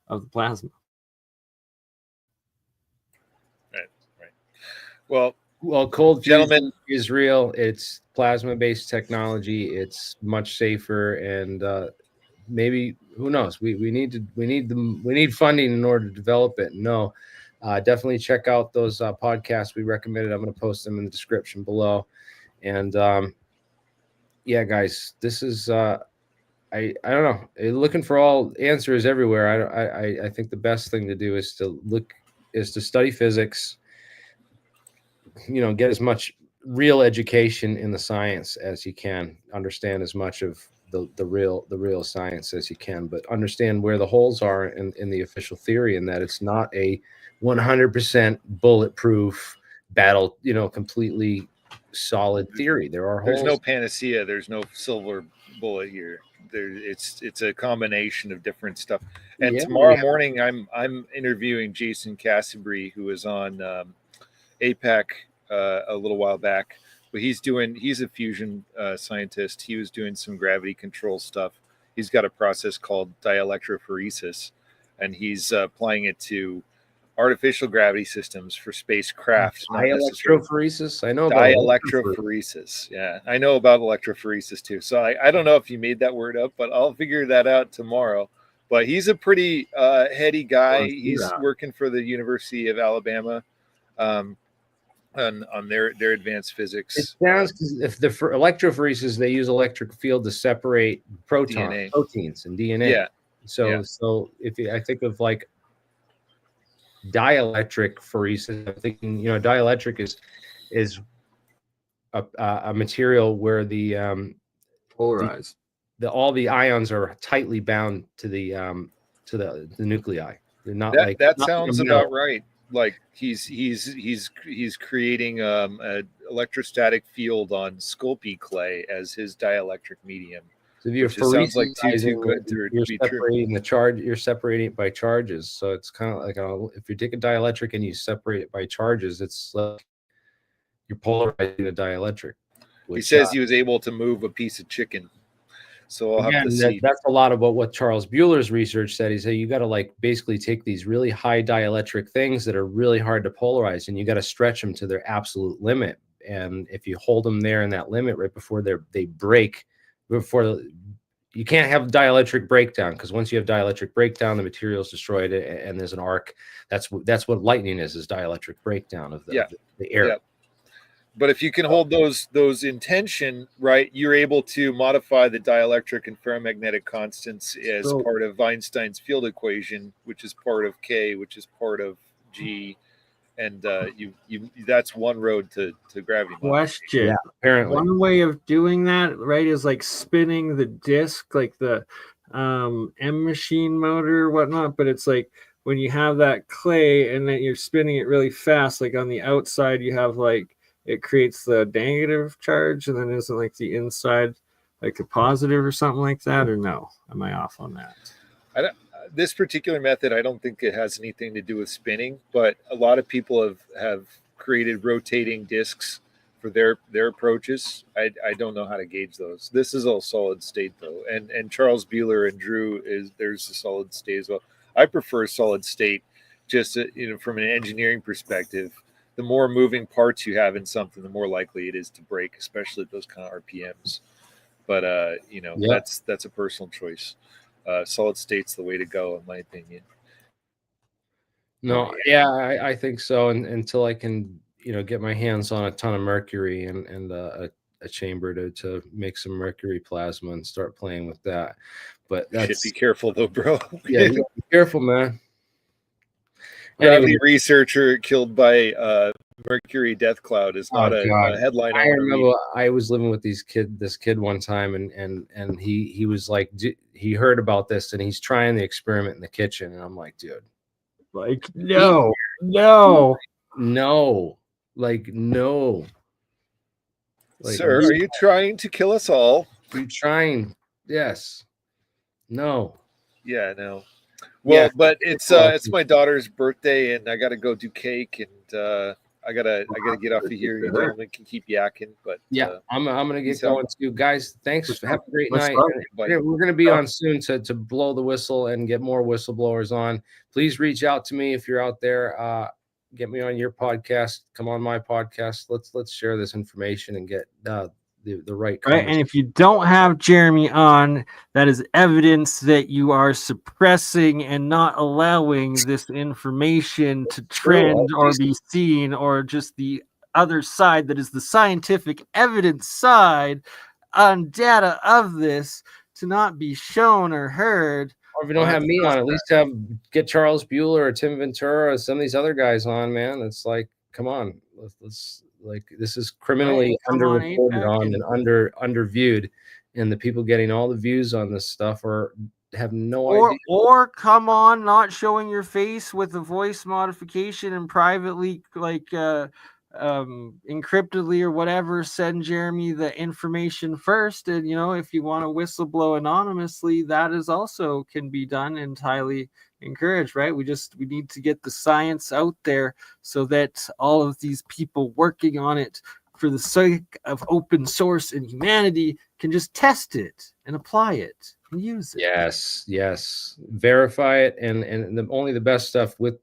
of the plasma. Right. Well, cold fusion gentlemen, is real. It's plasma-based technology. It's much safer, and maybe, who knows? We need funding in order to develop it. No, definitely check out those podcasts we recommended. I'm going to post them in the description below. And yeah, guys, this is I don't know. Looking for all answers everywhere. I think the best thing to do is to study physics. You know, get as much real education in the science as you can. Understand as much of the real science as you can, but understand where the holes are in the official theory, and that it's not a 100% bulletproof battle. You know, completely solid theory. There's no holes. panacea. There's no silver bullet here. It's a combination of different stuff. And tomorrow morning, I'm interviewing Jason Cassabry, who was on APEC a little while back. But he's a fusion scientist. He was doing some gravity control stuff. He's got a process called dielectrophoresis, and he's applying it to artificial gravity systems for spacecraft. Dielectrophoresis? I know about dielectrophoresis. Yeah, I know about electrophoresis too. So I don't know if you made that word up, but I'll figure that out tomorrow. But he's a pretty heady guy. He's working for the University of Alabama on their advanced physics. It sounds, if the electrophoresis, they use electric field to separate proteins and DNA. Yeah. So I think of like dielectric phoresis, I'm thinking, you know, dielectric is a material where the polarized, all the ions are tightly bound to the nuclei. They're not that sounds about right. Like he's creating an electrostatic field on Sculpey clay as his dielectric medium. So if you're sounds like too good to you're be separating true. the charge. You're separating it by charges. So it's kind of like if you take a dielectric and you separate it by charges, it's like you're polarizing a dielectric. He says he was able to move a piece of chicken. So I'll have to see. That's a lot of what Charles Bueller's research said. He said you got to like basically take these really high dielectric things that are really hard to polarize, and you got to stretch them to their absolute limit. And if you hold them there in that limit right before they break, you can't have dielectric breakdown, because once you have dielectric breakdown, the material is destroyed and there's an arc. That's what lightning is dielectric breakdown of the air. Yeah. But if you can hold those in tension, right, you're able to modify the dielectric and ferromagnetic constants as part of Einstein's field equation, which is part of K, which is part of G, and that's one road to gravity. Question. Yeah, apparently. One way of doing that, right, is like spinning the disc, like the M machine motor or whatnot, but it's like when you have that clay and then you're spinning it really fast, like on the outside you have like it creates the negative charge, and then isn't like the inside like a positive or something like that, or no? Am I off on that? This particular method, I don't think it has anything to do with spinning, but a lot of people have created rotating discs for their approaches. I don't know how to gauge those. This is all solid state though, and Charles Bueller and Drew there's a solid state as well. I prefer solid state, just from an engineering perspective. The more moving parts you have in something, the more likely it is to break, especially at those kind of RPMs. But that's a personal choice. Solid state's the way to go, in my opinion. No, yeah, I think so. And until I can, get my hands on a ton of mercury and a chamber to make some mercury plasma and start playing with that. But be careful though, bro. Yeah, be careful, man. Gravity researcher killed by mercury death cloud is not a headline. I remember I was living with this kid one time, and he was like, he heard about this and he's trying the experiment in the kitchen, and I'm like, dude, like no, like no. Like, sir, are you trying to kill us all? Are you trying? Yes. No. Yeah, no. Well, but it's my daughter's birthday, and I got to go do cake, and I gotta get off of here. You gentlemen can keep yakking, but Yeah, I'm gonna get peace out. going too, guys. Thanks. Have a great Let's night. start. And Bye. we're gonna be on soon to blow the whistle and get more whistleblowers on. Please reach out to me if you're out there. Get me on your podcast. Come on my podcast. Let's share this information and get the right. Right. And if you don't have Jeremy on, that is evidence that you are suppressing and not allowing this information to trend or be seen, or just the other side that is the scientific evidence side on data of this to not be shown or heard. Or if you don't have me on, at least get Charles Bueller or Tim Ventura or some of these other guys on, man. It's like, come on, let's like, this is criminally underreported on and underviewed, and the people getting all the views on this stuff have no idea. Or come on, not showing your face with a voice modification and privately, like encryptedly or whatever, send Jeremy the information first. And if you want to whistleblow anonymously, that is also can be done and highly encouraged, right? We need to get the science out there so that all of these people working on it for the sake of open source and humanity can just test it and apply it and use it. Yes, verify it, and only the best stuff with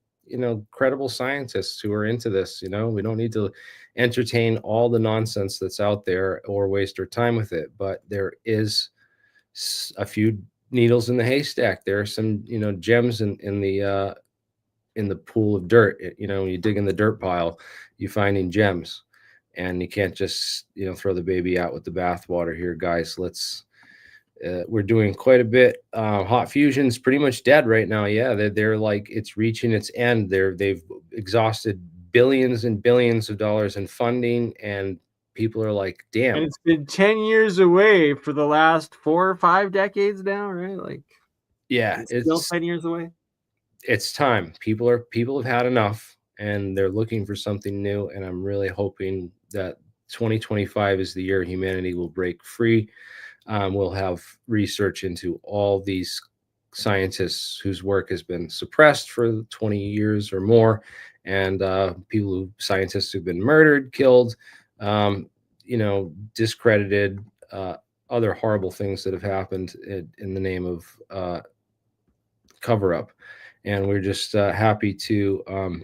credible scientists who are into this. We don't need to entertain all the nonsense that's out there or waste our time with it, but there is a few needles in the haystack. There are some gems in the pool of dirt. When you dig in the dirt pile, you're finding gems, and you can't just throw the baby out with the bathwater here, guys. We're doing quite a bit. Hot fusion's pretty much dead right now. Yeah, they're like, it's reaching its end. They've exhausted billions and billions of dollars in funding, and people are like, damn. And it's been 10 years away for the last 4 or 5 decades now, right? Like, yeah, it's still 10 years away. It's time. People have had enough, and they're looking for something new. And I'm really hoping that 2025 is the year humanity will break free. We'll have research into all these scientists whose work has been suppressed for 20 years or more, and scientists who've been murdered, killed, discredited, other horrible things that have happened in the name of cover up. And we're just happy to,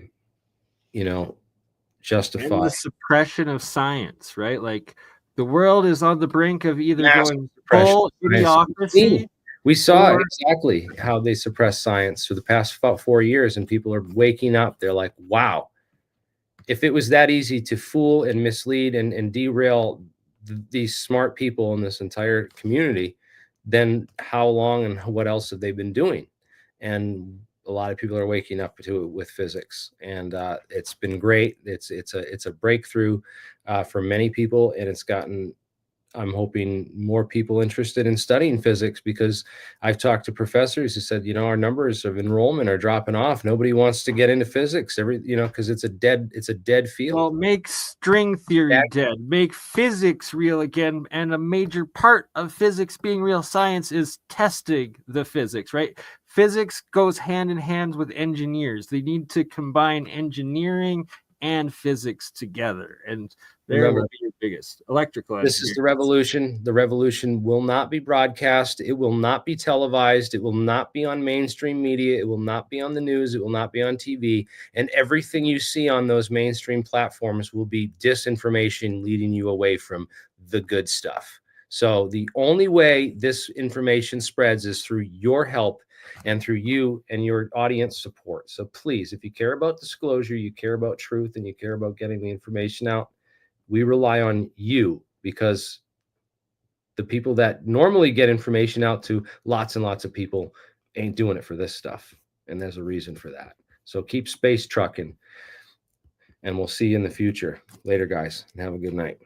justify and the suppression of science, right? Like, the world is on the brink of either going full idiocracy. We saw exactly how they suppressed science for the past about 4 years, and people are waking up. They're like, wow, if it was that easy to fool and mislead and derail these smart people in this entire community, then how long and what else have they been doing? And a lot of people are waking up to it with physics, and it's been great. It's a breakthrough for many people, and it's gotten, I'm hoping, more people interested in studying physics, because I've talked to professors who said, our numbers of enrollment are dropping off. Nobody wants to get into physics, because it's a dead field. Well, make string theory dead, make physics real again. And a major part of physics being real science is testing the physics, right? Physics goes hand in hand with engineers. They need to combine engineering and physics together. And there will be your biggest electrical. This is the revolution. The revolution will not be broadcast. It will not be televised. It will not be on mainstream media. It will not be on the news. It will not be on TV. And everything you see on those mainstream platforms will be disinformation, leading you away from the good stuff. So the only way this information spreads is through your help and through you and your audience support. So please, if you care about disclosure, you care about truth, and you care about getting the information out, we rely on you, because the people that normally get information out to lots and lots of people ain't doing it for this stuff. And there's a reason for that. So keep space trucking, and we'll see you in the future. Later, guys, and have a good night.